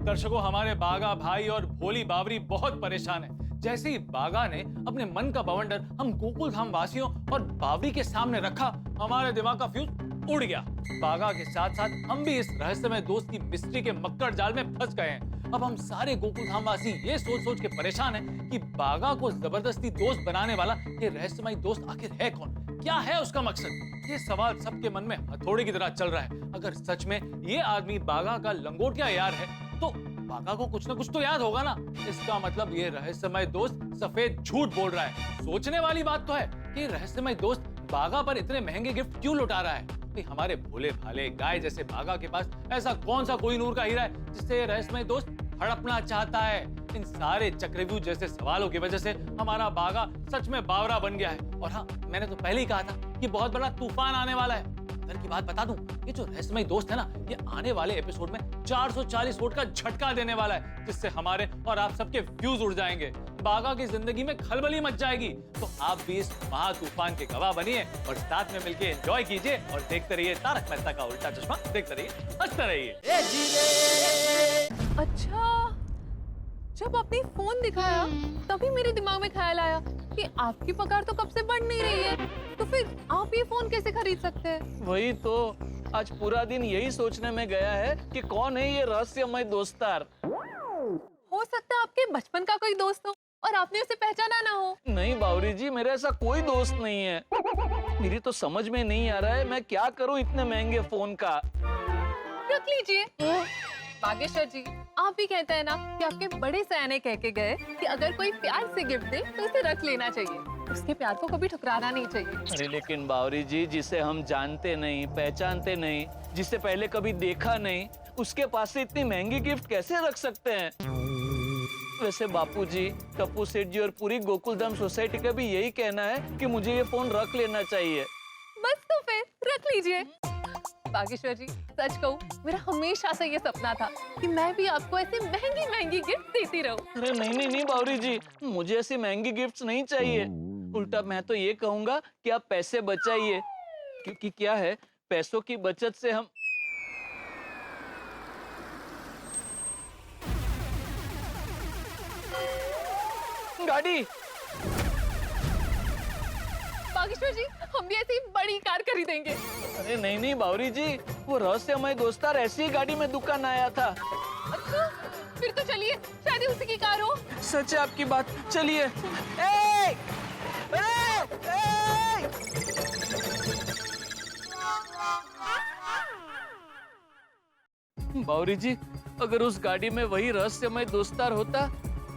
दर्शकों, हमारे बागा भाई और भोली बावरी बहुत परेशान है। जैसे ही बागा ने अपने मन का बवंडर हम गोकुल धाम वासियों और बावरी के सामने रखा, हमारे दिमाग का फ्यूज उड़ गया। बागा के साथ साथ हम भी इस रहस्यमय दोस्त की मिस्ट्री के मक्कड़ जाल में फंस गए हैं। अब हम सारे गोकुल धाम वासी ये सोच सोच के परेशान हैं कि बागा को जबरदस्ती दोस्त बनाने वाला ये रहस्यमय दोस्त आखिर है कौन, क्या है उसका मकसद। ये सवाल सबके मन में हथौड़े की तरह चल रहा है। अगर सच में ये आदमी बागा का लंगोटिया यार है तो बागा को कुछ ना कुछ तो याद होगा ना। इसका मतलब ये रहस्यमय दोस्त सफेद झूठ बोल रहा है। सोचने वाली बात तो है कि रहस्यमय दोस्त बागा पर इतने महंगे गिफ्ट क्यों लुटा रहा है। हमारे भोले भाले गाय जैसे बागा के पास ऐसा कौन सा कोई नूर का हीरा है जिससे ये रहस्यमय दोस्त हड़पना चाहता है। इन सारे चक्रव्यूह जैसे सवालों की वजह से हमारा बागा सच में बावरा बन गया है। और हाँ, मैंने तो पहले ही कहा था कि बहुत बड़ा तूफान आने वाला है। अंदर की बात बता दूं, ये जो रहस्यमय दोस्त है ना, ये आने वाले एपिसोड में 440 वोट का झटका देने वाला है, जिससे हमारे और आप सबके व्यूज उड़ जाएंगे, बागा की जिंदगी में खलबली मच जाएगी। तो आप भी इस महा तूफान के गवाह बनिए और साथ में मिलकर एंजॉय कीजिए और देखते रहिए तारक मेहता का उल्टा चश्मा, देखते रहिए, हंसते रहिए। अच्छा, जब आपने फोन दिखाया तभी मेरे दिमाग में ख्याल आया कि आपकी पगार तो कब से बढ़ नहीं रही है, तो फिर आप ये फोन कैसे खरीद सकते हैं? वही तो आज पूरा दिन यही सोचने में गया है कि कौन है ये रहस्यमय दोस्तार। हो सकता है आपके बचपन का कोई दोस्त हो और आपने उसे पहचाना ना हो। नहीं बावरी जी, मेरा ऐसा कोई दोस्त नहीं है। मेरी तो समझ में नहीं आ रहा है मैं क्या करूं इतने महंगे फोन का। रख लीजिए। बागेश्वर जी, आप भी कहते हैं ना कि आपके बड़े सयाने कह के गए कि अगर कोई प्यार से गिफ्ट दे तो उसे रख लेना चाहिए, उसके प्यार को कभी ठुकराना नहीं चाहिए। अरे लेकिन बावरी जी, जिसे हम जानते नहीं, पहचानते नहीं, जिसे पहले कभी देखा नहीं, उसके पास से इतनी महंगी गिफ्ट कैसे रख सकते हैं? वैसे बापूजी, टप्पू सेठ जी और पूरी गोकुलधाम सोसाइटी का भी यही कहना है कि मुझे ये फोन रख लेना चाहिए। बस तो फिर रख लीजिए। बागेश्वर जी, सच कहूँ, मेरा हमेशा से ये सपना था कि मैं भी आपको ऐसी महंगी महंगी गिफ्ट देती रहूं। अरे नहीं नहीं नहीं बावरी जी, मुझे ऐसी महंगी गिफ्ट्स नहीं चाहिए। उल्टा मैं तो ये कहूंगा कि आप पैसे बचाइए, क्योंकि क्या है, पैसों की बचत से हम गाड़ी। बागेश्वर जी, हम भी ऐसी बड़ी कार खरीदेंगे। अरे नहीं नहीं बावरी जी, वो रहस्यमय दोस्तार ऐसी ही गाड़ी में दुकान आया था। अच्छा, फिर तो चलिए, शायद ही उसी की कार हो। सच है आपकी बात, चलिए। बावरी जी, अगर उस गाड़ी में वही रहस्यमय दोस्तार होता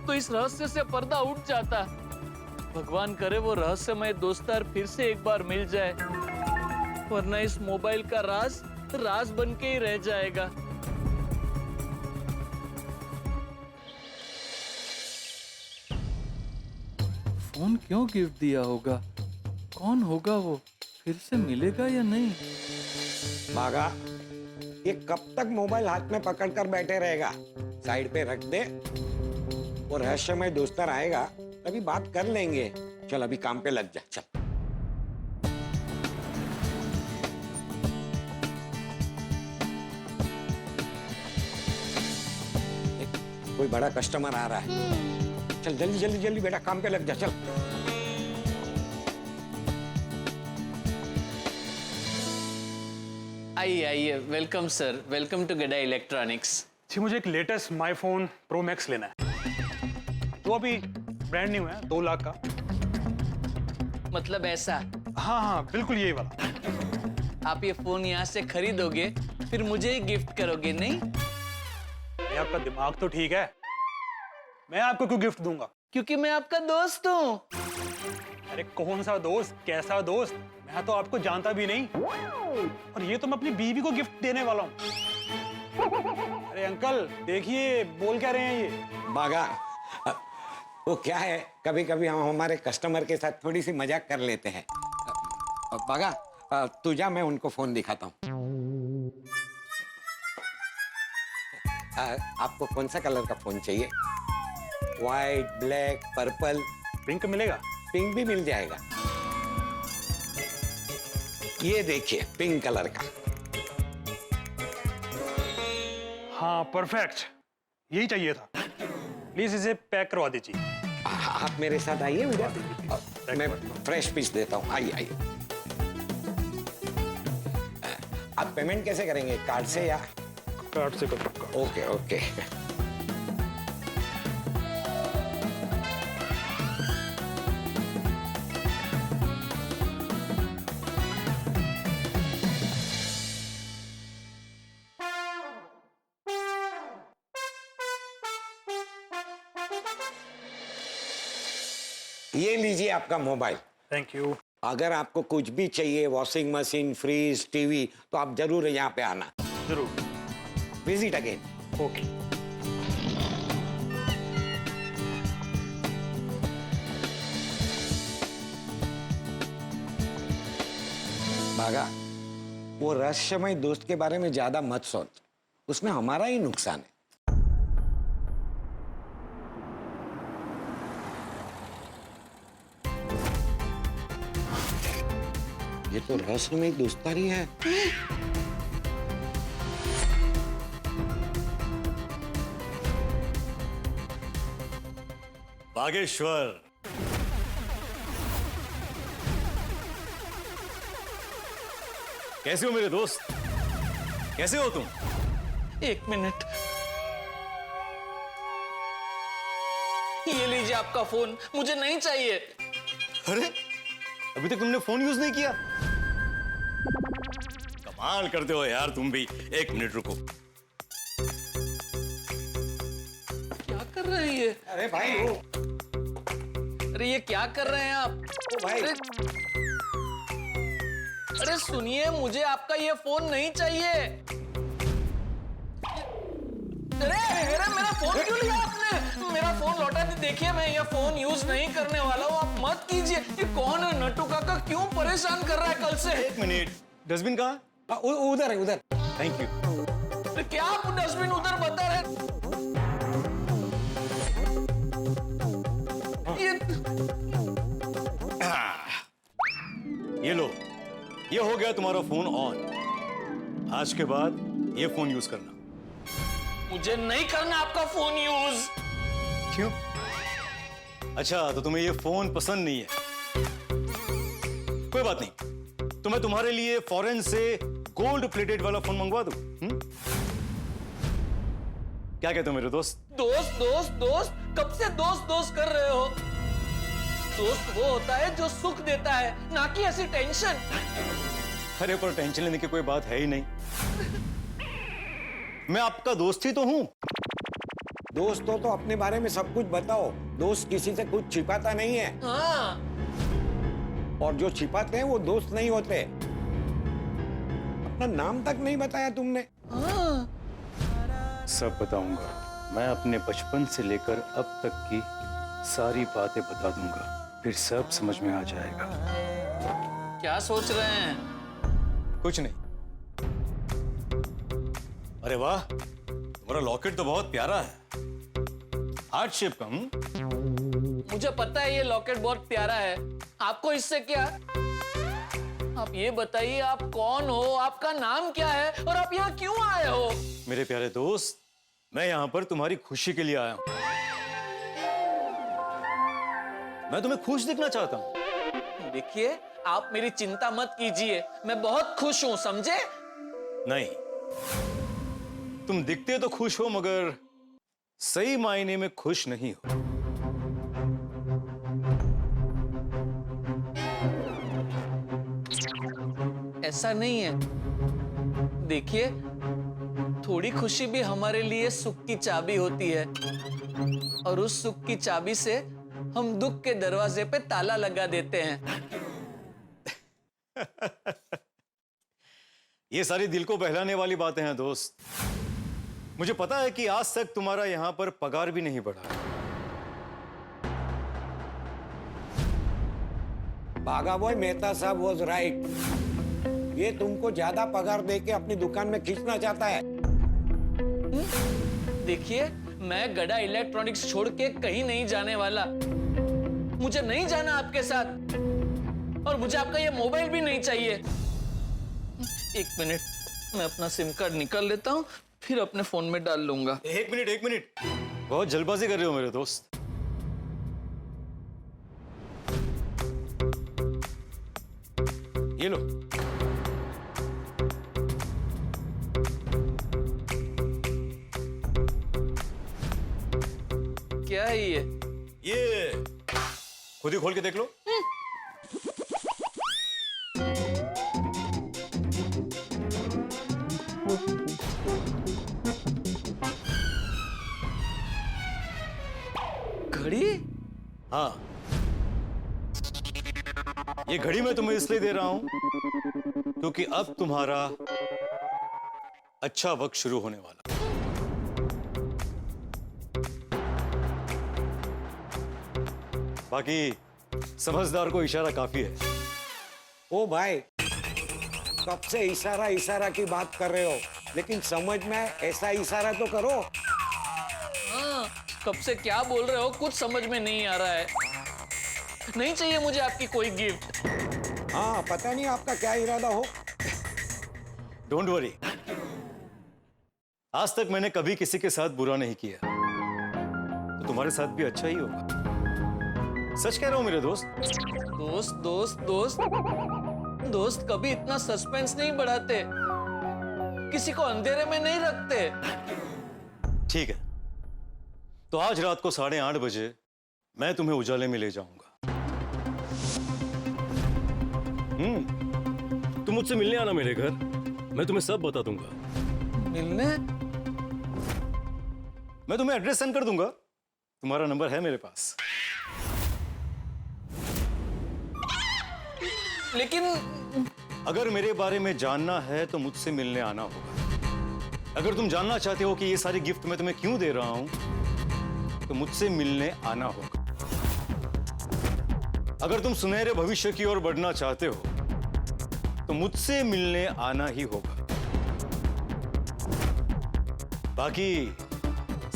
तो इस रहस्य से पर्दा उठ जाता। भगवान करे वो रहस्यमय दोस्तार फिर से एक बार मिल जाए, वरना इस मोबाइल का राज राज बन के ही रह जाएगा। फोन क्यों गिफ्ट दिया होगा? कौन होगा वो? फिर से मिलेगा या नहीं? बागा, ये कब तक मोबाइल हाथ में पकड़कर बैठे रहेगा? साइड पे रख दे, वो रहस्यमय दोस्तार आएगा तभी बात कर लेंगे। चल अभी काम पे लग जा, चल। कोई बड़ा कस्टमर आ रहा है, चल जल्दी जल्दी जल्दी बेटा काम पे लग जा, चल। आइए आइए, welcome sir, welcome to Gada electronics. जी, मुझे एक latest my phone pro max लेना है, तो अभी ब्रांड न्यू है, 2 लाख का। मतलब ऐसा? हाँ हाँ, बिल्कुल यही वाला। आप ये फोन यहाँ से खरीदोगे, फिर मुझे ही गिफ्ट करोगे, नहीं? ये आपका दिमाग तो ठीक है, मैं आपको क्यों गिफ्ट दूंगा? क्योंकि मैं आपका दोस्त हूँ। अरे कौन सा दोस्त, कैसा दोस्त? मैं तो आपको जानता भी नहीं, और ये तो मैं अपनी बीवी को गिफ्ट देने वाला हूँ। अरे अंकल देखिए, बोल क्या रहे हैं ये? बागा, वो क्या है, कभी कभी हम हमारे कस्टमर के साथ थोड़ी सी मजाक कर लेते हैं। बागा, तू जा, मैं उनको फोन दिखाता हूँ। आपको कौन सा कलर का फोन चाहिए? White, black, purple? पिंक मिलेगा? पिंक भी मिल जाएगा। ये देखिए, पिंक कलर का। हाँ परफेक्ट, यही चाहिए था। प्लीज इसे पैक करवा दीजिए। आप मेरे साथ आइए, मैं फ्रेश पीस देता हूँ। आइए आइए। आप पेमेंट कैसे करेंगे, कार्ड से या? कार्ड से कर सकता। Okay okay. ये लीजिए आपका मोबाइल। Thank you. अगर आपको कुछ भी चाहिए, वॉशिंग मशीन, फ्रीज, टीवी, तो आप जरूर यहाँ पे आना। जरूर। Visit again. ओके। बागा, वो रहस्यमय दोस्त के बारे में ज्यादा मत सोच, उसमें हमारा ही नुकसान है। ये तो रहस्यमय दोस्तारी है। बागेश्वर, कैसे हो मेरे दोस्त? कैसे हो तुम? एक मिनट, ये लीजिए आपका फोन, मुझे नहीं चाहिए। अरे अभी तक तुमने फोन यूज नहीं किया? कमाल करते हो यार तुम भी। एक मिनट रुको। क्या कर रहे हैं ये? अरे भाई वो, अरे ये क्या कर रहे हैं आप? ओ भाई, अरे सुनिए, मुझे आपका ये फोन नहीं चाहिए। अरे मेरा फोन क्यों लिया आपने? मेरा फोन लौटा दे। देखिए मैं ये फोन यूज नहीं करने वाला हूँ, आप मत कीजिए। ये कौन है नट्टू काका, क्यों परेशान कर रहा है कल से? एक मिनट, डस्टबिन कहाँ? उधर है, उधर। Thank you. तो क्या आप डस्टबिन उधर बता रहे? ये लो, ये हो गया तुम्हारा फोन ऑन। आज के बाद ये फोन यूज करना। मुझे नहीं करना आपका फोन यूज। क्यों? अच्छा, तो तुम्हें ये फोन पसंद नहीं है? कोई बात नहीं, तो मैं तुम्हारे लिए फॉरेन से गोल्ड प्लेटेड वाला फोन मंगवा दूं। क्या कहते हो मेरे दोस्त? दोस्त कब से दोस्त कर रहे हो? दोस्त वो होता है जो सुख देता है, ना कि ऐसी टेंशन। अरे पर टेंशन लेने की कोई बात है ही नहीं। मैं आपका दोस्त ही तो हूं। दोस्त हो तो अपने बारे में सब कुछ बताओ। दोस्त किसी से कुछ छिपाता नहीं है। हाँ। और जो छिपाते हैं वो दोस्त नहीं होते। अपना नाम तक नहीं बताया तुमने। हाँ। सब बताऊंगा। मैं अपने बचपन से लेकर अब तक की सारी बातें बता दूंगा, फिर सब समझ में आ जाएगा। क्या सोच रहे हैं? कुछ नहीं। अरे वाह, तुम्हारा लॉकेट तो बहुत प्यारा है, हार्ट शेप का। मुझे पता है ये लॉकेट बहुत प्यारा है, आपको इससे क्या? आप ये बताइए, आप कौन हो, आपका नाम क्या है और आप यहाँ क्यों आए हो? मेरे प्यारे दोस्त, मैं यहाँ पर तुम्हारी खुशी के लिए आया हूँ। मैं तुम्हें खुश देखना चाहता हूँ। देखिए, आप मेरी चिंता मत कीजिए, मैं बहुत खुश हूँ, समझे? नहीं, तुम दिखते तो खुश हो मगर सही मायने में खुश नहीं हो। ऐसा नहीं है। देखिए, थोड़ी खुशी भी हमारे लिए सुख की चाबी होती है, और उस सुख की चाबी से हम दुख के दरवाजे पे ताला लगा देते हैं। ये सारी दिल को बहलाने वाली बातें हैं दोस्त। मुझे पता है कि आज तक तुम्हारा यहां पर पगार भी नहीं बढ़ा। बागा बॉय मेहता साहब वाज राइट। ये तुमको ज्यादा पगार देके अपनी दुकान में खींचना चाहता है। देखिए, मैं गड़ा इलेक्ट्रॉनिक्स छोड़ के कहीं नहीं जाने वाला। मुझे नहीं जाना आपके साथ, और मुझे आपका ये मोबाइल भी नहीं चाहिए। एक मिनट, मैं अपना सिम कार्ड निकाल लेता हूँ, फिर अपने फोन में डाल लूंगा। एक मिनट, बहुत जल्दबाजी कर रहे हो मेरे दोस्त। ये लो। क्या है ये? ये खुद ही खोल के देख लो। घड़ी? हाँ, ये घड़ी मैं तुम्हें इसलिए दे रहा हूं क्योंकि अब तुम्हारा अच्छा वक्त शुरू होने वाला। बाकी समझदार को इशारा काफी है। ओ भाई, कब से इशारा इशारा की बात कर रहे हो, लेकिन समझ में ऐसा इशारा तो करो। हाँ, कब से क्या बोल रहे हो कुछ समझ में नहीं आ रहा है। नहीं चाहिए मुझे आपकी कोई गिफ्ट। हाँ, पता नहीं आपका क्या इरादा हो। डोंट वरी, आज तक मैंने कभी किसी के साथ बुरा नहीं किया, तो तुम्हारे साथ भी अच्छा ही होगा। सच कह रहा हूं मेरे दोस्त। दोस्त दोस्त दोस्त दोस्त कभी इतना सस्पेंस नहीं बढ़ाते, किसी को अंधेरे में नहीं रखते। ठीक है, तो आज रात को 8:30 बजे मैं तुम्हें उजाले में ले जाऊंगा। तुम मुझसे मिलने आना मेरे घर, मैं तुम्हें सब बता दूंगा। मिलने? मैं तुम्हें एड्रेस सेंड कर दूंगा, तुम्हारा नंबर है मेरे पास। लेकिन अगर मेरे बारे में जानना है तो मुझसे मिलने आना होगा। अगर तुम जानना चाहते हो कि ये सारी गिफ्ट मैं तुम्हें क्यों दे रहा हूं, तो मुझसे मिलने आना होगा। अगर तुम सुनहरे भविष्य की ओर बढ़ना चाहते हो, तो मुझसे मिलने आना ही होगा। बाकी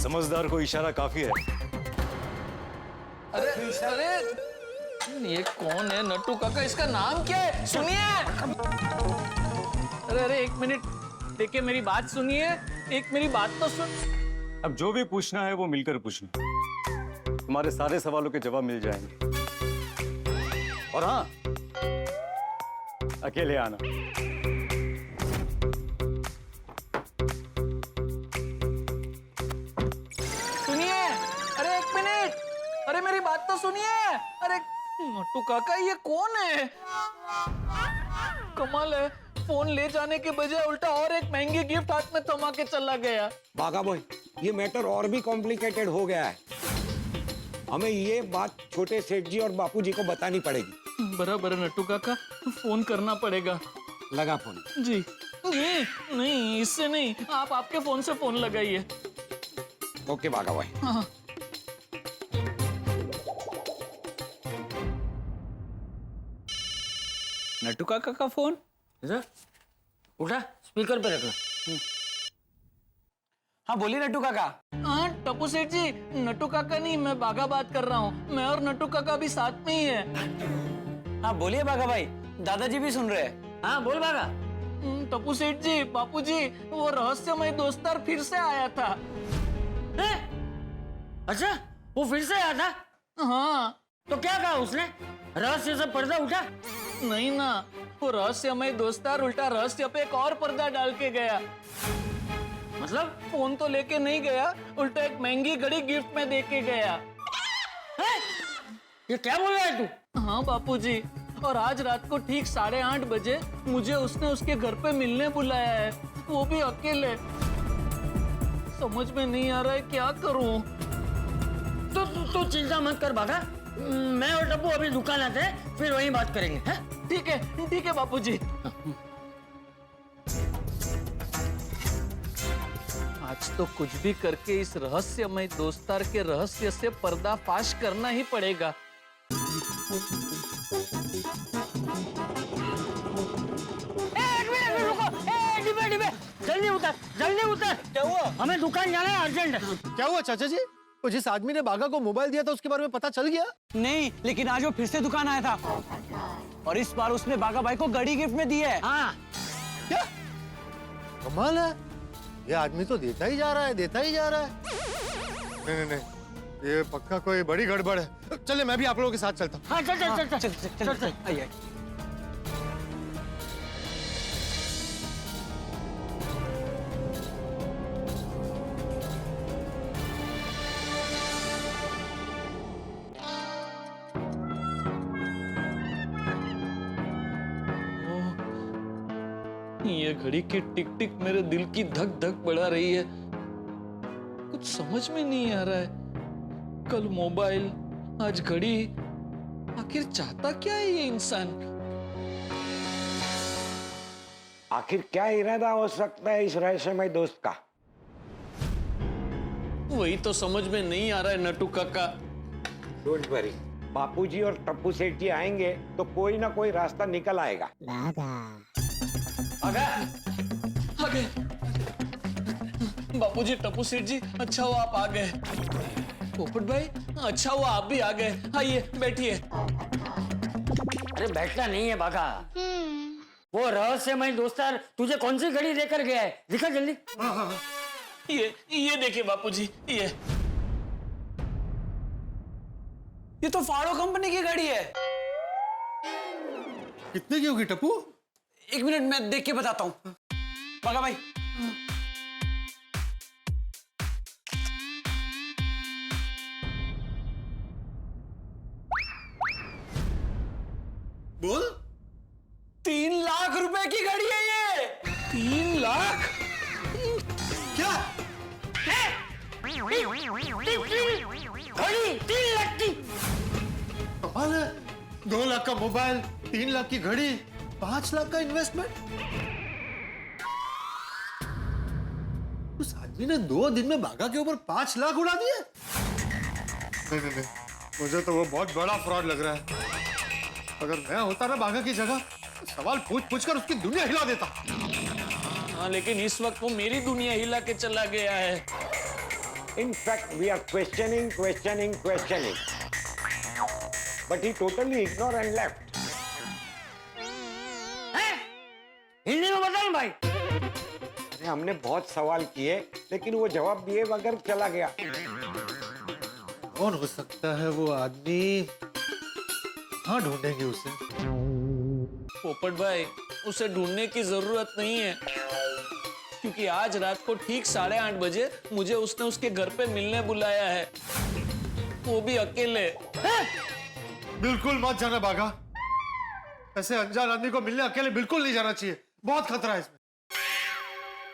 समझदार को इशारा काफी है। अरे अरे ये कौन है नट्टू काका, इसका नाम क्या है? सुनिए। अरे अरे एक मिनट, देखिए मेरी बात सुनिए, एक मेरी बात तो सुन। अब जो भी पूछना है वो मिलकर पूछना, तुम्हारे सारे सवालों के जवाब मिल जाएंगे। और हाँ, अकेले आना। सुनिए, अरे एक मिनट, अरे मेरी बात तो सुनिए। अरे नट्टू काका ये कौन है? कमाल है, फोन ले जाने के बजाय उल्टा और एक महंगी गिफ्ट हाथ में थमा के चला गया। बागा बॉय, ये मैटर और भी कॉम्प्लिकेटेड हो गया है। हमें ये बात छोटे सेठ जी और बापूजी को बतानी पड़ेगी। बराबर है नट्टू काका, फोन करना पड़ेगा। लगा फोन। जी नहीं नहीं, इससे नहीं, आप आपके फोन से फोन लगाइए। ओके बागा भाई। हाँ। नट्टू काका का फोन इधर उठा, स्पीकर पे रखना। हाँ बोलिए नट्टू काका। हाँ टप्पू सेठ जी, नट्टू काका नहीं, मैं बागा बात कर रहा हूँ। मैं और नट्टू काका भी साथ में ही है। हाँ बोलिए बागा भाई, दादाजी भी सुन रहे हैं। हाँ बोल बागा। टप्पू सेठ जी, बापू जी, वो रहस्यमय दोस्तार फिर से आया था। अच्छा, वो फिर से आया था? हाँ। तो क्या कहा उसने? रहस्य से पर्दा उठा? नहीं ना, वो रहस्यमय दोस्तार उल्टा रहस्य पे एक और पर्दा डाल के गया। मतलब? फोन तो लेके नहीं गया, उल्टा एक महंगी घड़ी गिफ्ट में दे के गया। ये क्या बोल रहा है तू? हाँ बापूजी, और आज रात को ठीक 8:30 बजे मुझे उसने उसके घर पे मिलने बुलाया है, वो भी अकेले। समझ में नहीं आ रहा है क्या करूं। तो चिंता मत कर बागा, मैं और टप्पू अभी दुकान आते हैं, फिर वहीं बात करेंगे। हैं? ठीक है बापूजी। आज तो कुछ भी करके इस रहस्यमय दोस्तार के रहस्य से पर्दाफाश करना ही पड़ेगा। जल्दी उतर, जल्दी उतर। क्या हुआ? हमें दुकान जाना है, अर्जेंट। क्या हुआ चाचा जी? वो जिस आदमी ने बागा को मोबाइल दिया था उसके बारे में पता चल गया? नहीं, लेकिन आज वो फिर से दुकान आया था और इस बार उसने बागा भाई को घड़ी गिफ्ट में दी है। हाँ। क्या कमाल है, ये आदमी तो देता ही जा रहा है, देता ही जा रहा है। नहीं, ये पक्का कोई बड़ी गड़बड़ है। चले मैं भी आप लोगों के साथ चलता हूँ। हाँ चल चल चल चल चल। आइए। ये घड़ी की टिक टिक मेरे दिल की धक धक बढ़ा रही है। कुछ समझ में नहीं आ रहा है। कल मोबाइल, आज घड़ी, आखिर चाहता क्या है ये इंसान? आखिर क्या इरादा हो सकता है इस रहस्यमय दोस्त का? वही तो समझ में नहीं आ रहा है नट्टू काका। डोंट वरी, बापूजी और टप्पू सेठ जी आएंगे तो कोई ना कोई रास्ता निकल आएगा। आ गए बापूजी, टप्पू सेठ जी, अच्छा हुआ आप आ गए। पोपट भाई, अच्छा हुआ आप भी आ गए। आइए बैठिए। अरे बैठना नहीं है बाघा, वो रहस्यमय दोस्तार तुझे कौन सी घड़ी देकर गया है, दिखा जल्दी। ये देखिए बापूजी, ये तो फाड़ो कंपनी की घड़ी है। कितने की होगी टप्पू? 1 मिनट मैं देख के बताता हूँ। बाघा भाई, बोल। 3 लाख रुपए की घड़ी है ये। 3 लाख? क्या? घड़ी 3 लाख की? कमाल है। 2 लाख का मोबाइल, 3 लाख की घड़ी, 5 लाख का इन्वेस्टमेंट। उस आदमी ने 2 दिन में बाघा के ऊपर 5 लाख उड़ा दिए। नहीं, मुझे तो वो बहुत बड़ा फ्रॉड लग रहा है। अगर मैं होता ना बाघा की जगह, तो सवाल पूछ कर उसकी दुनिया हिला देता। हाँ, लेकिन इस वक्त वो मेरी दुनिया हिला के चला गया है। In fact we are questioning, but he totally ignore and left. Hindi में बता भाई। हमने बहुत सवाल किए, लेकिन वो जवाब दिए बगैर चला गया। कौन हो सकता है वो आदमी? हाँ, ढूंढेंगे उसे। पोपट भाई, उसे ढूंढने की जरूरत नहीं है, क्योंकि आज रात को ठीक 8:30 बजे मुझे उसने उसके घर पे मिलने बुलाया है, वो भी अकेले। बिल्कुल मत जाना बाघा। ऐसे अनजान आदमी को मिलने अकेले बिल्कुल नहीं जाना चाहिए, बहुत खतरा है इसमें।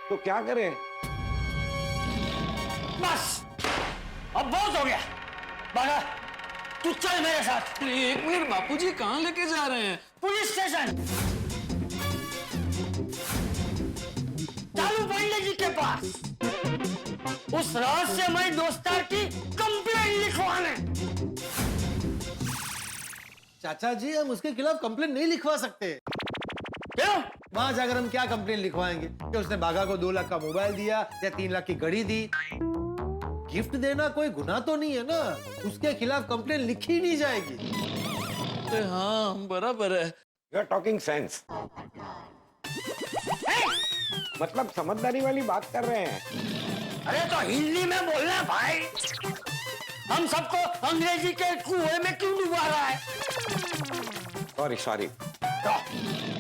तो क्या करें? बस अब बहुत हो गया। बाघा, तू चल मेरे साथ। 1 मिनट बापूजी, कहाँ लेके जा रहे हैं? पुलिस स्टेशन, चालू पांडे जी के पास, उस रहस्यमय दोस्तार की कंप्लेंट लिखवाने। चाचा जी, हम उसके खिलाफ कंप्लेंट नहीं लिखवा सकते। क्यों? वहां जाकर हम क्या कंप्लेंट लिखवाएंगे कि उसने बाघा को 2 लाख का मोबाइल दिया या 3 लाख की घड़ी दी? गिफ्ट देना कोई गुनाह तो नहीं है ना, उसके खिलाफ कंप्लेंट लिखी नहीं जाएगी। हाँ, बराबर है। You are talking sense. मतलब समझदारी वाली बात कर रहे हैं। अरे तो हिंदी में बोलना भाई, हम सबको अंग्रेजी के कुएं में क्यों डुबा रहा है? सॉरी।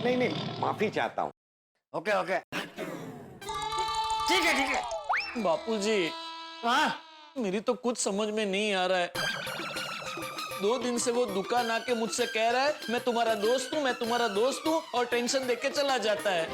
नहीं, माफी चाहता हूँ। ओके, ठीक है। बापूजी, हाँ, मेरी तो कुछ समझ में नहीं आ रहा है। 2 दिन से वो दुकान आके मुझसे कह रहा है मैं तुम्हारा दोस्त हूँ और टेंशन देके चला जाता है।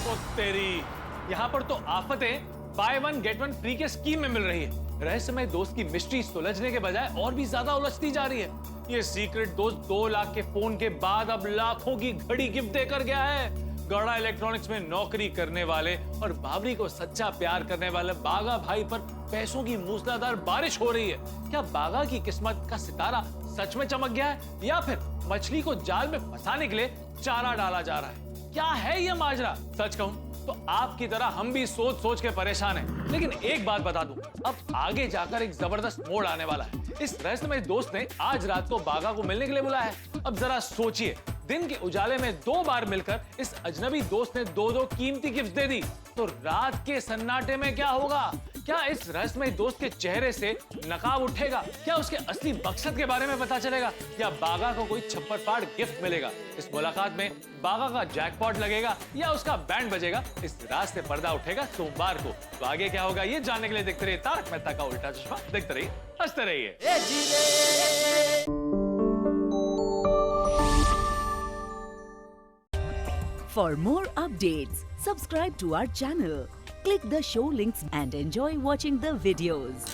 ओ तेरी, यहाँ पर तो आफतें बाय 1 गेट 1 फ्री के स्कीम में मिल रही है। रहस्यमय दोस्त की मिस्ट्री सुलझने के बजाय और भी ज्यादा उलझती जा रही है। ये सीक्रेट दोस्त 2 लाख के फोन के बाद अब लाखों की घड़ी गिफ्ट देकर गया है। गड़ा इलेक्ट्रॉनिक्स में नौकरी करने वाले और बावरी को सच्चा प्यार करने वाले बाघा भाई पर पैसों की मूसलाधार बारिश हो रही है। क्या बाघा की किस्मत का सितारा सच में चमक गया है, या फिर मछली को जाल में फंसाने के लिए चारा डाला जा रहा है? क्या है ये माजरा? सच कहूं तो आपकी तरह हम भी सोच के परेशान हैं। लेकिन एक बात बता दूं, अब आगे जाकर एक जबरदस्त मोड़ आने वाला है। इस रहस्यमय दोस्त ने आज रात को बाघा को मिलने के लिए बुलाया है। अब जरा सोचिए, दिन के उजाले में 2 बार मिलकर इस अजनबी दोस्त ने 2 कीमती गिफ्ट दे दी, तो रात के सन्नाटे में क्या होगा? क्या इस रहस्यमय दोस्त के चेहरे से नकाब उठेगा? क्या उसके असली मकसद के बारे में पता चलेगा, या बाघा को कोई छप्पर फाड़ गिफ्ट मिलेगा? इस मुलाकात में बाघा का जैकपॉट लगेगा या उसका बैंड बजेगा? इस रात से पर्दा उठेगा सोमवार को। तो आगे क्या होगा ये जानने के लिए देखते रहिए तारक मेहता का उल्टा चश्मा। देखते रहिए, हंसते रहिए। For more updates, subscribe to our channel, click the show links and enjoy watching the videos.